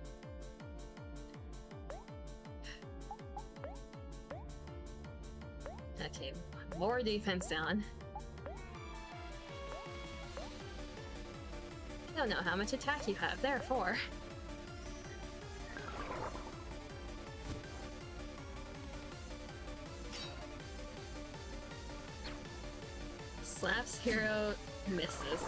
Speaker 1: Okay, more defense down. I don't know how much attack you have, therefore. Slaps hero misses.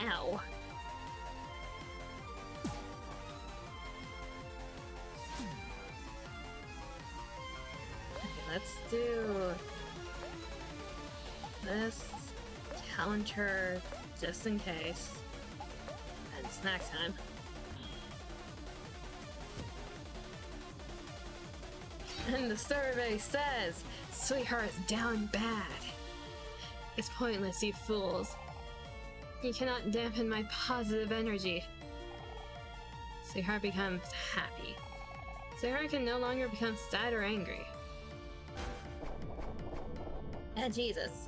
Speaker 1: Ow. Okay, let's do this counter just in case. And snack time. And the survey says, Sweetheart's down bad. It's pointless, you fools. You cannot dampen my positive energy. Sweetheart becomes happy. Sweetheart can no longer become sad or angry. Ah, Jesus.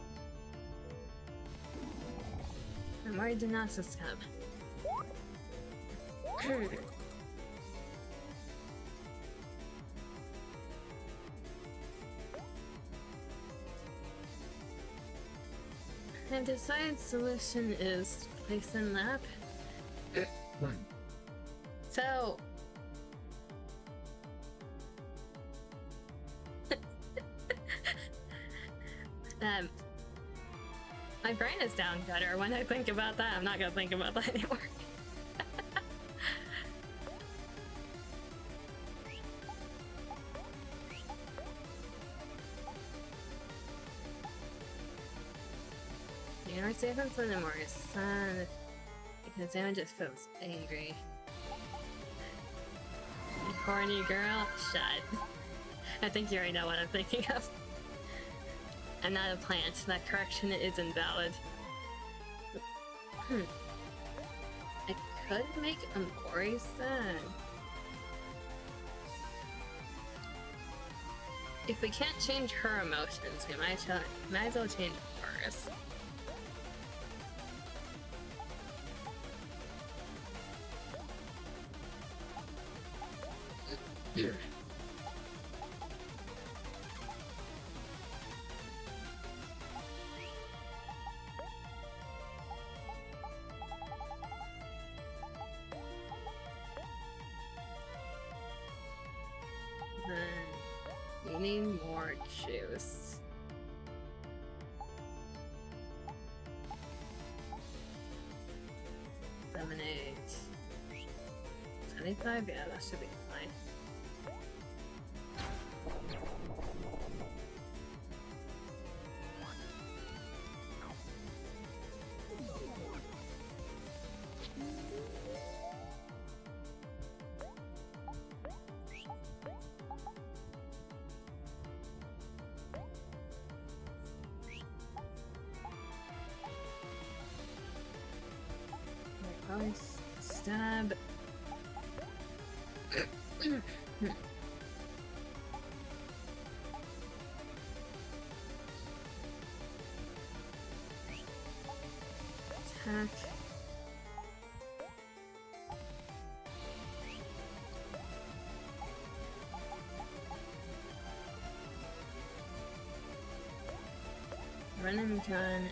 Speaker 1: OMORI did not succumb. I've decided solution is place in lap. So my brain is down gutter when I think about that. I'm not gonna think about that anymore. You're safe from OMORI's son because Emma just feels angry. You corny girl, shut. I think you already know what I'm thinking of. I'm not a plant. That correction is invalid. I could make OMORI sad. If we can't change her emotions, we might as well change hers. Yeah. You need more juice. Lemonade. 75? Yeah, that should be fine. Stab. Attack. Run and gun and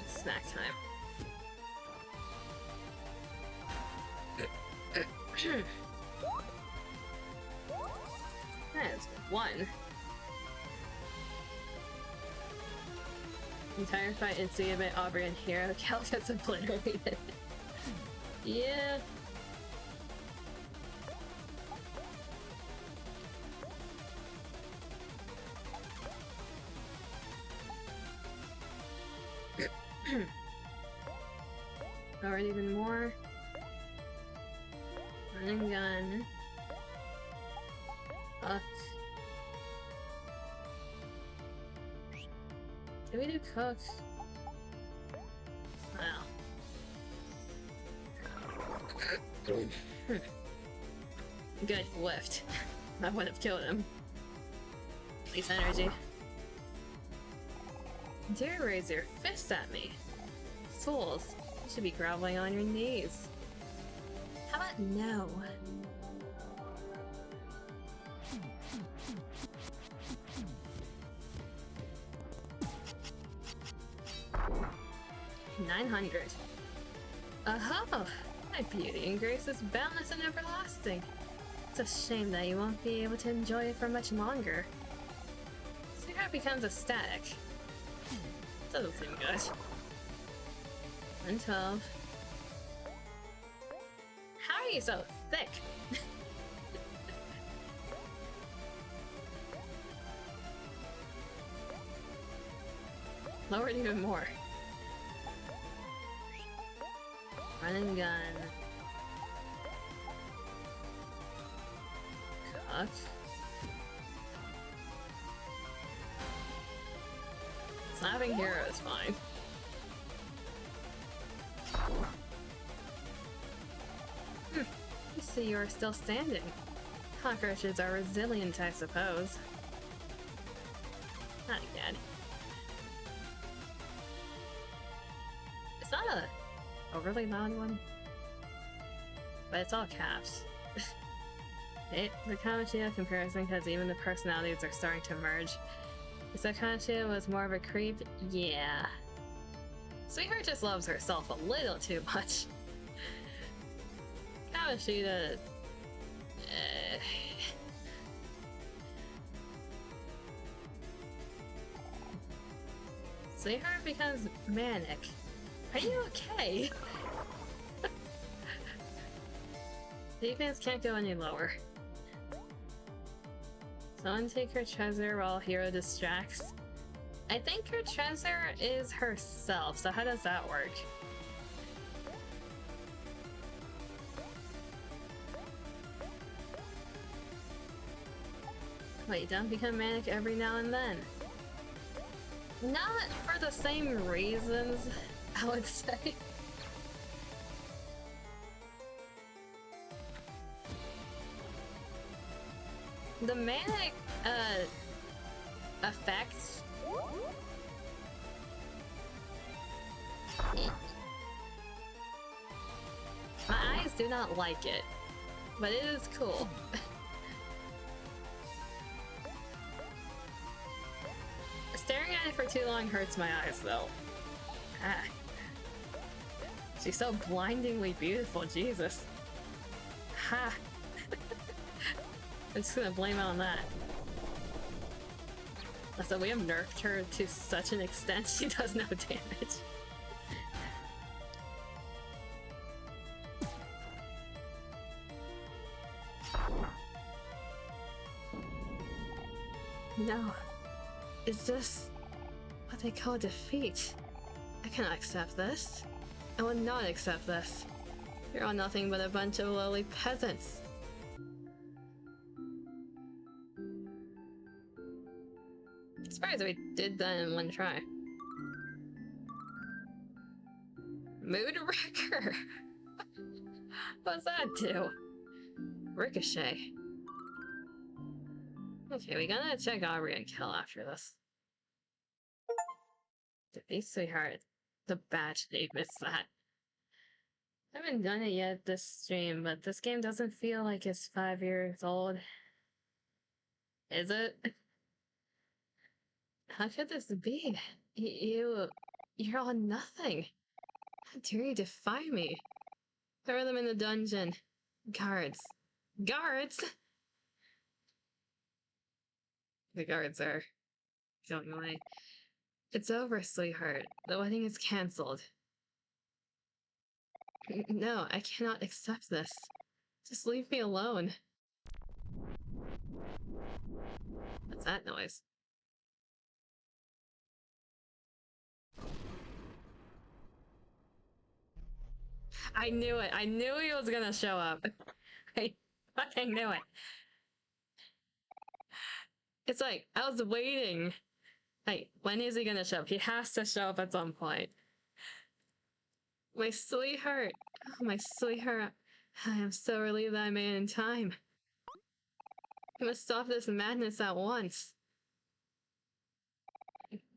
Speaker 1: snack time. That's one. Entire fight instigated by Aubrey and Hero. Cal gets obliterated. Yeah. Alright, even more. Running gun. Cook. Did we do cook? Well. Good, lift. I would have killed him. At least energy. Dare raise your fist at me. Fools, you should be groveling on your knees. How about no? $900. Oh, my beauty and grace is boundless and everlasting. It's a shame that you won't be able to enjoy it for much longer. Sweetheart becomes ecstatic. Doesn't seem good. 112. How are you so thick? Lowered even more. Run and gun. Cook. Slapping hero is fine. You see you're still standing. Cockroaches are resilient, I suppose. Not again. It's not a overly loud one, but it's all caps. The Kamoshida comparison, because even the personalities are starting to merge. If Kamoshida was more of a creep, yeah. Sweetheart just loves herself a little too much. Kamoshida... Sweetheart becomes manic. Are you okay? Defense can't go any lower. Someone take her treasure while hero distracts. I think her treasure is herself, so how does that work? Wait, don't become manic every now and then. Not for the same reasons, I would say. The manic, effect... My eyes do not like it, but it is cool. Staring at it for too long hurts my eyes, though. Ah. She's so blindingly beautiful, Jesus. Ha! I'm just gonna blame it on that. So we have nerfed her to such an extent she does no damage. No. Is this what they call defeat? I cannot accept this. I will not accept this. You're all nothing but a bunch of lowly peasants. I'm surprised we did that in one try. Mood Wrecker! What's that do? Ricochet. Okay, we gotta check OMORI and kill after this. Defeat Sweetheart. The badge name is that. I haven't done it yet this stream, but this game doesn't feel like it's 5 years old. Is it? How could this be? You're all nothing. How dare you defy me? Throw them in the dungeon. Guards. Guards? The guards are going away. It's over, sweetheart. The wedding is cancelled. No, I cannot accept this. Just leave me alone. What's that noise? I knew it. I knew he was gonna show up. I fucking knew it. It's like, I was waiting. Like, when is he gonna show up? He has to show up at some point. My sweetheart. Oh, my sweetheart. I am so relieved that I made it in time. I must stop this madness at once.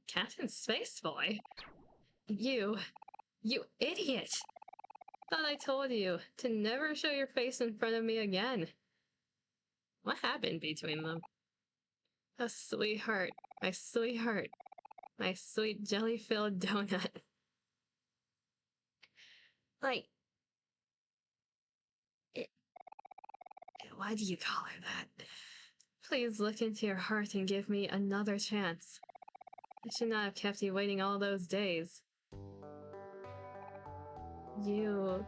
Speaker 1: Captain Spaceboy? You idiot! Thought I told you to never show your face in front of me again. What happened between them? Oh, sweetheart. My sweetheart. My sweet jelly-filled donut. Like... Why do you call her that? Please look into your heart and give me another chance. I should not have kept you waiting all those days. You...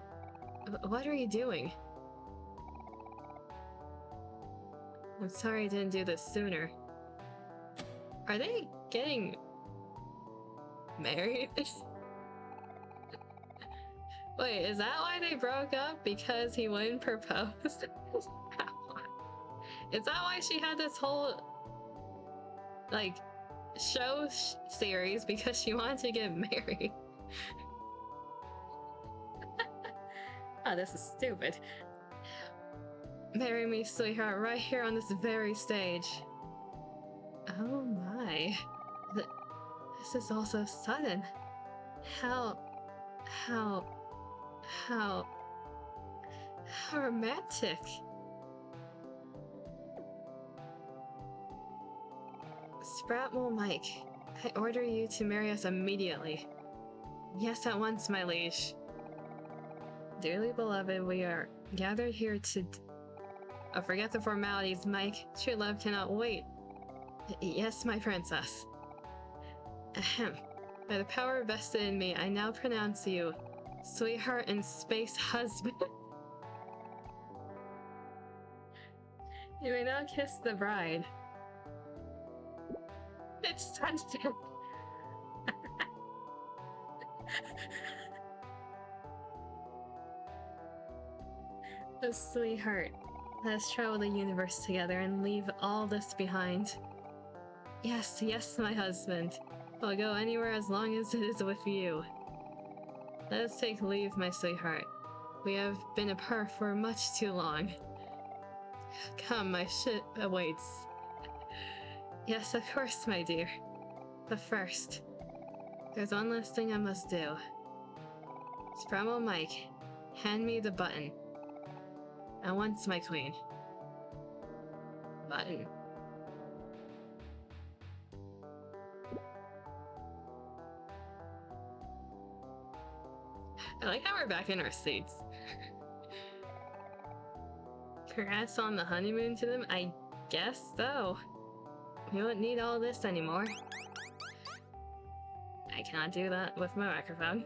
Speaker 1: What are you doing? I'm sorry I didn't do this sooner. Are they getting... married? Wait, is that why they broke up? Because he wouldn't propose? Is that why she had this whole... like... show series? Because she wanted to get married? Oh, this is stupid. Marry me, sweetheart, right here on this very stage. Oh my. This is all so sudden. How romantic. Spratmole Mike, I order you to marry us immediately. Yes, at once, my liege. Dearly beloved, we are gathered here to... Oh, forget the formalities, Mike. True love cannot wait. Yes, my princess. Ahem. By the power vested in me, I now pronounce you sweetheart and space husband. You may now kiss the bride. It's sunset. Oh, sweetheart. Let's travel the universe together and leave all this behind. Yes, yes, my husband. I'll go anywhere as long as it is with you. Let us take leave, my sweetheart. We have been apart for much too long. Come, my ship awaits. Yes, of course, my dear. But first, there's one last thing I must do. Spratmole Mike, hand me the button. At once, my queen. Button. I like how we're back in our seats. Congrats on the honeymoon to them? I guess so. We won't need all this anymore. I cannot do that with my microphone.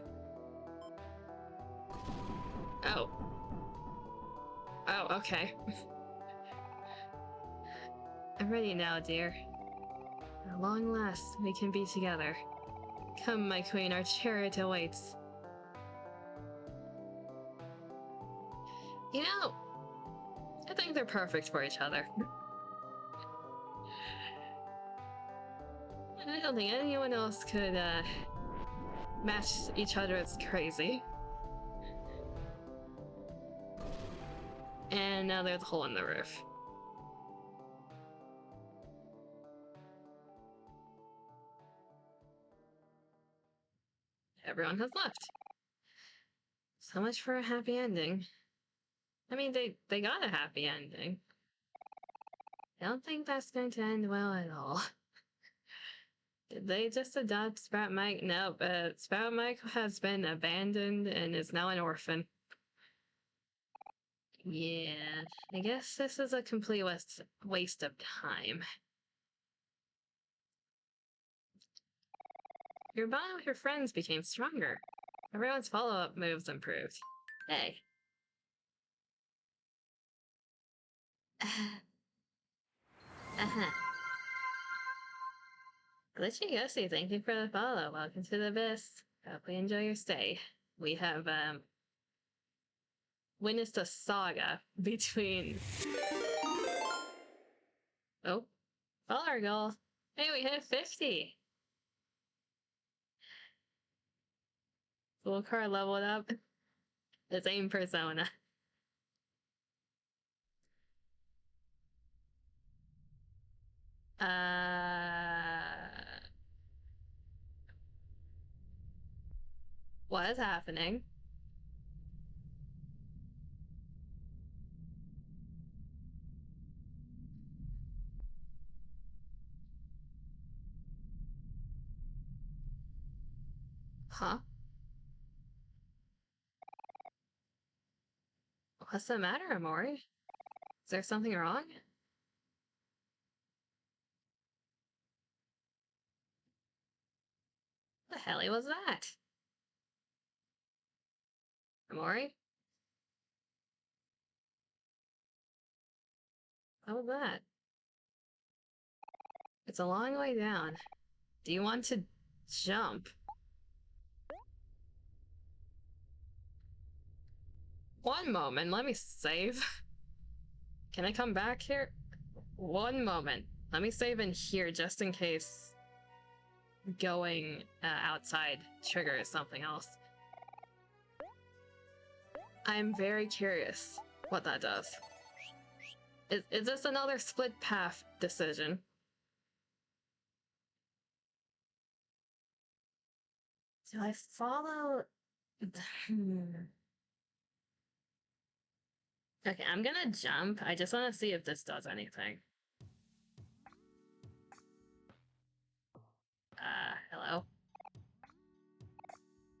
Speaker 1: Oh. Oh, okay. I'm ready now, dear. At long last, we can be together. Come, my queen, our chariot awaits. You know, I think they're perfect for each other. I don't think anyone else could, match each other. It's crazy. And now there's a hole in the roof. Everyone has left. So much for a happy ending. I mean, they got a happy ending. I don't think that's going to end well at all. Did they just adopt Sprout Mike? Nope, Sprout Mike has been abandoned and is now an orphan. Yeah, I guess this is a complete waste of time. Your bond with your friends became stronger. Everyone's follow-up moves improved. Hey. Glitchy Ghosty, thank you for the follow. Welcome to the Abyss. Hope you enjoy your stay. We have, witnessed a saga between... Oh, follower goal. Hey, we hit 50! Full car leveled up. The same persona. What is happening? Huh? What's the matter, Omori? Is there something wrong? The hell was that? Omori? What was that? It's a long way down. Do you want to jump? One moment, let me save. Can I come back here? One moment. Let me save in here just in case going outside triggers something else. I'm very curious what that does. Is this another split path decision? Do I follow... Okay, I'm gonna jump. I just want to see if this does anything. Hello?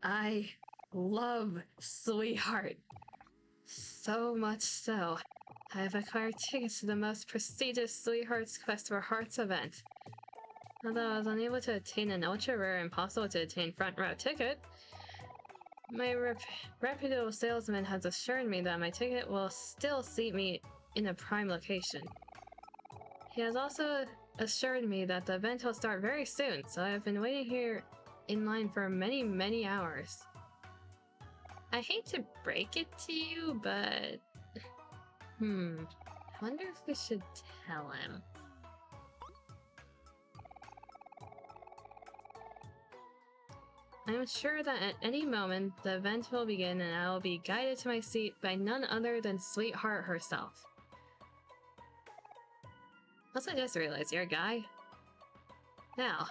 Speaker 1: I love Sweetheart. So much so, I have acquired tickets to the most prestigious Sweetheart's Quest for Hearts event. Although I was unable to attain an ultra-rare impossible to attain front row ticket, my reputable salesman has assured me that my ticket will still seat me in a prime location. He has also assured me that the event will start very soon, so I have been waiting here in line for many, many hours. I hate to break it to you, but... I wonder if we should tell him. I'm sure that at any moment, the event will begin and I will be guided to my seat by none other than Sweetheart herself. Also, I just realized you're a guy. Now,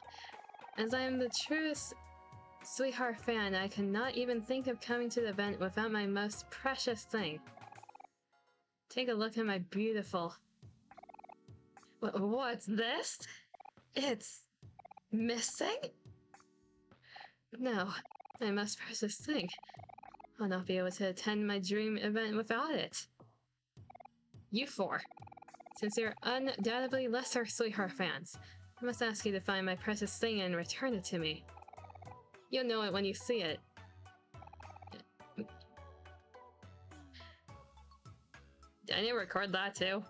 Speaker 1: as I am the truest Sweetheart fan, I cannot even think of coming to the event without my most precious thing. Take a look at my beautiful... What's this? It's... missing? No, my most precious thing. I'll not be able to attend my dream event without it. You four. Since you're undoubtedly lesser Sweetheart fans, I must ask you to find my precious thing and return it to me. You'll know it when you see it. Did I need to record that too?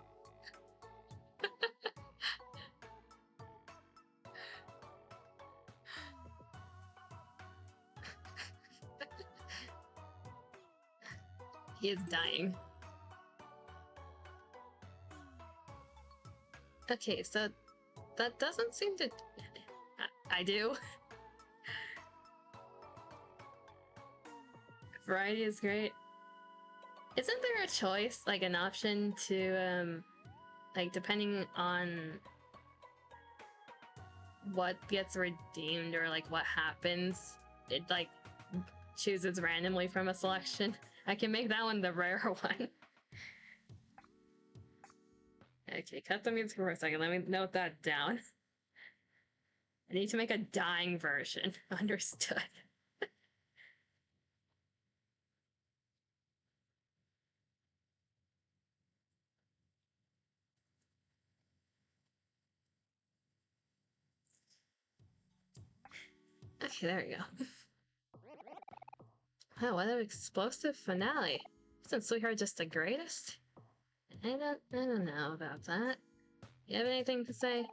Speaker 1: He is dying. Okay, so that doesn't seem to... I do. Variety is great. Isn't there a choice, like an option to, like depending on what gets redeemed or like what happens, it like chooses randomly from a selection? I can make that one the rare one. Okay, cut the music for a second. Let me note that down. I need to make a dying version. Understood. Okay, there we go. Oh, what an explosive finale. Isn't Sweetheart just the greatest? I don't know about that. You have anything to say?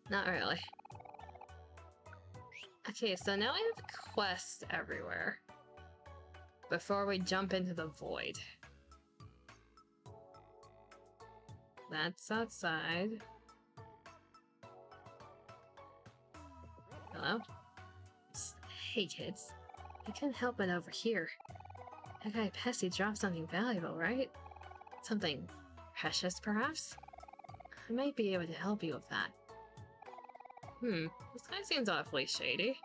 Speaker 1: Not really. Okay, so now we have quests everywhere. before we jump into the void. That's outside. Hello? Hey kids, I couldn't help but overhear. That guy Pesky dropped something valuable, right? Something precious, perhaps? I might be able to help you with that. This guy seems awfully shady.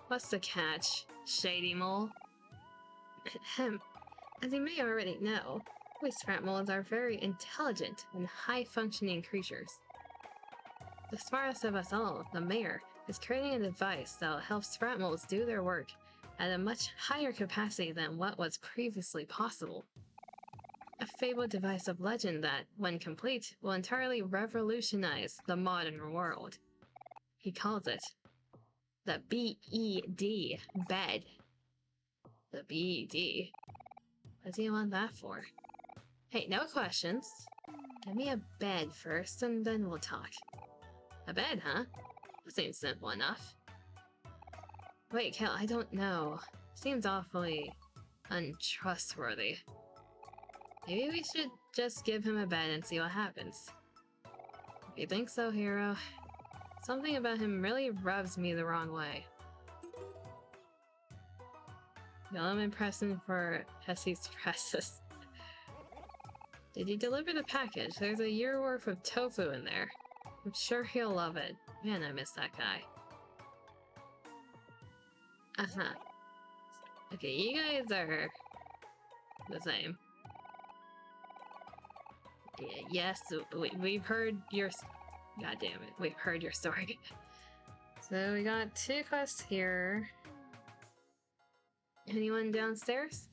Speaker 1: What's the catch, shady mole? Ahem. As you may already know, we sprat moles are very intelligent and high-functioning creatures. The smartest of us all, the mayor, is creating a device that will help sprat moles do their work at a much higher capacity than what was previously possible. A fabled device of legend that, when complete, will entirely revolutionize the modern world. He calls it the BED, bed. The BED? What do you want that for? Hey, no questions. Give me a bed first, and then we'll talk. A bed, huh? That seems simple enough. Wait, Kel, I don't know. Seems awfully untrustworthy. Maybe we should just give him a bed and see what happens. If you think so, hero. Something about him really rubs me the wrong way. I'm impressing for Pesky's presses. Did you deliver the package? There's a year worth of tofu in there. I'm sure he'll love it. Man, I miss that guy. Uh-huh. Okay, you guys are the same. Yeah, yes, we've heard your... God damn it, we've heard your story. So we got 2 quests here. Anyone downstairs?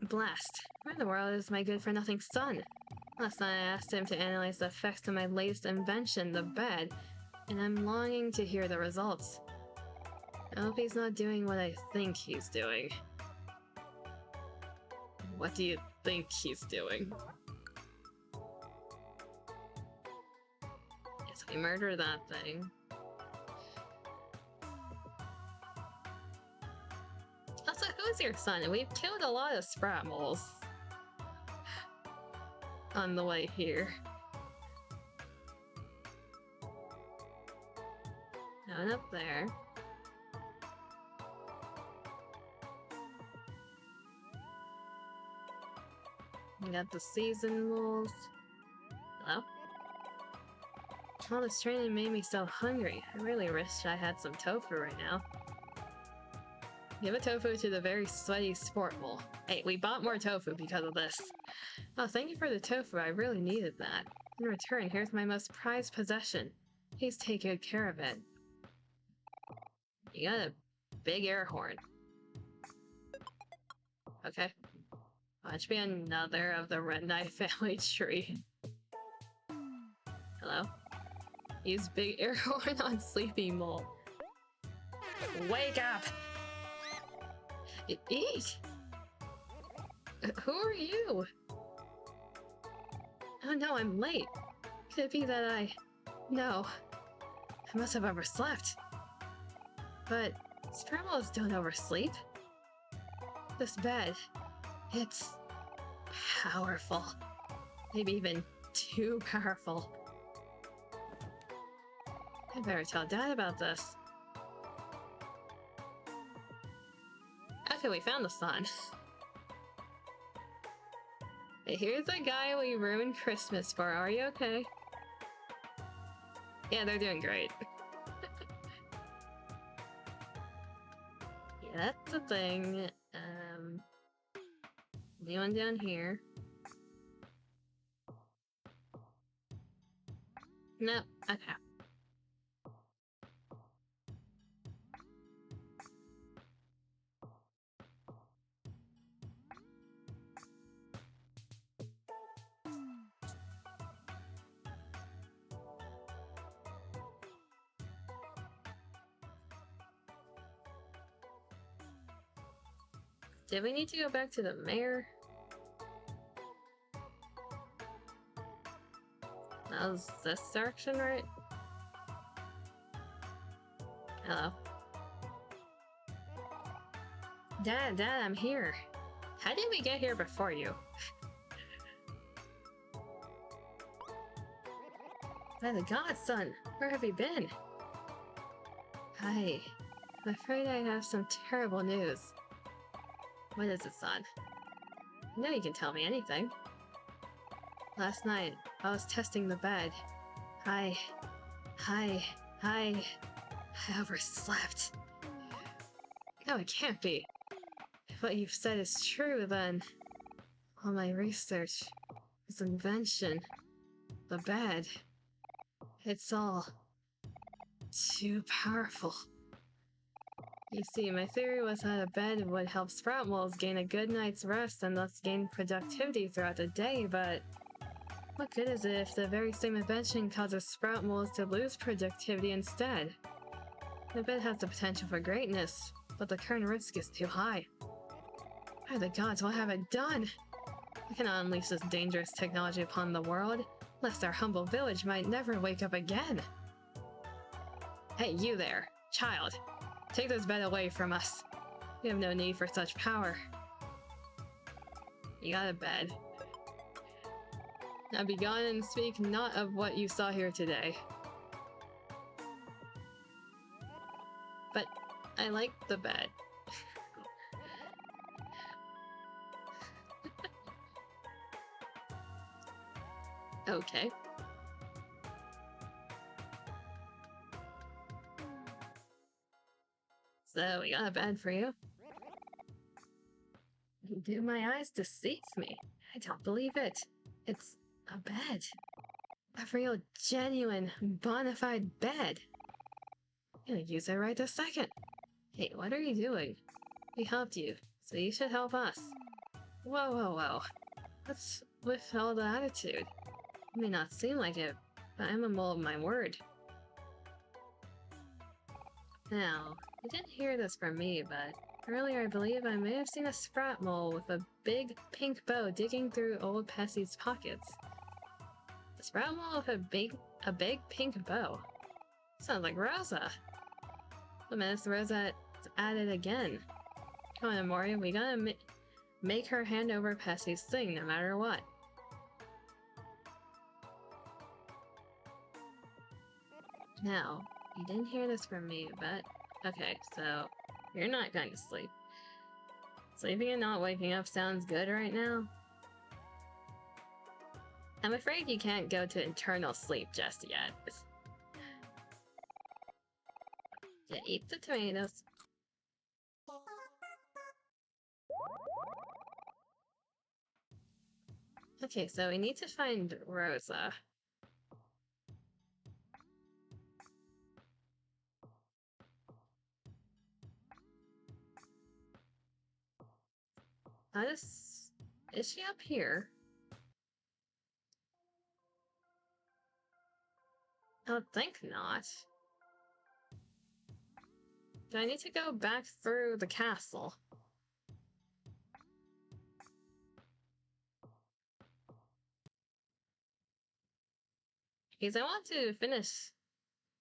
Speaker 1: Blast. Where in the world is my good-for-nothing son? Last night I asked him to analyze the effects of my latest invention, the bed, and I'm longing to hear the results. I hope he's not doing what I think he's doing. What do you think he's doing? Yes, we murdered that thing. Also, who's your son? We've killed a lot of sprat moles on the way here. No one up there. We got the season moles. Hello? All this training made me so hungry. I really wish I had some tofu right now. Give a tofu to the very sweaty sport mole. Hey, we bought more tofu because of this. Oh, thank you for the tofu. I really needed that. In return, here's my most prized possession. Please take good care of it. You got a big air horn. Okay. Watch me another of the Red Knight family tree. Hello? Use big air horn on sleepy mole. Wake up! Eat! Who are you? Oh no, I'm late. Could it be that No. I must have overslept. But sprat moles don't oversleep. This bed, it's powerful. Maybe even too powerful. I better tell Dad about this. Okay, we found the sun. Hey, here's the guy we ruined Christmas for. Are you okay? Yeah, they're doing great. Yeah, that's the thing. Anyone down here? No. Okay. Did we need to go back to the mayor? Is this direction right? Hello. Dad, I'm here. How did we get here before you? By the gods, son, where have you been? Hi. I'm afraid I have some terrible news. What is it, son? I know you can tell me anything. Last night, I was testing the bed. I overslept. No, it can't be. If what you've said is true, then all my research, this invention, the bed, it's all too powerful. You see, my theory was that a bed would help sprout moles gain a good night's rest and thus gain productivity throughout the day, but what good is it if the very same invention causes sprout moles to lose productivity instead? The bed has the potential for greatness, but the current risk is too high. By the gods, what have I done? I cannot unleash this dangerous technology upon the world, lest our humble village might never wake up again. Hey, you there, child. Take this bed away from us. We have no need for such power. You got a bed. Now be gone and speak not of what you saw here today. But I like the bed. Okay. So we got a bed for you. Do my eyes deceive me? I don't believe it. It's a bed. A real, genuine, bona fide bed. I'm gonna use it right this second. Hey, what are you doing? We helped you, so you should help us. Whoa. What's with all the attitude? It may not seem like it, but I'm a mole of my word. Now, you didn't hear this from me, but earlier I believe I may have seen a sprout mole with a big pink bow digging through old Pessy's pockets. A sprout mole with a big pink bow? Sounds like Rosa. The minute Rosa's at it again. Come on, OMORI, we gotta make her hand over Pessy's thing no matter what. Now, you didn't hear this from me, but... Okay, so you're not going to sleep. Sleeping and not waking up sounds good right now. I'm afraid you can't go to eternal sleep just yet. Yeah, eat the tomatoes. Okay, so we need to find Rosa. Is she up here? I would think not. Do I need to go back through the castle? Because I want to finish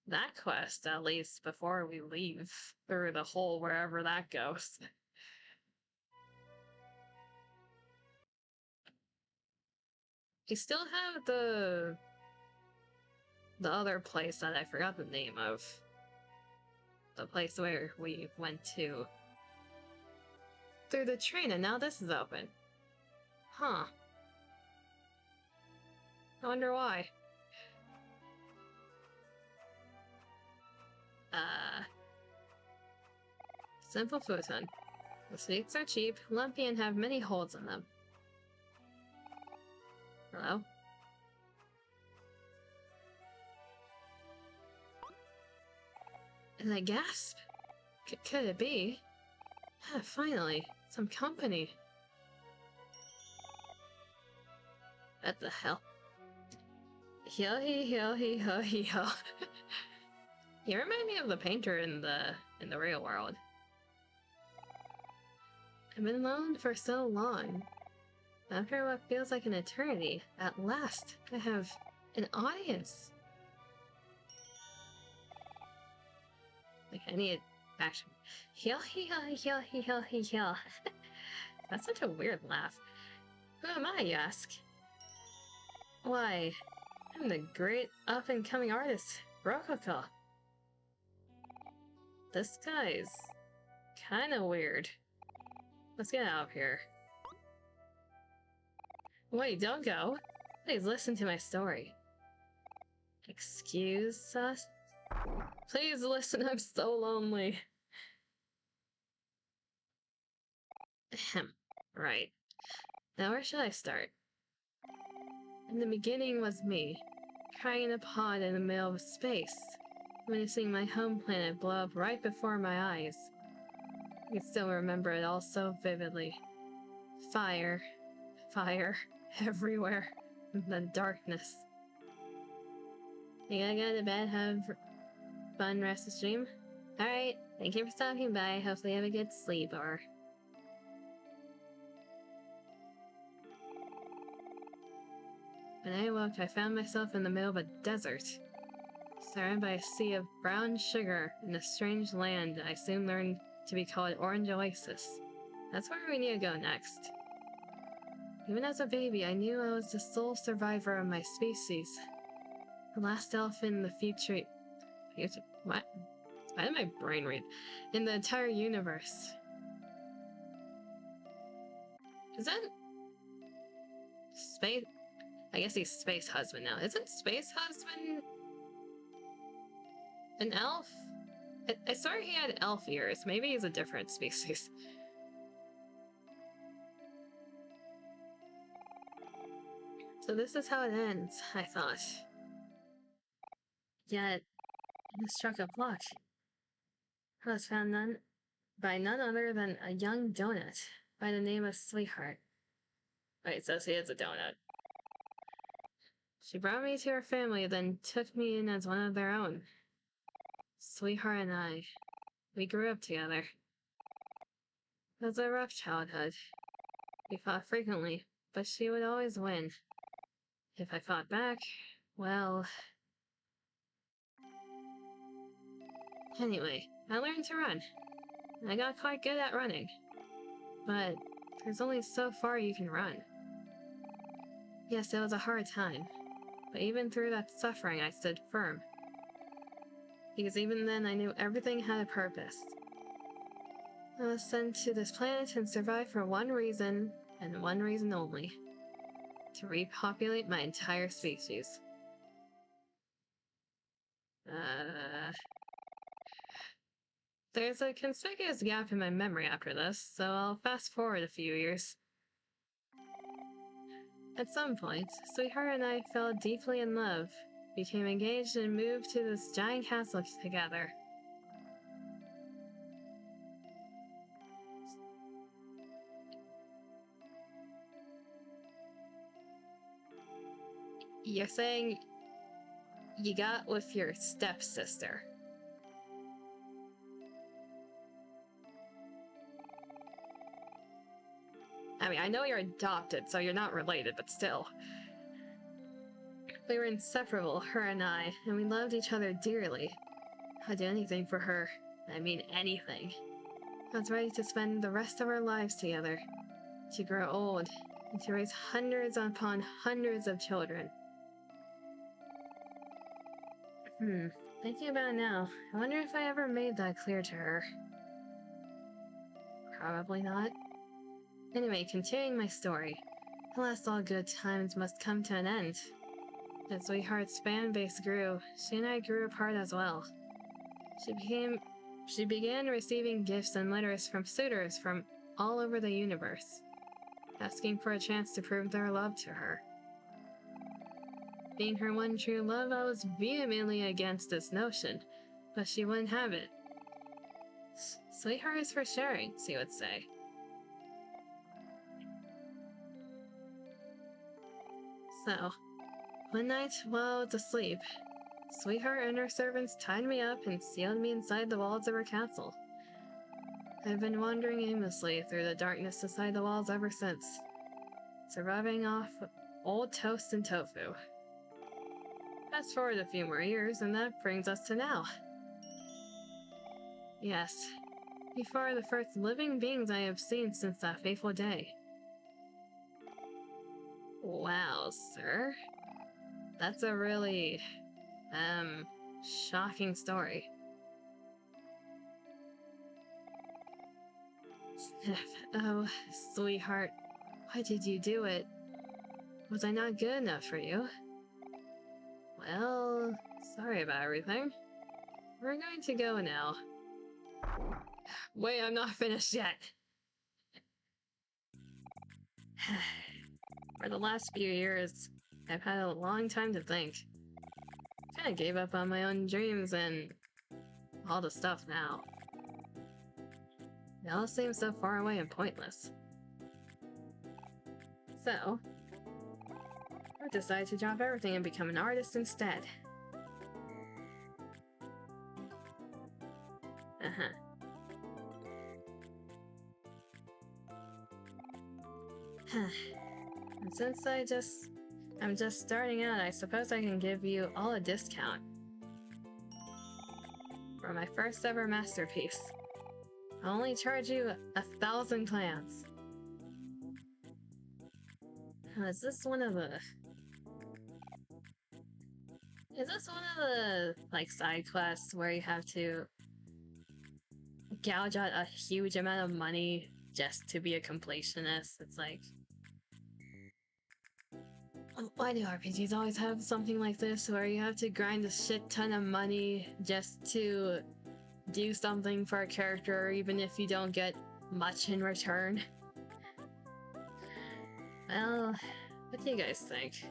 Speaker 1: that quest at least before we leave through the hole wherever that goes. We still have the other place that I forgot the name of. The place where we went to through the train, and now this is open. Huh. I wonder why. Simple futon. The seats are cheap, lumpy, and have many holes in them. Hello? And I gasp. Could it be? Ah, finally, some company. What the hell? Yo-hee-ho-hee-ho-hee-ho. You remind me of the painter in the real world. I've been alone for so long. After what feels like an eternity, at last, I have An audience. Like, I need action. Heal. That's such a weird laugh. Who am I, you ask? Why, I'm the great up-and-coming artist, Rococo. This guy's kinda weird. Let's get out of here. Wait, don't go. Please listen to my story. Excuse us? Please listen, I'm so lonely. Ahem. Right. Now where should I start? In the beginning was me, crying in a pod in the middle of space, witnessing my home planet blow up right before my eyes. I can still remember it all so vividly. Fire. Everywhere. And then darkness. You gotta go to bed, have fun rest of the stream? Alright, thank you for stopping by. Hopefully you have a good sleep, or... When I awoke, I found myself in the middle of a desert, surrounded by a sea of brown sugar in a strange land I soon learned to be called Orange Oasis. That's where we need to go next. Even as a baby, I knew I was the sole survivor of my species. The last elf in the future... What? Why did my brain read? In the entire universe. Is that... Space... I guess he's Space Husband now. Isn't Space Husband... an elf? I swear he had elf ears. Maybe he's a different species. So this is how it ends, I thought. Yet, it struck a block. I was found by none other than a young donut by the name of Sweetheart. Wait, so she is a donut. She brought me to her family, then took me in as one of their own. Sweetheart and I, we grew up together. It was a rough childhood. We fought frequently, but she would always win. If I fought back, well... Anyway, I learned to run. I got quite good at running. But there's only so far you can run. Yes, it was a hard time. But even through that suffering, I stood firm. Because even then, I knew everything had a purpose. I was sent to this planet and survived for one reason, and one reason only. To repopulate my entire species. There's a conspicuous gap in my memory after this, so I'll fast forward a few years. At some point, Sweetheart and I fell deeply in love, became engaged and moved to this giant castle together. You're saying you got with your stepsister. I mean, I know you're adopted, so you're not related, but still. We were inseparable, her and I, and we loved each other dearly. I'd do anything for her. I mean anything. I was ready to spend the rest of our lives together. To grow old, and to raise hundreds upon hundreds of children. Thinking about it now, I wonder if I ever made that clear to her. Probably not. Anyway, continuing my story. Alas, all good times must come to an end. As Sweetheart's fan base grew, she and I grew apart as well. She began receiving gifts and letters from suitors from all over the universe, asking for a chance to prove their love to her. Being her one true love, I was vehemently against this notion, but she wouldn't have it. Sweetheart is for sharing, she would say. So, one night while I was asleep, Sweetheart and her servants tied me up and sealed me inside the walls of her castle. I've been wandering aimlessly through the darkness inside the walls ever since, surviving off old toast and tofu. Fast forward a few more years, and that brings us to now. Yes, you are the first living beings I have seen since that fateful day. Wow, sir. That's a really, shocking story. Oh, sweetheart, why did you do it? Was I not good enough for you? Well, sorry about everything. We're going to go now. Wait, I'm not finished yet. For the last few years, I've had a long time to think. Kinda gave up on my own dreams and all the stuff now. It all seems so far away and pointless. So, I decided to drop everything and become an artist instead. And since I'm just starting out, I suppose I can give you all a discount. For my first ever masterpiece, I'll only charge you 1,000 clams. Is this one of the... like, side quests where you have to gouge out a huge amount of money just to be a completionist? It's like... Why do RPGs always have something like this where you have to grind a shit ton of money just to do something for a character even if you don't get much in return? Well, what do you guys think?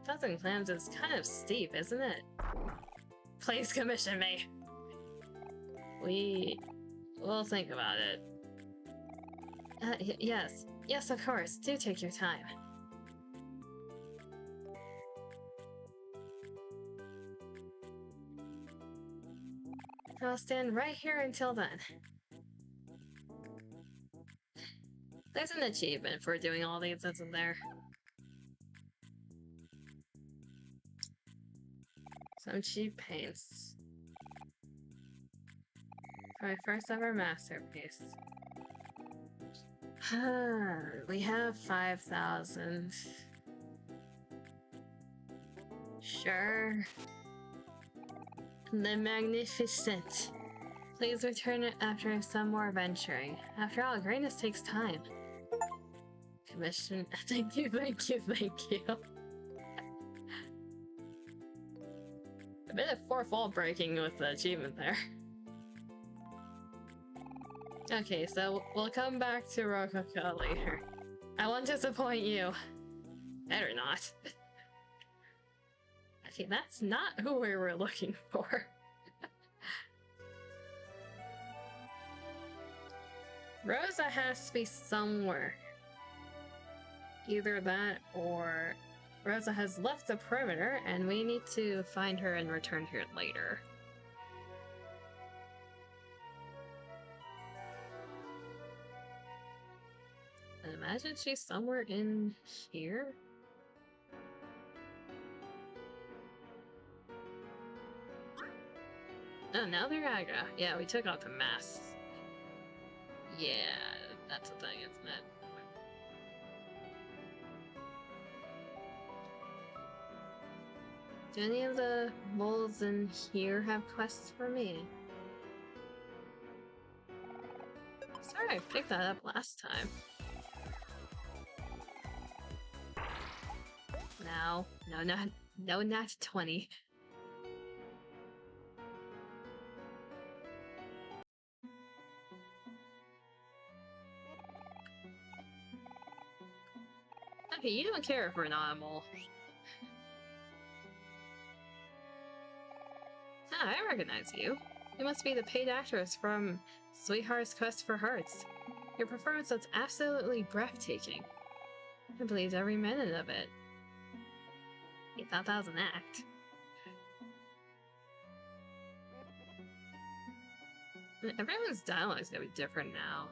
Speaker 1: 1,000 clams is kind of steep, isn't it? Please commission me! We'll think about it. Yes, of course. Do take your time. I'll stand right here until then. There's an achievement for doing all these, isn't there? Some cheap paints. For my first ever masterpiece. We have 5,000. Sure. The Magnificent. Please return it after some more venturing. After all, greatness takes time. Commission. Thank you. A bit of fourth wall breaking with the achievement there. Okay, so we'll come back to Rococo later. I won't disappoint you. Better not. Okay, that's not who we were looking for. Rosa has to be somewhere. Either that or Rosa has left the perimeter and we need to find her and return here later. I imagine she's somewhere in here. Oh, now they're aggro. Yeah, we took out the masks. Yeah, that's a thing, isn't it? Do any of the moles in here have quests for me? Sorry, I picked that up last time. No, not 20. Okay, you don't care if we're not a mole. Ah, I recognize you. You must be the paid actress from Sweetheart's Quest for Hearts. Your performance was absolutely breathtaking. I believed every minute of it. You thought that was an act. Everyone's dialogue is gonna be different now.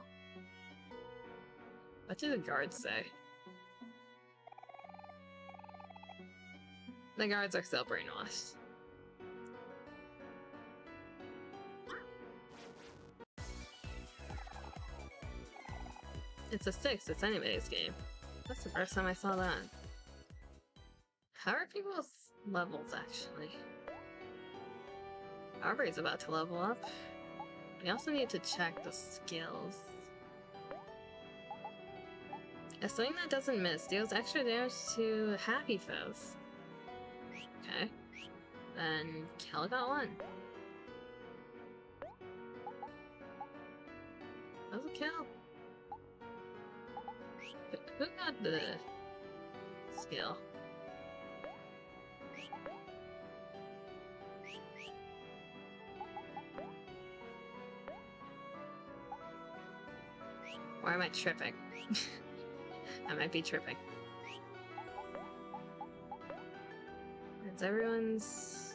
Speaker 1: What do the guards say? The guards are still brainwashed. It's a 6, it's anybody's game. That's the first time I saw that. How are people's levels, actually? Aubrey's about to level up. We also need to check the skills. A swing that doesn't miss deals extra damage to happy foes. Okay. Then Kel got 1. That was a kill. Who got the skill? Or am I tripping? I might be tripping. It's everyone's...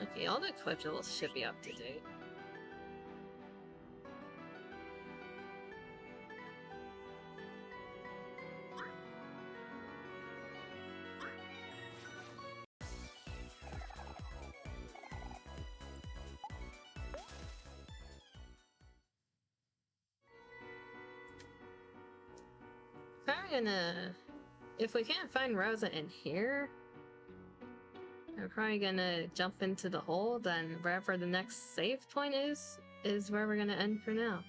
Speaker 1: Okay, all the equipped levels should be up to date. Probably gonna... If we can't find Rosa in here, I'm probably gonna jump into the hole, then wherever the next save point is where we're gonna end for now.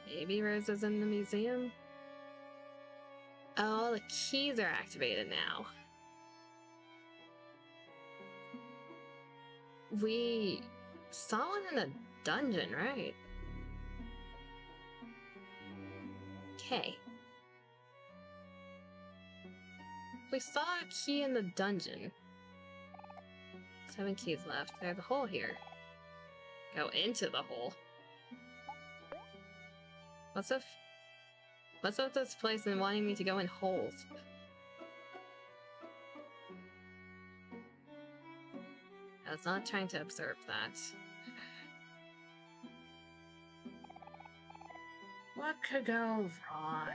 Speaker 1: Maybe Rosa's in the museum? Oh, the keys are activated now. We saw one in a dungeon, right? Okay. We saw a key in the dungeon. 7 keys left. There's a hole here. Go into the hole. What's with this place and wanting me to go in holes? I was not trying to observe that. What could go wrong?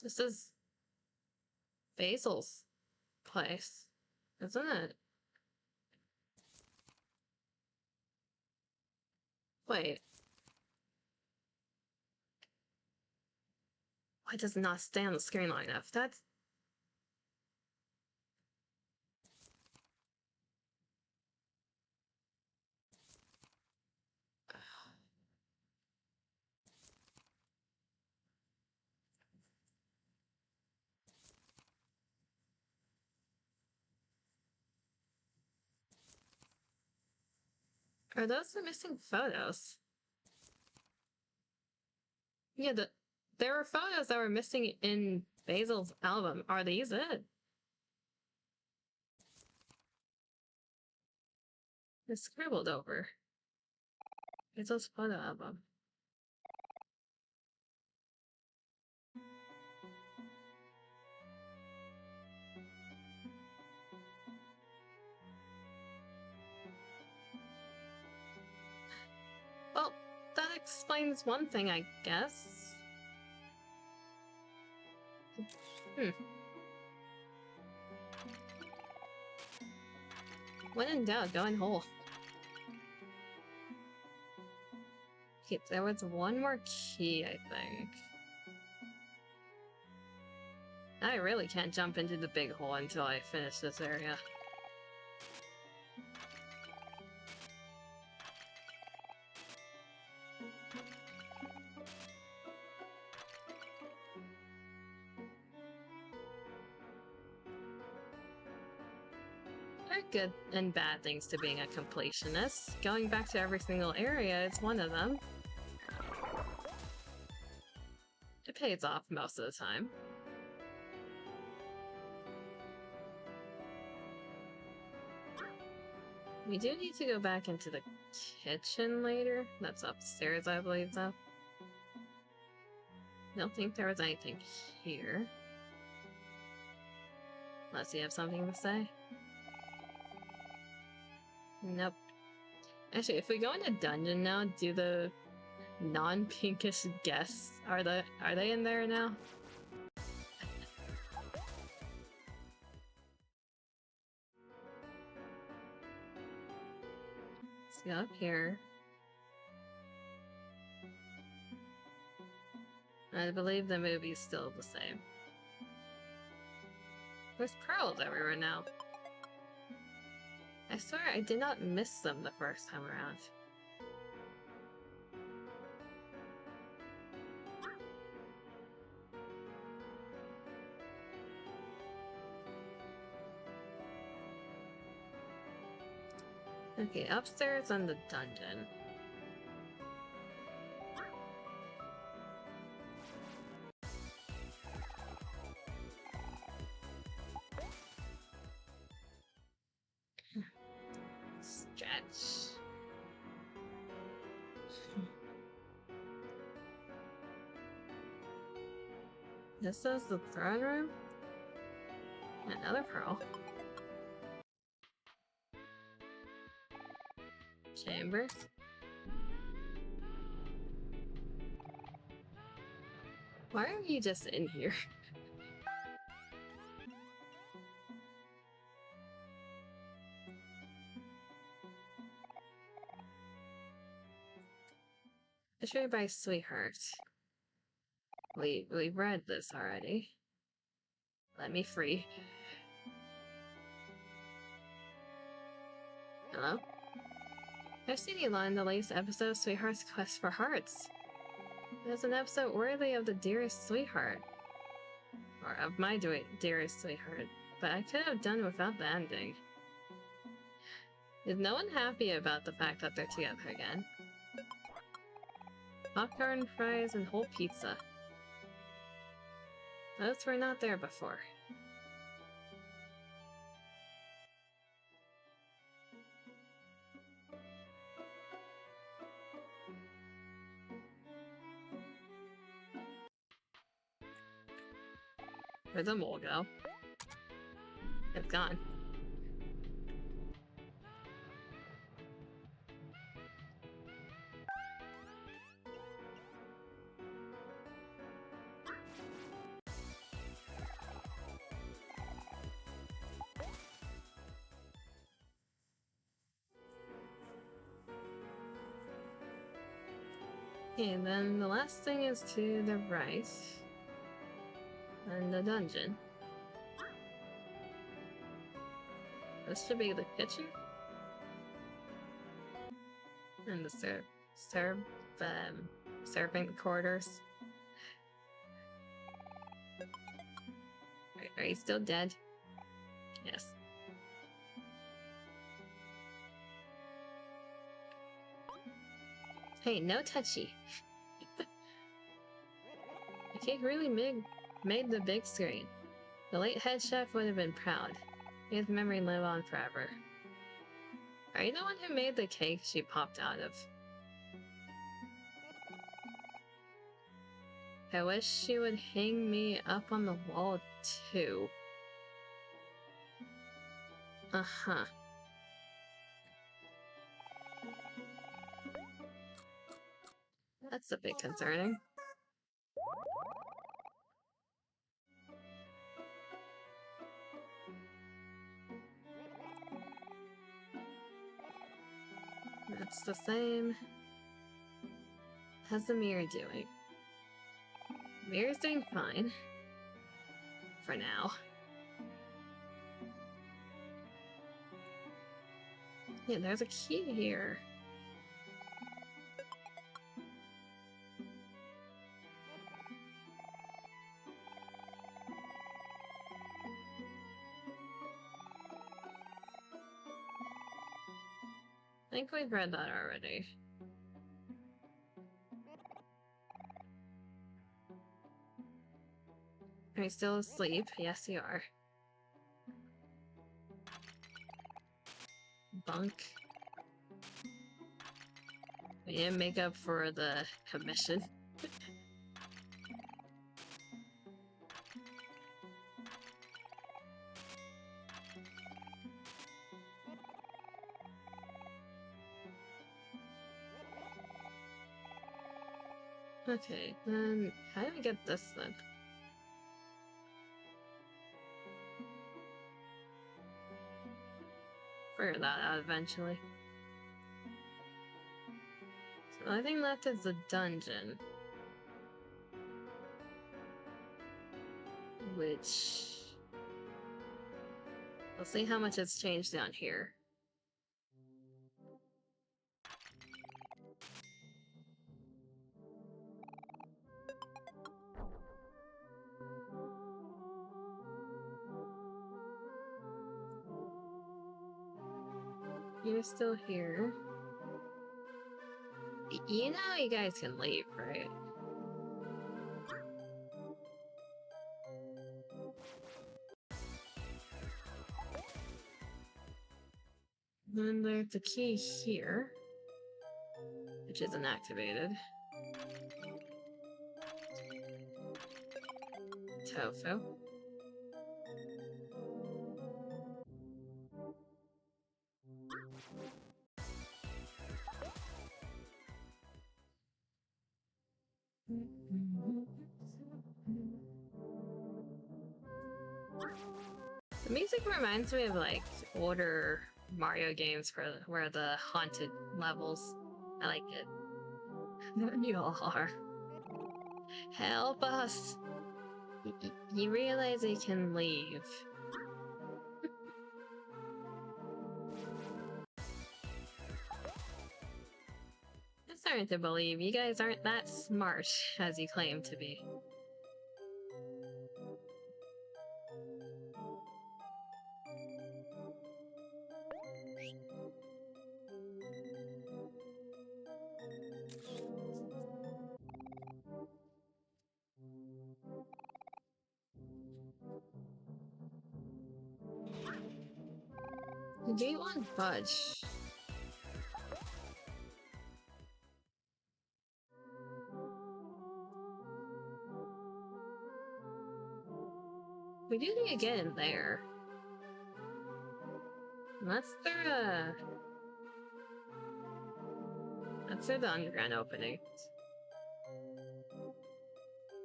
Speaker 1: This is Basil's place, isn't it? Wait. Why does it not stay on the screen long enough? That's... Are those the missing photos? Yeah, there were photos that were missing in Basil's album. Are these it? It's scribbled over. Basil's photo album. Well, that explains one thing, I guess. When in doubt, go in hole. Okay, there was one more key, I think. I really can't jump into the big hole until I finish this area. There are good and bad things to being a completionist. Going back to every single area is one of them. pays off most of the time. We do need to go back into the kitchen later. That's upstairs, I believe, though. Don't think there was anything here. Unless you have something to say. Nope. Actually, if we go into dungeon now, do the non-pinkish guests, are they in there now? Let's go up here. I believe the movie's still the same. There's pearls everywhere now. I swear I did not miss them the first time around. Okay, upstairs in the dungeon. Stretch. This is the throne room? Another pearl. Chambers. Why are you just in here? Issued by Sweetheart. We've read this already. Let me free. Hello? I've seen you in the latest episode of Sweetheart's Quest for Hearts. It's an episode worthy of the dearest sweetheart. Or of my dearest sweetheart. But I could have done without the ending. Is no one happy about the fact that they're together again? Popcorn, fries, and whole pizza. Those were not there before. Where'd the mole go? It's gone. Okay, and then the last thing is to the right. And the dungeon. This should be the kitchen. And the servant quarters. Are you still dead? Yes. Hey, no touchy. The cake really made the big screen. The late head chef would have been proud. His memory live on forever. Are you the one who made the cake she popped out of? I wish she would hang me up on the wall too. Uh-huh. That's a bit concerning. That's the same. How's the mirror doing? Mirror's doing fine. For now. Yeah, there's a key here. I think we've read that already. Are you still asleep? Yes, you are. Bunk. We didn't make up for the commission. Okay, then how do we get this then? Figure that out eventually. So the only thing left is the dungeon. Which... Let's see how much it's changed down here. You're still here. You know you guys can leave, right? Then there's the key here, which isn't activated. Tofu. The music reminds me of like older Mario games where the haunted levels. I like it. There you all are. Help us! You realize you can leave. I'm starting to believe you guys aren't that smart as you claim to be. The gate won't budge. We do need to get in there. That's through the underground opening.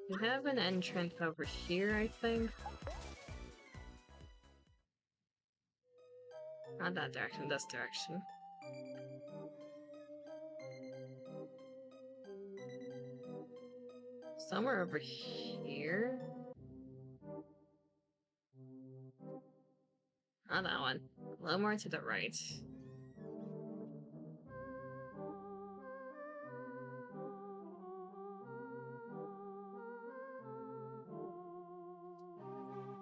Speaker 1: We have an entrance over here, I think. Not that direction, this direction. Somewhere over here? Not that one. A little more to the right.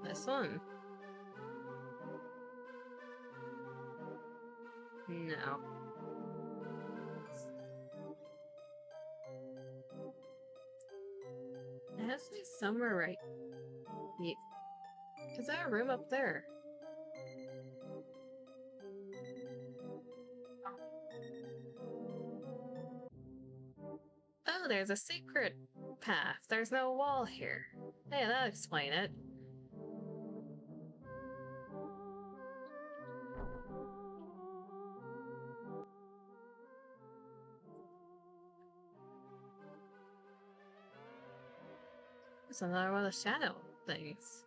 Speaker 1: This one. No. It has to be somewhere right. Is there a room up there? Oh, there's a secret path. There's no wall here. Hey, that'll explain it. It's another one of the shadow things.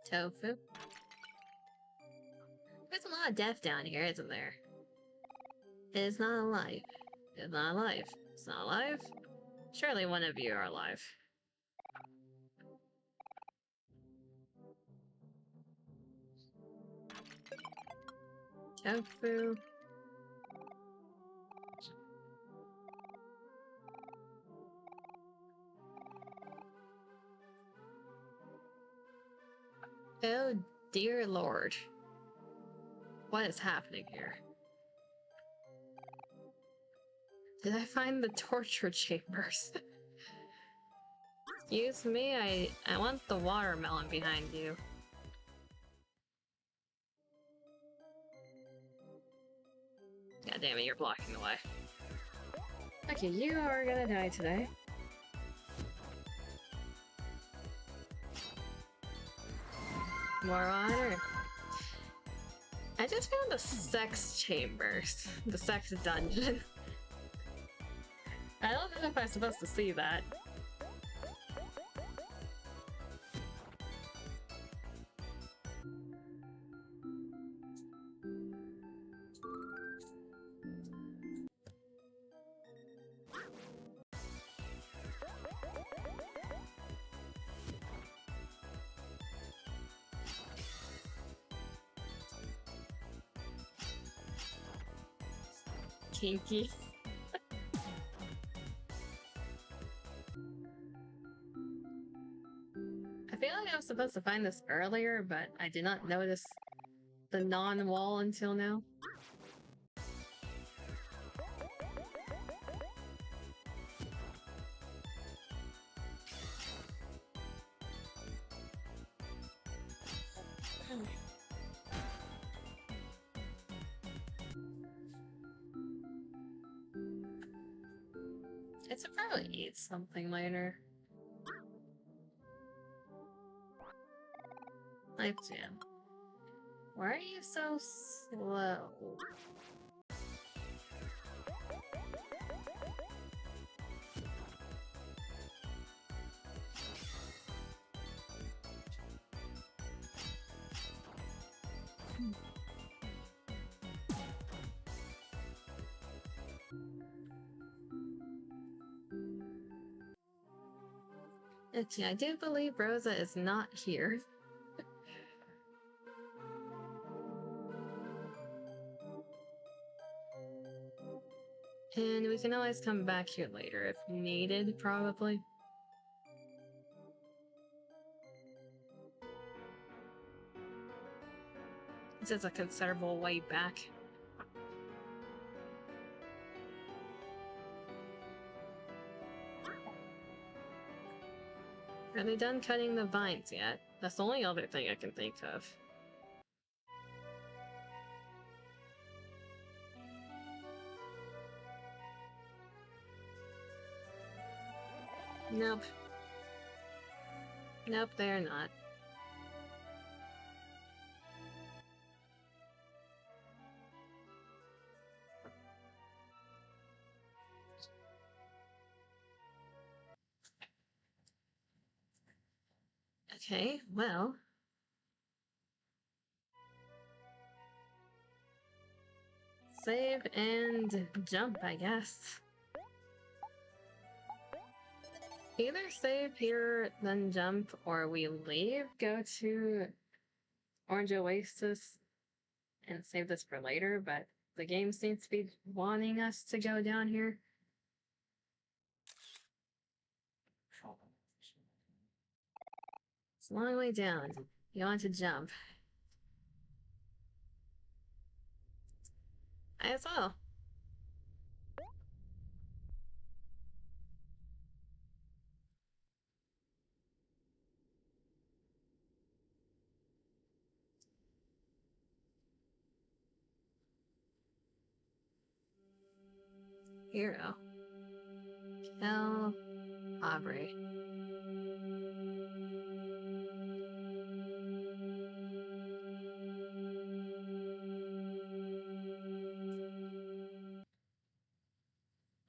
Speaker 1: Tofu. There's a lot of death down here, isn't there? It's not alive. It's not alive. It's not alive? Surely one of you are alive. Tofu. Oh dear lord. What is happening here? Did I find the torture chambers? Excuse me, I want the watermelon behind you. God damn it, you're blocking the way. Okay, you are gonna die today. More water. I just found the sex chambers. The sex dungeon. I don't know if I'm supposed to see that. Kinky. I feel like I was supposed to find this earlier, but I did not notice the non-wall until now. I should probably eat something later. Life Jam. Why are you so slow? Okay, I do believe Rosa is not here. And we can always come back here later if needed, probably. This is a considerable way back. Are they done cutting the vines yet? That's the only other thing I can think of. Nope. Nope, they're not. Okay, well. Save and jump, I guess. Either save here, then jump, or we leave, go to Orange Oasis, and save this for later, but the game seems to be wanting us to go down here. It's a long way down. You want to jump. I as well. Hero. Kill Aubrey.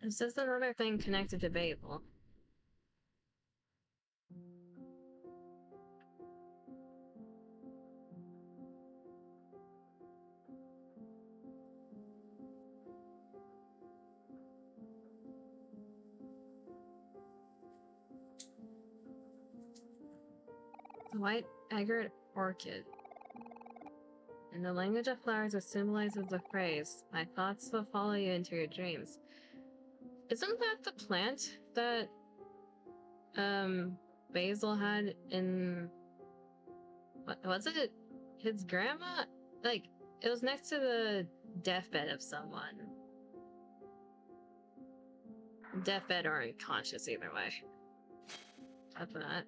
Speaker 1: It's just another thing connected to Babel. The white agate orchid. In the language of flowers, it symbolizes the phrase, "My thoughts will follow you into your dreams." Isn't that the plant that Basil had in what was it? His grandma? Like, it was next to the deathbed of someone. Deathbed or unconscious either way. Got that.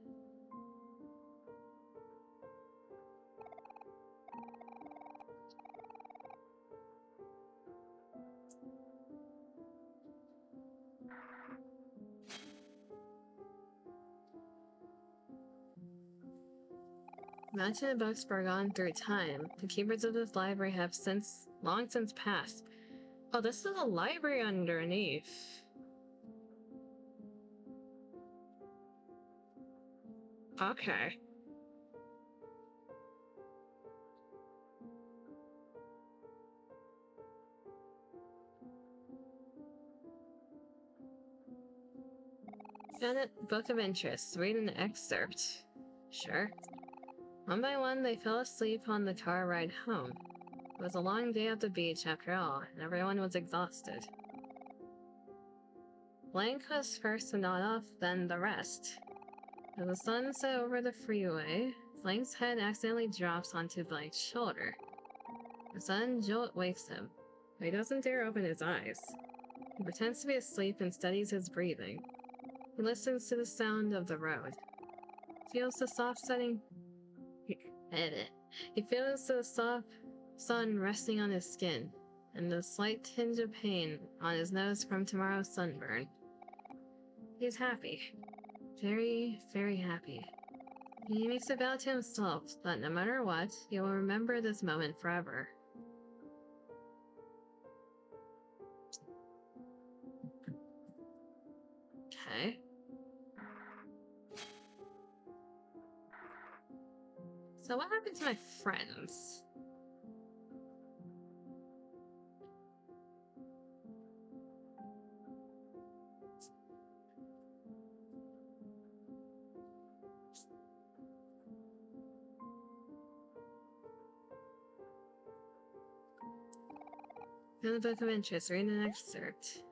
Speaker 1: Imagine books were gone through time. The keepers of this library have long since passed. Oh, this is a library underneath. Okay. Found it, book of interest. Read an excerpt. Sure. One by one, they fell asleep on the car ride home. It was a long day at the beach after all, and everyone was exhausted. Blank was first to nod off, then the rest. As the sun set over the freeway, Blank's head accidentally drops onto Blank's shoulder. The sudden jolt wakes him, but he doesn't dare open his eyes. He pretends to be asleep and steadies his breathing. He listens to the sound of the road. Feels the soft setting. He feels the soft sun resting on his skin, and the slight tinge of pain on his nose from tomorrow's sunburn. He's happy. Very, very happy. He makes a vow to himself that no matter what, he will remember this moment forever. Okay. So what happened to my friends? In the book of interest, read an excerpt.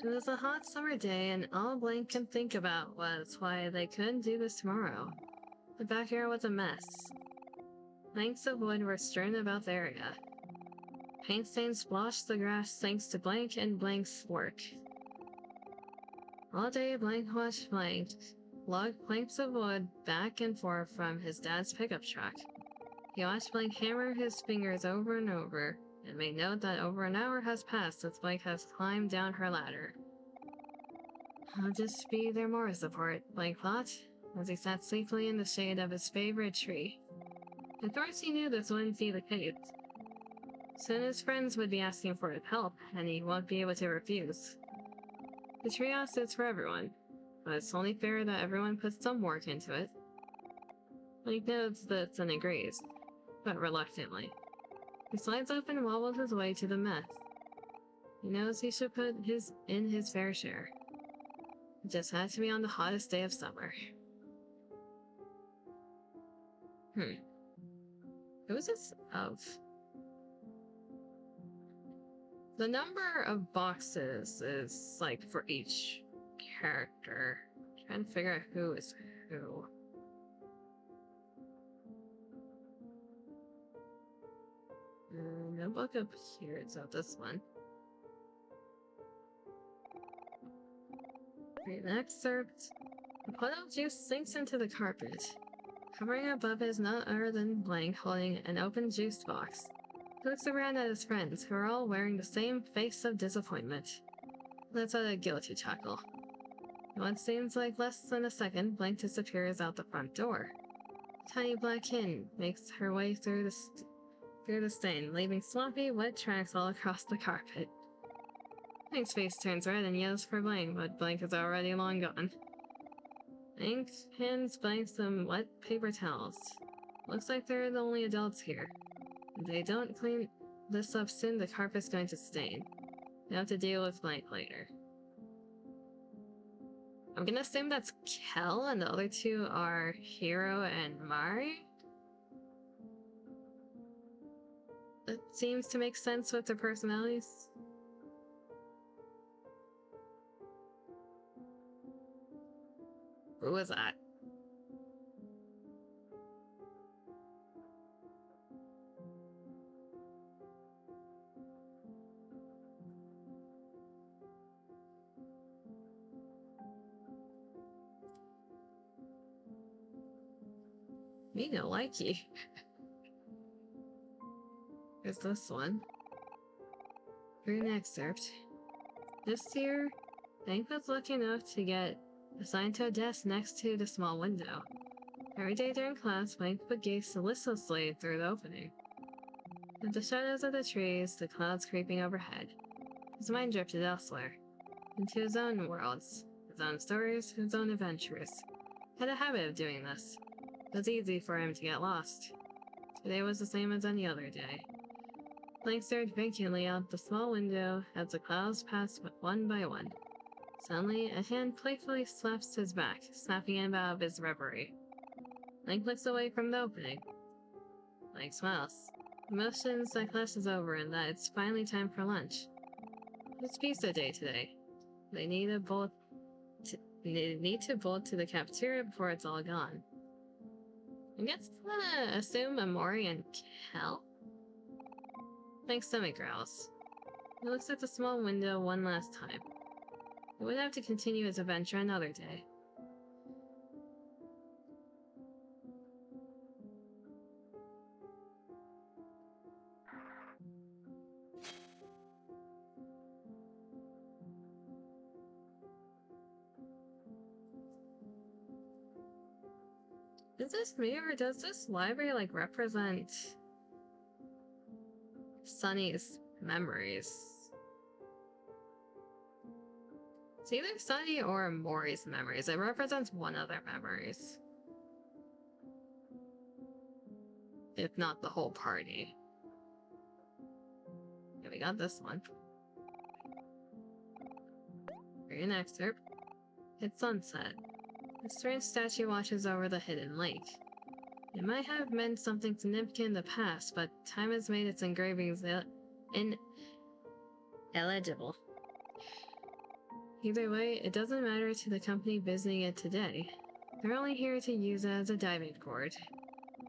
Speaker 1: It was a hot summer day, and all Blank could think about was why they couldn't do this tomorrow. The backyard was a mess. Lengths of wood were strewn about the area. Paint stains splashed the grass thanks to Blank and Blank's work. All day, Blank watched Blank lug planks of wood back and forth from his dad's pickup truck. He watched Blank hammer his fingers over and over, and made note that over an hour has passed since Blank has climbed down her ladder. I'll just be their moral support, Blank thought, as he sat sleepily in the shade of his favorite tree. Of course he knew this wouldn't be the case. Soon his friends would be asking for his help, and he won't be able to refuse. The treehouse is for everyone, but it's only fair that everyone puts some work into it. Blank knows this and agrees, but reluctantly. He slides up and wobbles his way to the mess. He knows he should put in his fair share. It just had to be on the hottest day of summer. Who is this of? The number of boxes is like for each character. I'm trying to figure out who is who. No book up here, it's not this one. Read an excerpt. A puddle of juice sinks into the carpet. Hovering above is none other than Blank holding an open juice box. He looks around at his friends, who are all wearing the same face of disappointment. Lets out a guilty chuckle. In what seems like less than a second, Blank disappears out the front door. A tiny black hen makes her way through the stain, leaving sloppy, wet tracks all across the carpet. Blank's face turns red and yells for Blank, but Blank is already long gone. Blank hands Blank some wet paper towels. Looks like they're the only adults here. If they don't clean this up soon, the carpet's going to stain. They have to deal with Blank later. I'm gonna assume that's Kel, and the other two are Hiro and Mari? That seems to make sense with their personalities. Who was that? Me no likey. There's this one. Read an excerpt. This year, Hank was lucky enough to get assigned to a desk next to the small window. Every day during class, Hank would gaze listlessly through the opening. With the shadows of the trees, the clouds creeping overhead, his mind drifted elsewhere, into his own worlds, his own stories, his own adventures. He had a habit of doing this. It was easy for him to get lost. Today was the same as any other day. Hank stared vacantly out the small window as the clouds passed one by one. Suddenly, a hand playfully slaps his back, snapping him out of his reverie. Hank looks away from the opening. Hank smiles. He motions that class is over and that it's finally time for lunch. It's pizza day today. They need to bolt to the cafeteria before it's all gone. I guess I'm gonna assume OMORI and Kel? Hank's stomach growls. He looks at the small window one last time. He would have to continue his adventure another day. Is this me, or does this library, like, represent Sunny's memories? It's either Sunny or OMORI's memories. It represents one of their memories. If not the whole party. Yeah, we got this one. Read an excerpt. It's sunset. A strange statue watches over the hidden lake. It might have meant something significant in the past, but time has made its engravings illegible. Either way, it doesn't matter to the company visiting it today. They're only here to use it as a diving board.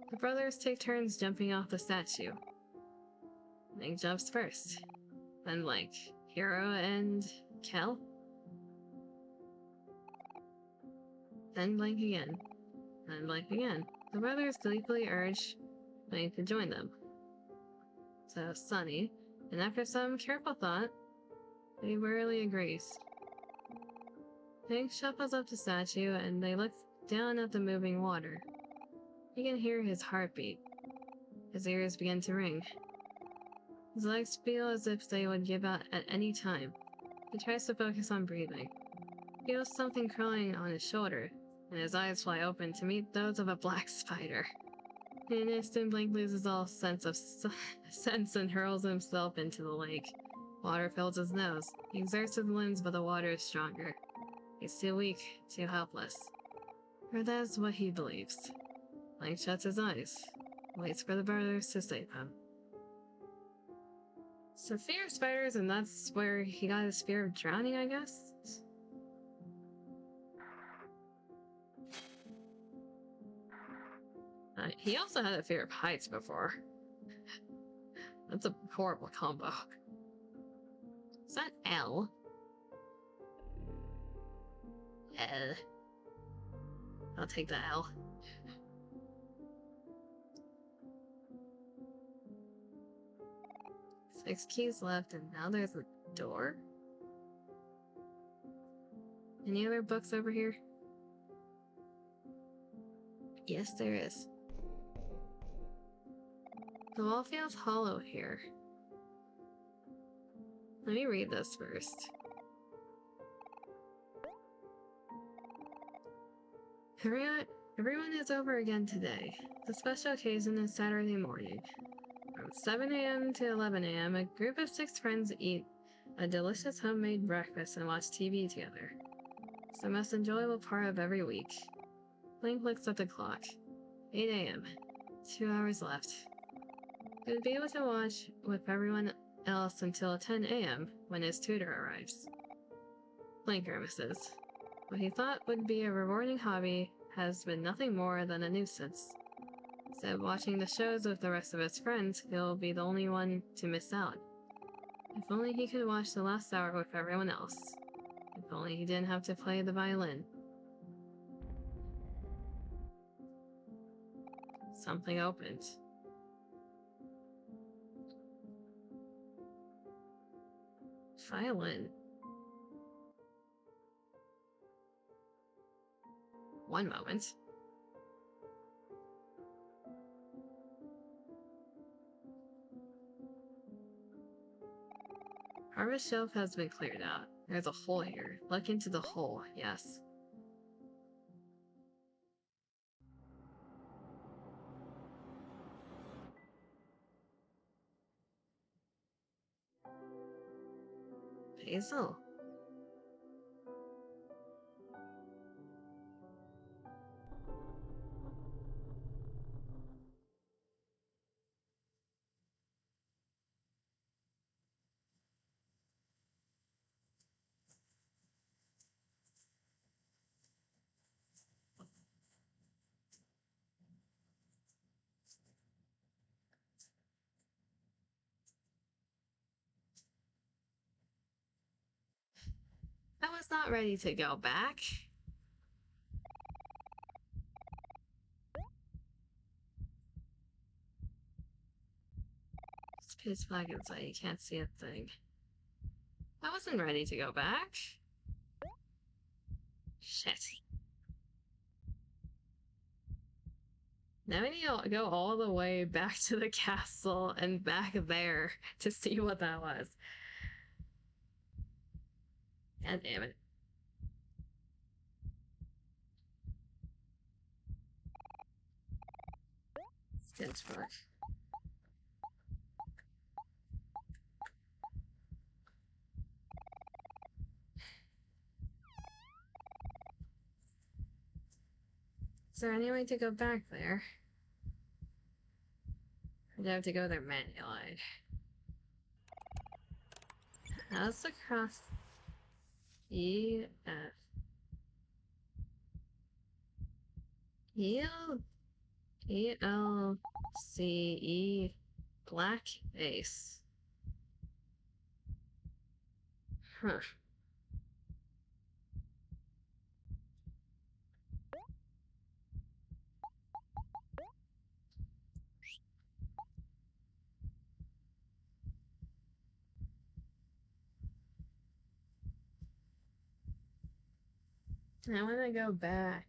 Speaker 1: The brothers take turns jumping off the statue. Hank jumps first. Then blank. Hiro and Kel? Then blank again. Then blank again. The brothers gleefully urge Hank to join them. So Sunny, and after some careful thought, he wearily agrees. Hank shuffles up the statue and they look down at the moving water. He can hear his heartbeat. His ears begin to ring. His legs feel as if they would give out at any time. He tries to focus on breathing. He feels something crawling on his shoulder, and his eyes fly open to meet those of a black spider. In an instant, Blank loses all sense of sense and hurls himself into the lake. Water fills his nose. He exerts his limbs, but the water is stronger. He's too weak, too helpless. Or that is what he believes. Blank shuts his eyes, waits for the brothers to save him. So fear of spiders, and that's where he got his fear of drowning, I guess? He also had a fear of heights before. That's a horrible combo. Is that L? L. I'll take the L. 6 keys left, and now there's a door? Any other books over here? Yes, there is. The wall feels hollow here. Let me read this first. Everyone is over again today. The special occasion is Saturday morning. From 7 a.m. to 11 a.m., a group of 6 friends eat a delicious homemade breakfast and watch TV together. It's the most enjoyable part of every week. Link looks at the clock. 8 a.m. 2 hours left. He would be able to watch with everyone else until 10 a.m. when his tutor arrives. Link grimaces. What he thought would be a rewarding hobby has been nothing more than a nuisance. Instead of watching the shows with the rest of his friends, he'll be the only one to miss out. If only he could watch the last hour with everyone else. If only he didn't have to play the violin. Something opened. Violin. One moment. Harvest shelf has been cleared out. There's a hole here. Look into the hole, yes. Basil. I was not ready to go back. It's pitch black inside, you can't see a thing. I wasn't ready to go back. Shit. Now we need to go all the way back to the castle and back there to see what that was. God damn it. Sketchbook. Is there any way to go back there? I'd have to go there manually. How's the cross? E F E L C E black ace. Huh. I want to go back.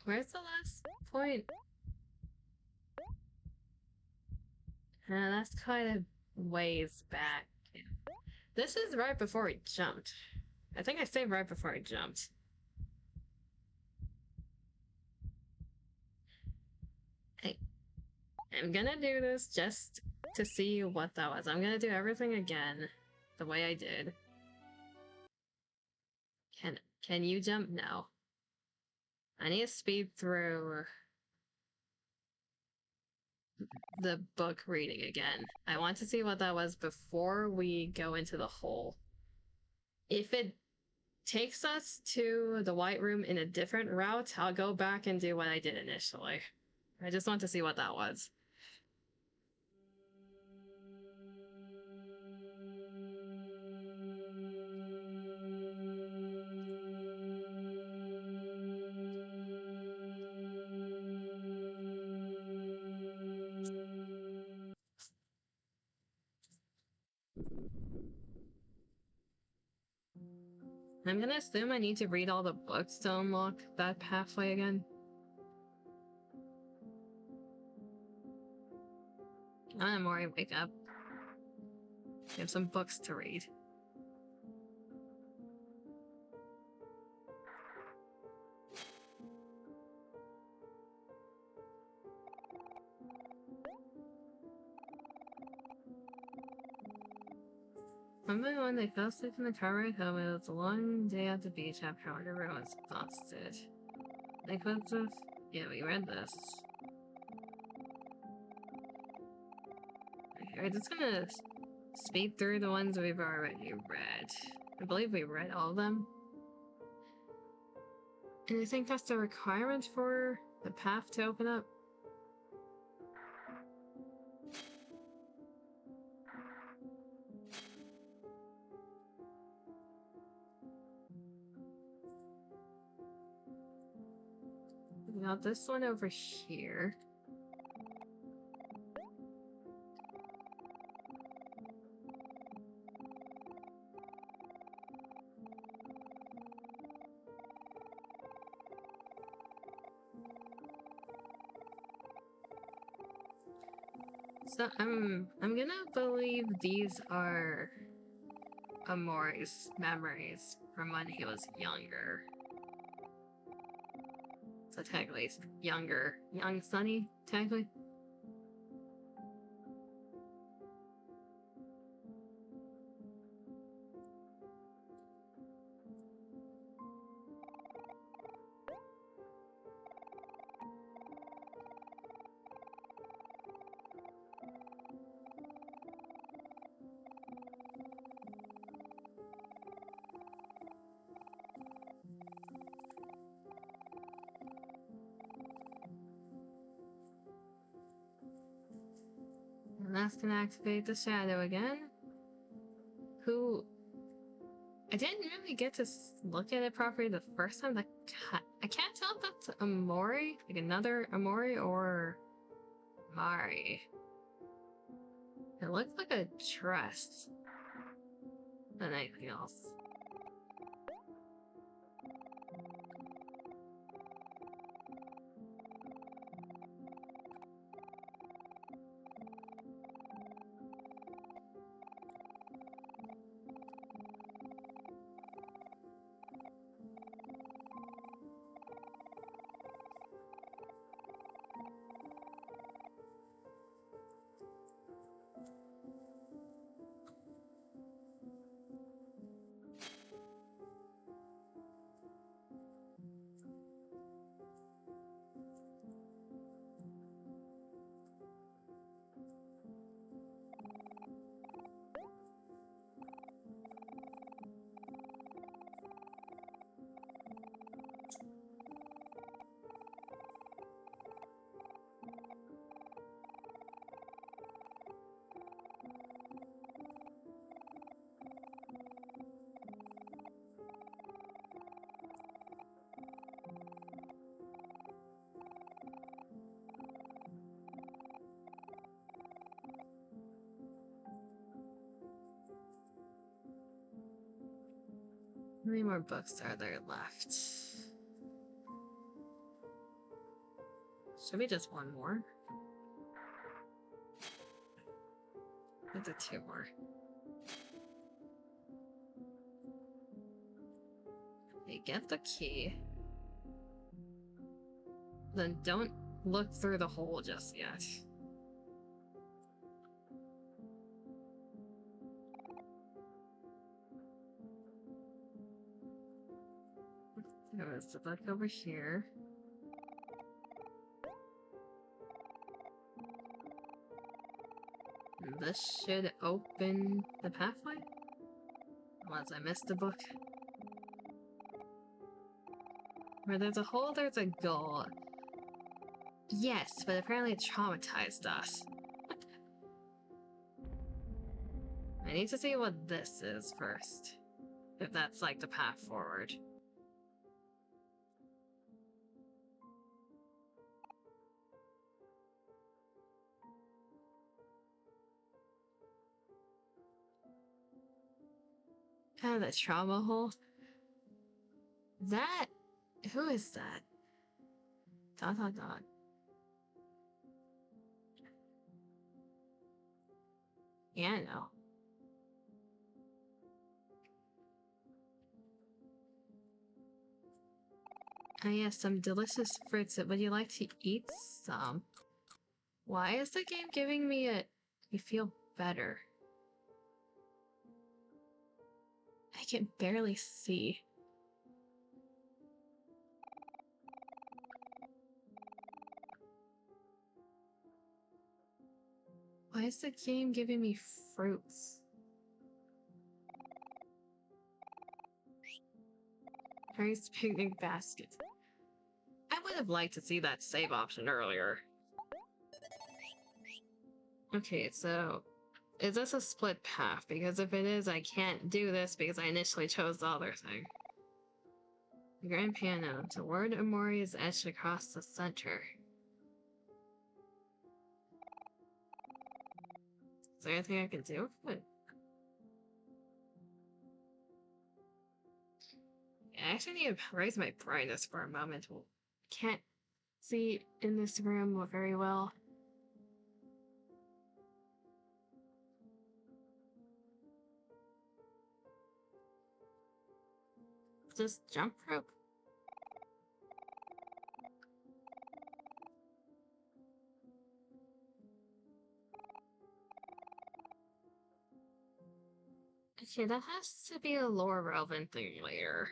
Speaker 1: Where's the last point? That's quite a ways back. This is right before we jumped. I think I saved right before I jumped. I'm gonna do this just to see what that was. I'm gonna do everything again the way I did. Can you jump? No. I need to speed through the book reading again. I want to see what that was before we go into the hole. If it takes us to the White Room in a different route, I'll go back and do what I did initially. I just want to see what that was. I'm gonna assume I need to read all the books to unlock that pathway again. OMORI, wake up. We have some books to read. Remember when they fell asleep in the car ride home? It was a long day at the beach after everyone was exhausted. They could have... Yeah, we read this. Okay, we're just gonna speed through the ones we've already read. I believe we read all of them. And I think that's the requirement for the path to open up. We got this one over here. So I'm gonna believe these are OMORI's memories from when he was younger. So technically he's younger. Young Sunny, technically. And that's gonna activate the shadow again. Who... I didn't really get to look at it properly the first time. I can't tell if that's OMORI, like another OMORI, or Mari. It looks like a dress than anything else. How many more books are there left? Should be just one more. That's a two more. Okay, get the key. Then don't look through the hole just yet. There was the book over here. This should open the pathway? Unless I missed a book. Where there's a hole, there's a goal. Yes, but apparently it traumatized us. I need to see what this is first. If that's like the path forward. Ah, the trauma hole. That... Who is that? Dot dot dot. Yeah, I know. Ah, yes, some delicious fruits. Would you like to eat some? Why is the game giving me a... You feel better. I can barely see. Why is the game giving me fruits? Harry's picnic basket. I would have liked to see that save option earlier. Okay, so... Is this a split path? Because if it is, I can't do this because I initially chose the other thing. The grand piano. The word OMORI is etched across the center. Is there anything I can do? I actually need to raise my brightness for a moment. Can't see in this room very well. Just jump rope. Okay, that has to be a lore relevant thing later.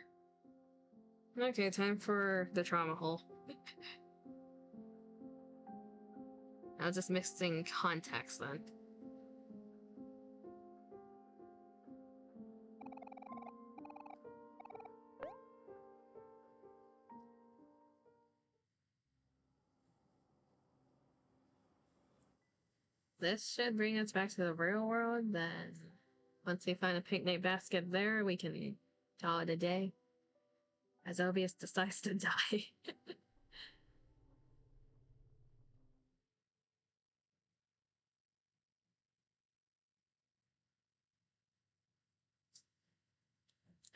Speaker 1: Okay, time for the trauma hole. I was just mixing context then. This should bring us back to the real world, then once we find a picnic basket there, we can call it a day. As Obius decides to die.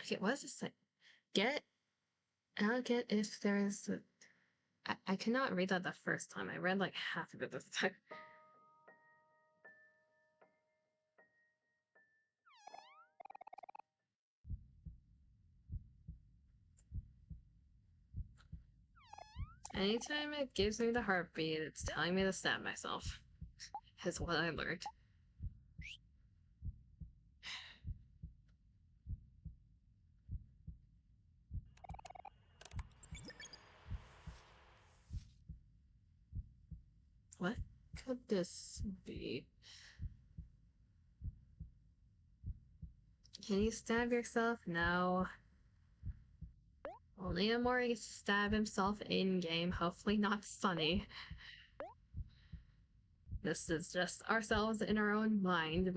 Speaker 1: Okay, what does this say? I'll get if there's a... I cannot read that the first time. I read like half of it this time. Anytime it gives me the heartbeat, it's telling me to stab myself. Is what I learned. What could this be? Can you stab yourself? No. Only OMORI gets to stab himself in-game, hopefully not Sunny. This is just ourselves in our own mind.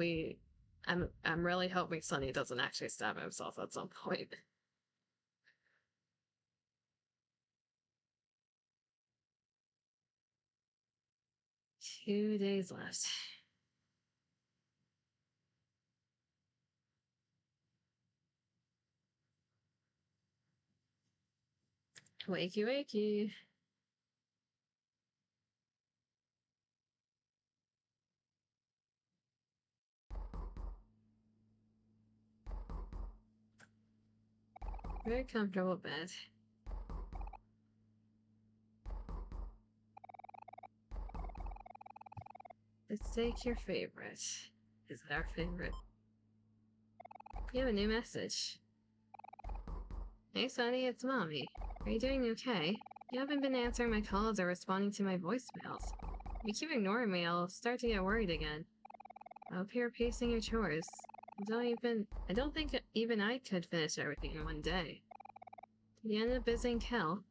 Speaker 1: I'm really hoping Sunny doesn't actually stab himself at some point. Two days left. Wakey wakey. Very comfortable bed. Let's take your favorite. Is it our favorite? We have a new message. Hey Sunny, it's Mommy. Are you doing okay? You haven't been answering my calls or responding to my voicemails. If you keep ignoring me, I'll start to get worried again. I hope you're pacing your chores. I don't think even I could finish everything in one day. Did you end up visiting Kel?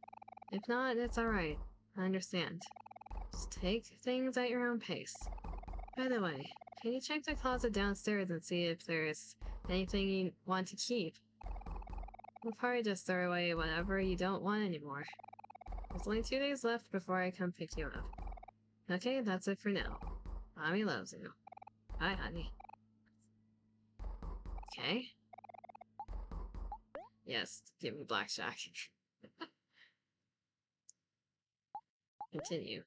Speaker 1: If not, it's alright. I understand. Just take things at your own pace. By the way, can you check the closet downstairs and see if there's anything you want to keep? We'll probably just throw away whatever you don't want anymore. There's only 2 days left before I come pick you up. Okay, that's it for now. Mommy loves you. Bye, honey. Okay. Yes, give me blackjack. Continue.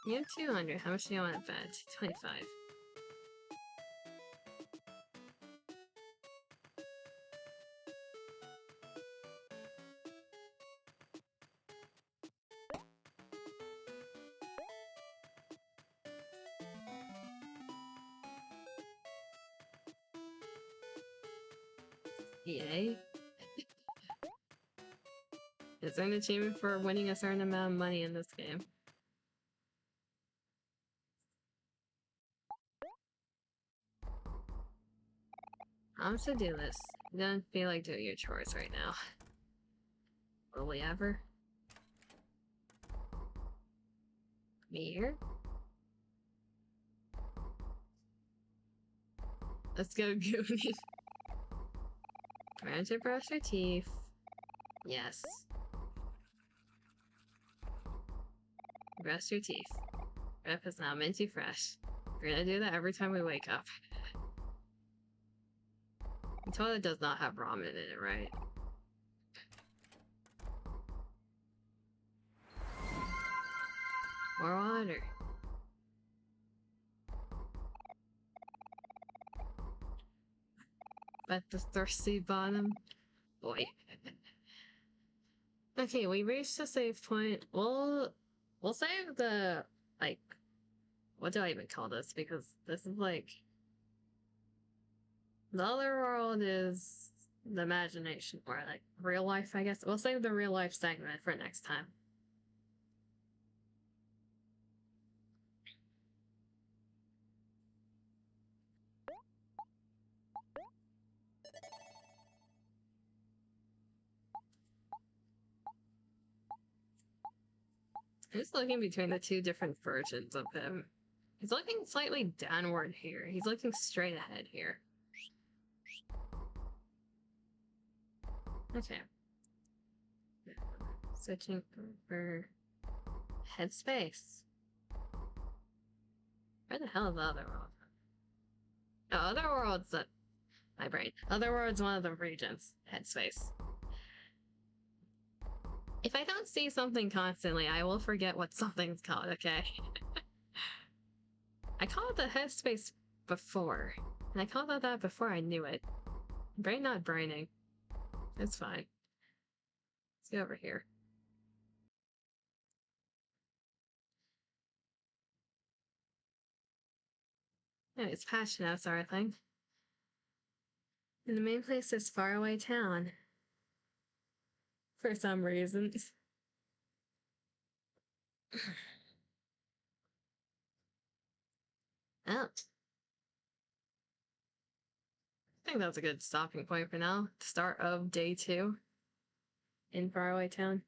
Speaker 1: You have 200. How much do you want to bet? 25. Yay. Is there an achievement for winning a certain amount of money in this game? I'm to-do list. I don't feel like doing your chores right now. Will we ever? Me here? Let's go, Goonies. Remember to brush your teeth. Yes. Brush your teeth. Breath is now minty fresh. We're gonna do that every time we wake up. The toilet does not have ramen in it, right? More water. But the thirsty bottom. Boy. Okay, we reached a save point. We'll save the, like, what do I even call this? Because this is like, the other world is the imagination, or like real life, I guess. We'll save the real life segment for next time. I'm just looking between the two different versions of him. He's looking slightly downward here. He's looking straight ahead here. Okay. Switching over headspace. Where the hell is the other world? Oh, other world's my brain. Other world's one of the regions. Headspace. If I don't see something constantly, I will forget what something's called, okay? I called it the headspace before. And I called it that before I knew it. Brain not braining. It's fine. Let's go over here. Yeah, it's patched now, sort of thing. And the main place is faraway town. For some reason. Oh. I think that's a good stopping point for now. Start of day 2 in faraway town.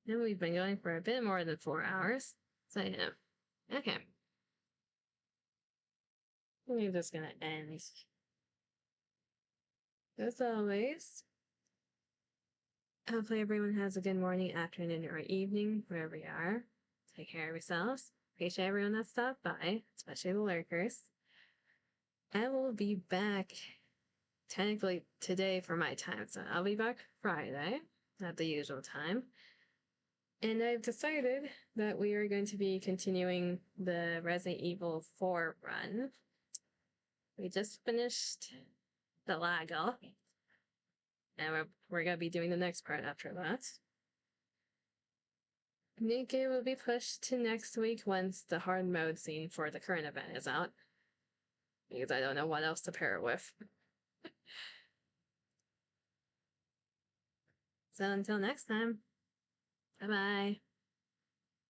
Speaker 1: And we've been going for a bit more than 4 hours. So yeah. Okay. We're just gonna end. As always, hopefully everyone has a good morning, afternoon, or evening, wherever you are. Take care of yourselves. Appreciate everyone that stopped by, especially the lurkers. I will be back technically today for my time, so I'll be back Friday at the usual time. And I've decided that we are going to be continuing the Resident Evil 4 run. We just finished the Lago. And we're going to be doing the next part after that. New game will be pushed to next week once the hard mode scene for the current event is out. Because I don't know what else to pair it with. So until next time, bye-bye.